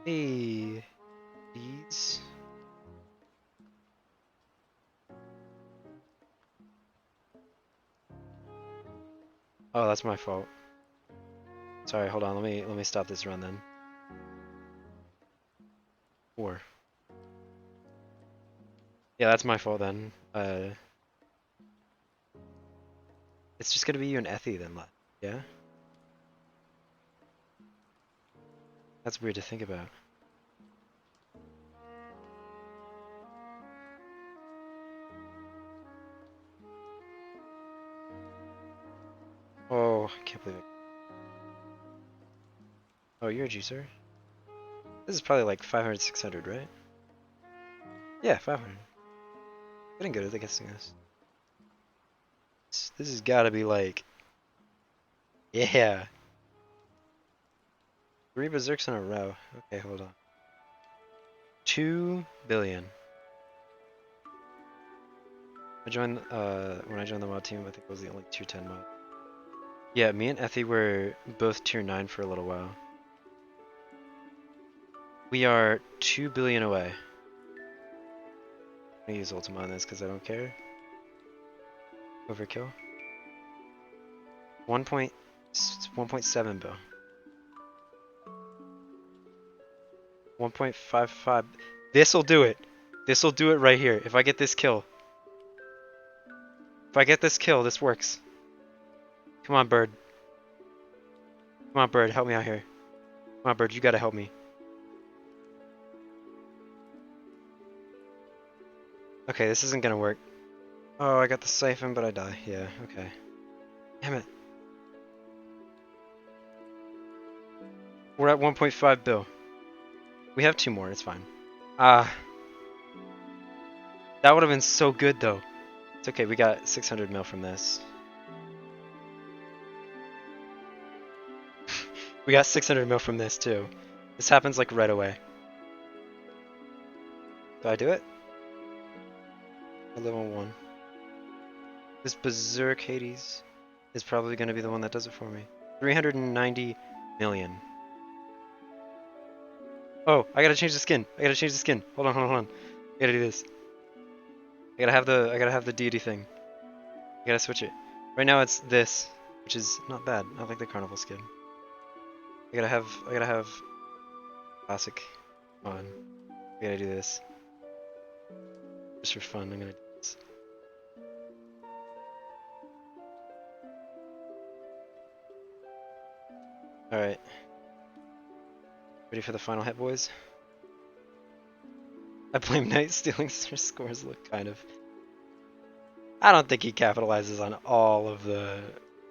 Hey. These. Oh, that's my fault. Sorry, hold on. Let me stop this run then. 4. Yeah, that's my fault then. It's just gonna be you and Ethy then left. Yeah? That's weird to think about. Oh, I can't believe it. Oh, you're a juicer? This is probably like 500, 600, right? Yeah, 500. Getting good at guessing this. This has got to be like, yeah, 3 berserks in a row. Okay, hold on. 2 billion. I joined when I joined the mod team. I think it was the only tier 10 mod. Yeah, me and Effie were both tier 9 for a little while. We are 2 billion away. I'm gonna use Ultima on this because I don't care. Overkill. 1.7 bill. 1.55. This'll do it. This'll do it right here. If I get this kill. If I get this kill, this works. Come on, bird. Come on, bird. Help me out here. Come on, bird. You gotta help me. Okay, this isn't gonna work. Oh, I got the siphon, but I die. Yeah, okay. Damn it. We're at 1.5 bill. We have 2 more. It's fine. Ah. That would have been so good, though. It's okay. We got 600 mil from this. We got 600 mil from this, too. This happens, like, right away. Do I do it? I live on 1. This Berserk Hades is probably going to be the one that does it for me. 390 million. Oh, I gotta change the skin. I gotta change the skin. Hold on, hold on, hold on. I gotta do this. I gotta have the deity thing. I gotta switch it. Right now it's this, which is not bad. I like the carnival skin. I gotta have classic on. I gotta do this. Just for fun, I'm gonna do this. Alright. Ready for the final hit, boys? I blame Knight stealing scores look kind of. I don't think he capitalizes on all of the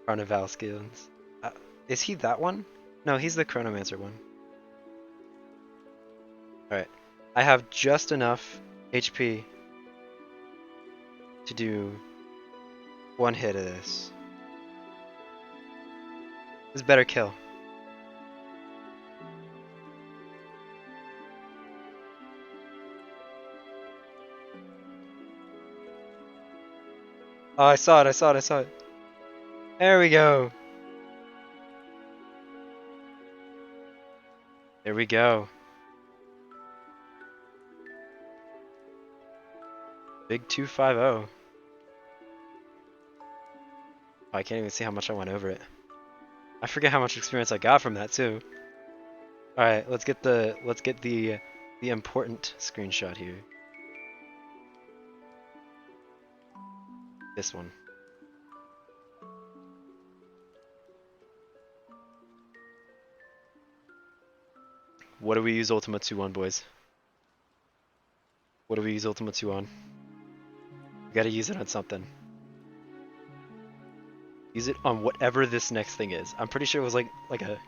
Carnival skins. Is he that one? No, he's the Chronomancer one. Alright. I have just enough HP to do 1 hit of this. This better kill. Oh, I saw it, I saw it, I saw it. There we go. There we go. Big 250. Oh, I can't even see how much I went over it. I forget how much experience I got from that too. All right, let's get the important screenshot here. This one. What do we use Ultima II on, boys? What do we use Ultima II on? We gotta use it on something. Use it on whatever this next thing is. I'm pretty sure it was like a...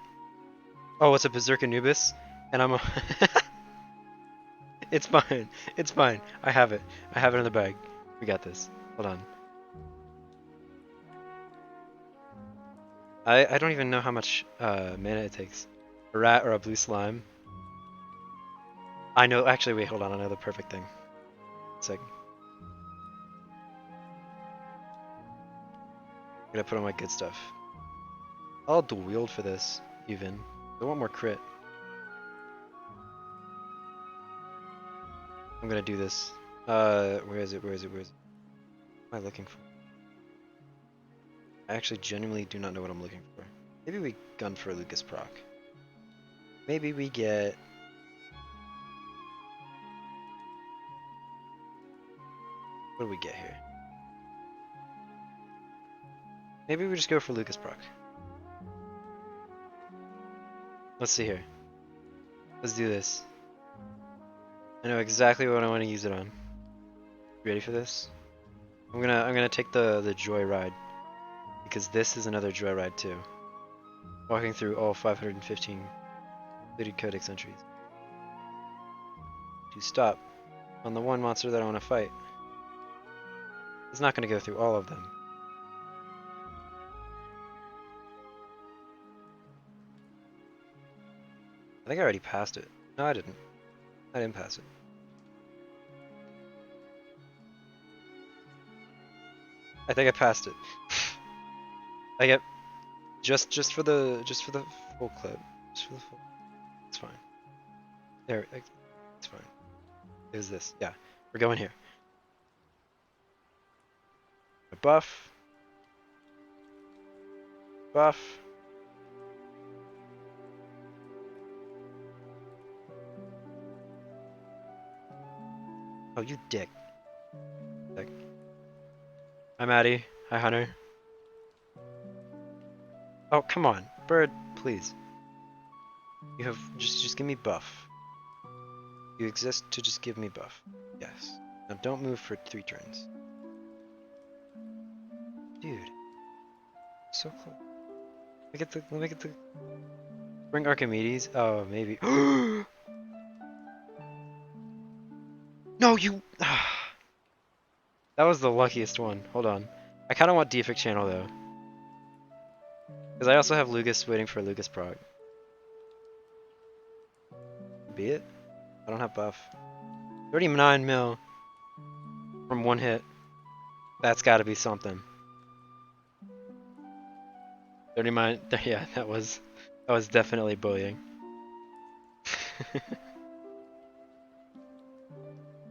Oh, it's a Berserk Anubis? And I'm a... It's fine. It's fine. I have it. I have it in the bag. We got this. Hold on. I don't even know how much mana it takes. A rat or a blue slime. I know. Actually, wait. Hold on. I know the perfect thing. It's like... I'm gonna put on my good stuff. I'll dual wield for this, even. I want more crit. I'm gonna do this. Where is it? Where is it? Where is it? What am I looking for? I actually genuinely do not know what I'm looking for. Maybe we gun for Lucas proc. Maybe we get... What do we get here? Maybe we just go for Lucas proc. Let's see here. Let's do this. I know exactly what I want to use it on. You ready for this? I'm gonna take the joyride because this is another joyride too. Walking through all 515 completed codex entries. To stop on the one monster that I want to fight. He's not going to go through all of them. I think I already passed it. No, I didn't. I didn't pass it. I think I passed it. I get just for the full clip. Just for the full. It's fine. There, it's fine. It was this. Yeah, we're going here. A buff. Buff. Oh, you dick. Dick. Hi, Maddie. Hi, Hunter. Oh, come on, bird, please. You have just give me buff. You exist to just give me buff. Yes. Now don't move for 3 turns. Dude. So close. Let me get the bring Archimedes. Oh, maybe. No, you. That was the luckiest one. Hold on. I kind of want Defect Channel though, because I also have Lugus waiting for Lugus Prog. Be it. I don't have buff. 39 mil from 1 hit. That's got to be something. 39. Yeah, that was definitely bullying.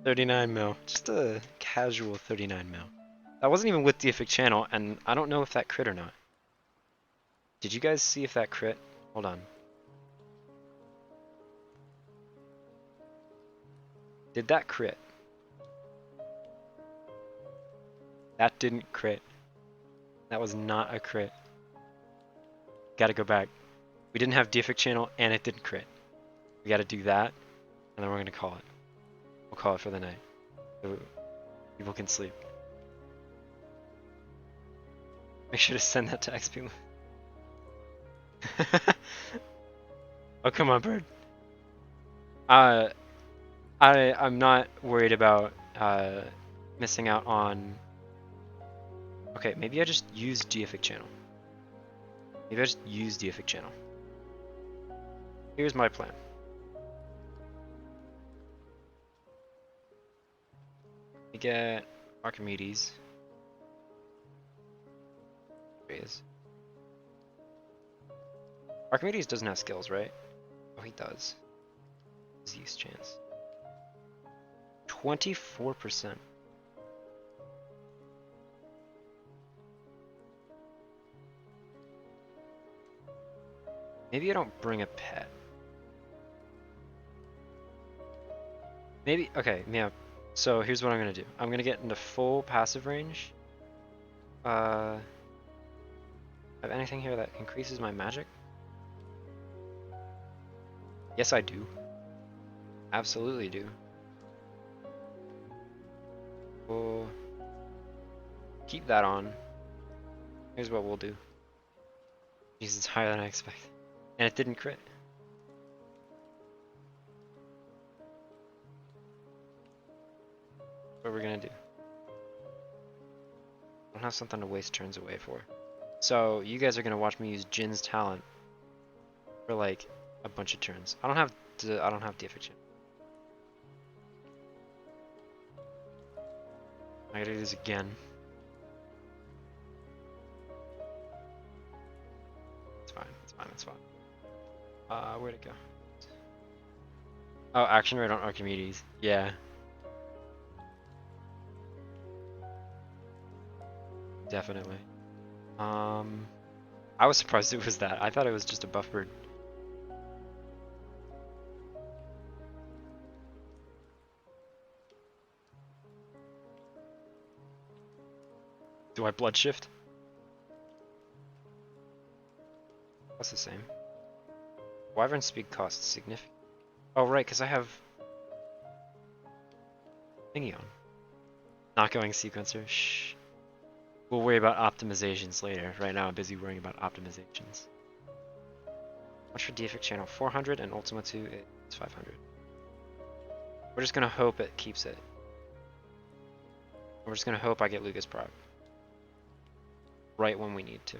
39 mil. Just a casual 39 mil. That wasn't even with Deific Channel, and I don't know if that crit or not. Did you guys see if that crit? Hold on. Did that crit? That didn't crit. That was not a crit. Gotta go back. We didn't have Deific Channel, and it didn't crit. We gotta do that, and then we're gonna call it. We'll call it for the night. So people can sleep. Make sure to send that to XP. Oh, come on, bird. I'm not worried about missing out on. Okay, maybe I just use Deific Channel. Maybe I just use Deific Channel. Here's my plan. We get Archimedes. There he is. Archimedes doesn't have skills, right? Oh, he does. His use chance. 24%. Maybe I don't bring a pet. Maybe, okay, yeah. So here's what I'm gonna do. I'm gonna get into full passive range. Have anything here that increases my magic? Yes, I do. Absolutely do. We'll keep that on. Here's what we'll do. Jesus, it's higher than I expected. And it didn't crit. What we're gonna do. I don't have something to waste turns away for. So you guys are gonna watch me use Jin's talent for like a bunch of turns. I don't have Deific Channel. I gotta do this again. It's fine, it's fine, it's fine. Where'd it go? Oh, action rate on Archimedes. Yeah. Definitely. I was surprised it was that. I thought it was just a buff bird. Do I blood shift? That's the same. Wyvern speed costs significant. Oh right, because I have thingy on. Not going sequencer. Shh. We'll worry about optimizations later. Right now I'm busy worrying about optimizations. What's for defect channel? 400 and Ultima II is 500. We're just gonna hope it keeps it. We're just gonna hope I get Lucas Prague. Right when we need to.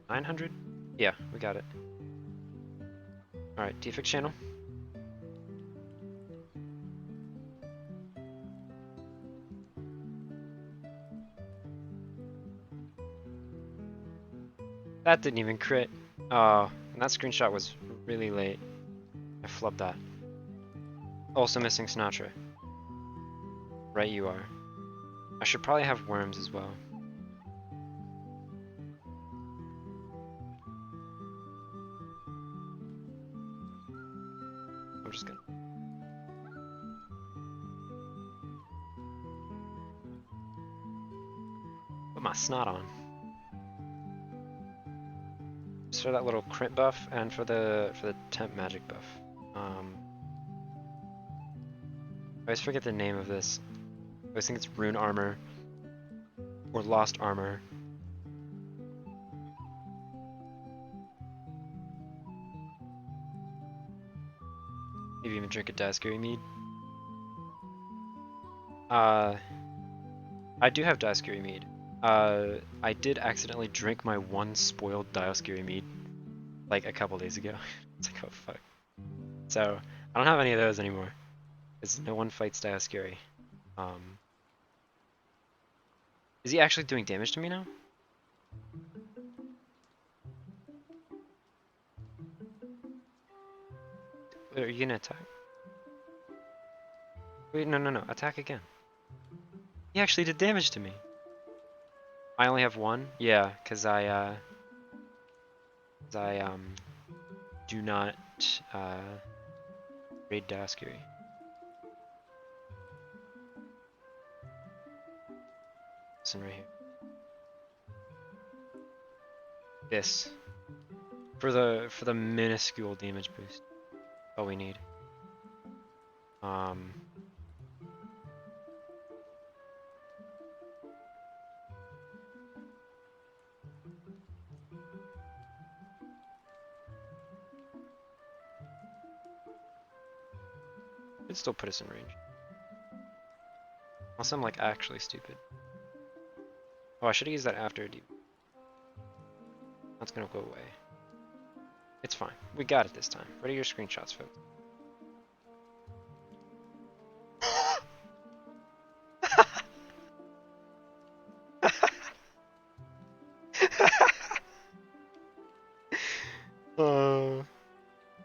$900? Yeah, we got it. Alright, defect channel. That didn't even crit. Oh, and that screenshot was really late. I flubbed that. Also missing Sinatra. Right you are. I should probably have worms as well. I'm just gonna... put my snot on. Just for that little crit buff and for the temp magic buff. I always forget the name of this. I always think it's rune armor or lost armor. Maybe even drink a Daiskiri mead. I do have Daiskiri mead. I did accidentally drink my one spoiled Daiskiri mead like a couple days ago. It's like, oh fuck. So I don't have any of those anymore because no one fights Daiskiri. Is he actually doing damage to me now? Wait, are you gonna attack? Wait, no, attack again. He actually did damage to me. I only have one? Yeah, cause I do not raid Daiskiri. Listen right here. This. For the minuscule damage boost. All we need. It'd still put us in range. Unless I'm like actually stupid. Oh, I should have used that after deep. That's gonna go away. It's fine. We got it this time. Ready your screenshots, folks.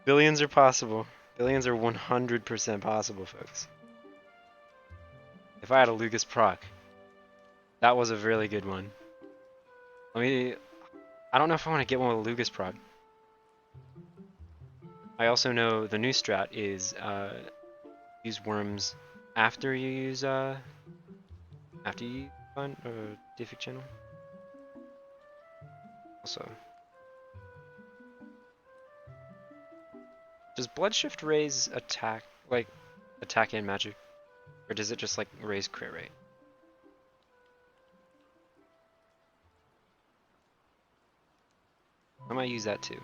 Billions are possible. Billions are 100% possible, folks. If I had a Lucas proc, that was a really good one. I don't know if I want to get one with a Lucas proc. I also know the new strat is use worms after you use find defect channel. Also, does blood shift raise attack and magic, or does it just like raise crit rate? I might use that too.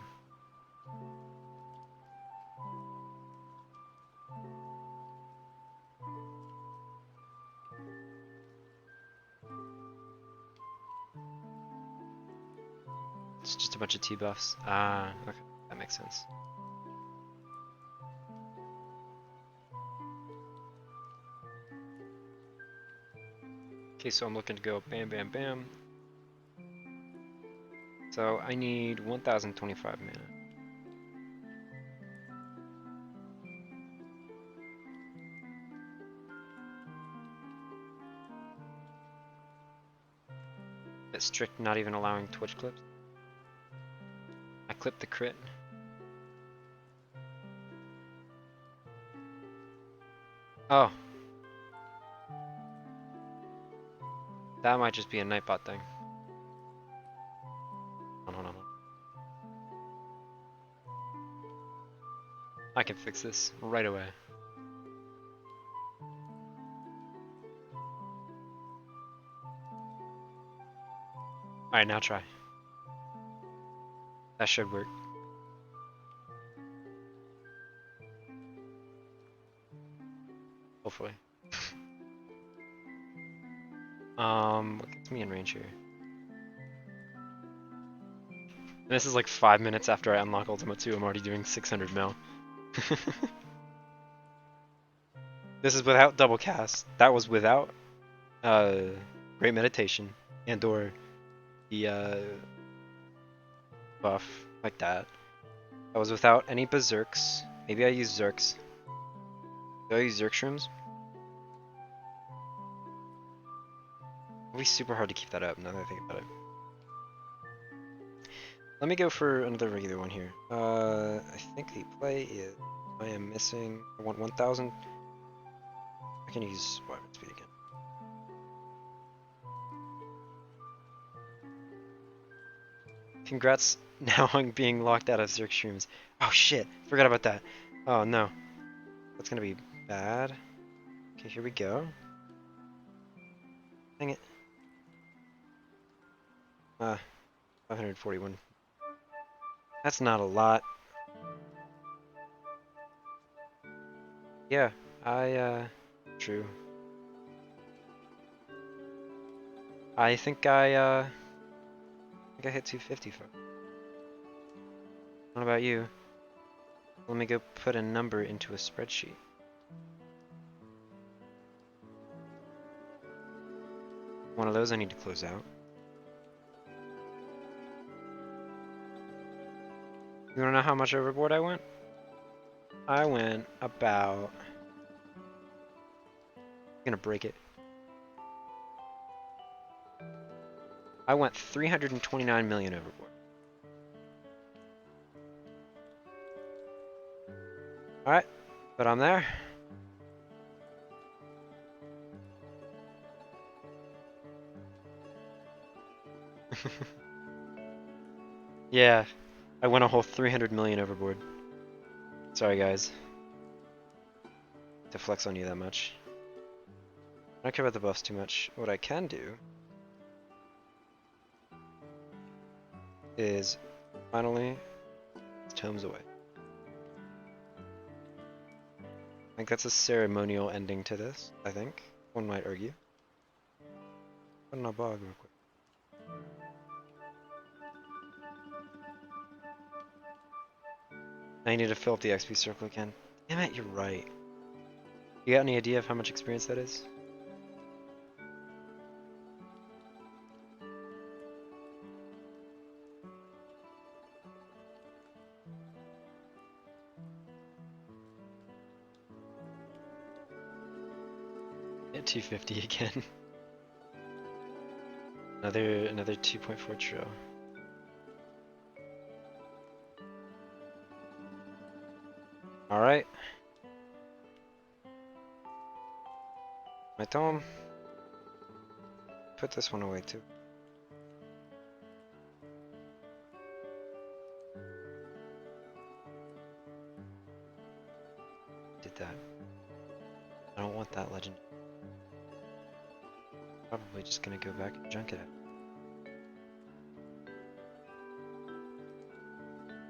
It's just a bunch of T-buffs. Ah, okay, that makes sense. Okay, so I'm looking to go bam, bam, bam. So I need 1,025 mana. It's strict, not even allowing Twitch clips. I clipped the crit. Oh. That might just be a Nightbot thing. I can fix this right away. Alright, now try. That should work. Hopefully. What gets me in range here? And this is like 5 minutes after I unlock Ultima II, I'm already doing 600 mil. This is without double cast. That was without Great Meditation and or the buff like that. That was without any berserks. Maybe I use zerks. Did I use zerk shrooms? It'll be super hard to keep that up now that I think about it. Let me go for another regular one here. I think the play is I am missing. I want 1,000. I can use weapon speed again. Congrats now on being locked out of Zerk streams. Oh shit, forgot about that. Oh no. That's gonna be bad. Okay, here we go. Dang it. 541. That's not a lot. Yeah, true. I think I hit 250 for. What about you? Let me go put a number into a spreadsheet. One of those I need to close out. You wanna know how much overboard I went? I went about... I'm gonna break it. I went 329 million overboard. Alright, but I'm there. Yeah, I went a whole 300 million overboard. Sorry guys. To flex on you that much. I don't care about the buffs too much. What I can do is finally tomes away. I think that's a ceremonial ending to this, I think. One might argue. Put in a bog real quick. I need to fill up the XP circle again. Damn it, you're right. You got any idea of how much experience that is? At 250 again. another 2.4 trill. Alright. My tome. Put this one away too. Did that. I don't want that legend. Probably just gonna go back and junk it out.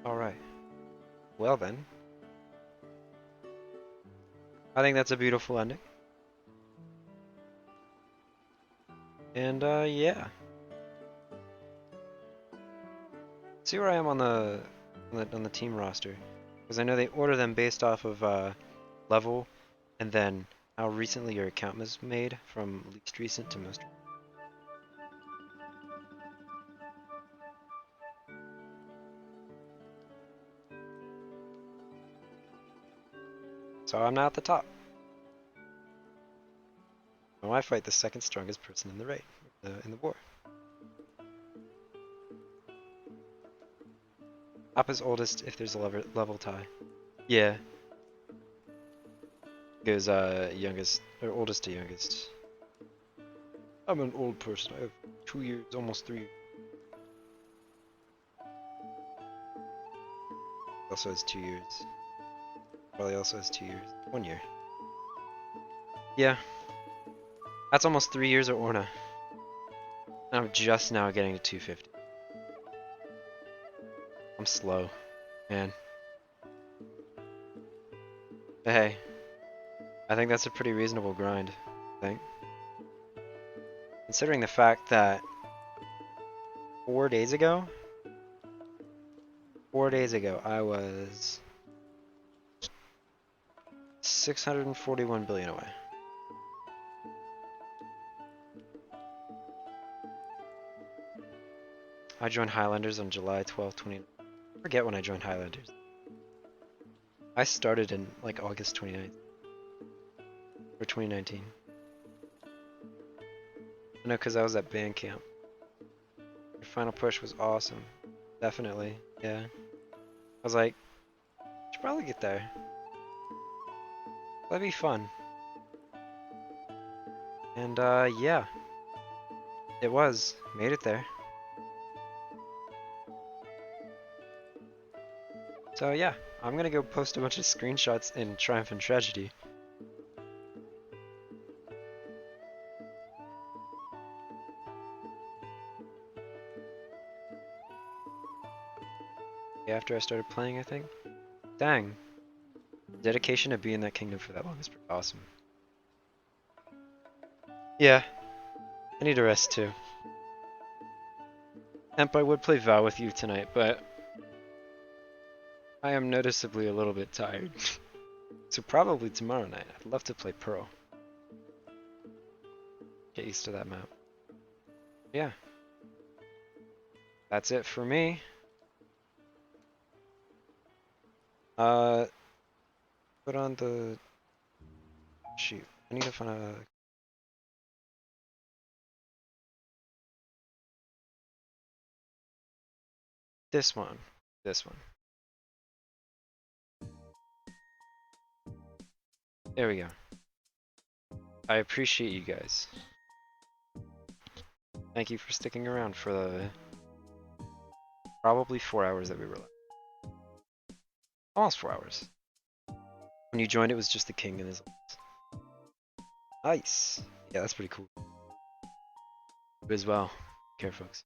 Alright. Well then. I think that's a beautiful ending. And yeah. See where I am on the team roster, because I know they order them based off of level, and then how recently your account was made, from least recent to most. So I'm now at the top. Now I fight the second strongest person in the raid, in the war. Top is oldest if there's a level tie. Yeah. Goes youngest or oldest to youngest. I'm an old person. I have 2 years, almost 3. Also has 2 years. probably also has 2 years. 1 year. Yeah. That's almost 3 years of Orna. I'm just now getting to 250. I'm slow, man. But hey, I think that's a pretty reasonable grind, I think. Considering the fact that 4 days ago, I was 641 billion away. I joined Highlanders on July 12th, 2019. I forget when I joined Highlanders. I started in like August 29th. Or 2019. I know, because I was at band camp. Your final push was awesome. Definitely, yeah. I was like, should probably get there. That'd be fun. And yeah. It was. Made it there. So yeah, I'm gonna go post a bunch of screenshots in Triumph and Tragedy. After I started playing, I think. Dang. Dedication to be in that kingdom for that long is pretty awesome. Yeah. I need a rest too. Emp, I would play Vow with you tonight, but I am noticeably a little bit tired. So probably tomorrow night. I'd love to play Pearl. Get used to that map. Yeah. That's it for me. Put on the... Shoot. I need to find a... This one. This one. There we go. I appreciate you guys. Thank you for sticking around for the probably 4 hours that we were left. Almost 4 hours. When you joined, it was just the king and his. Nice. Yeah, that's pretty cool. You as well. Care, folks.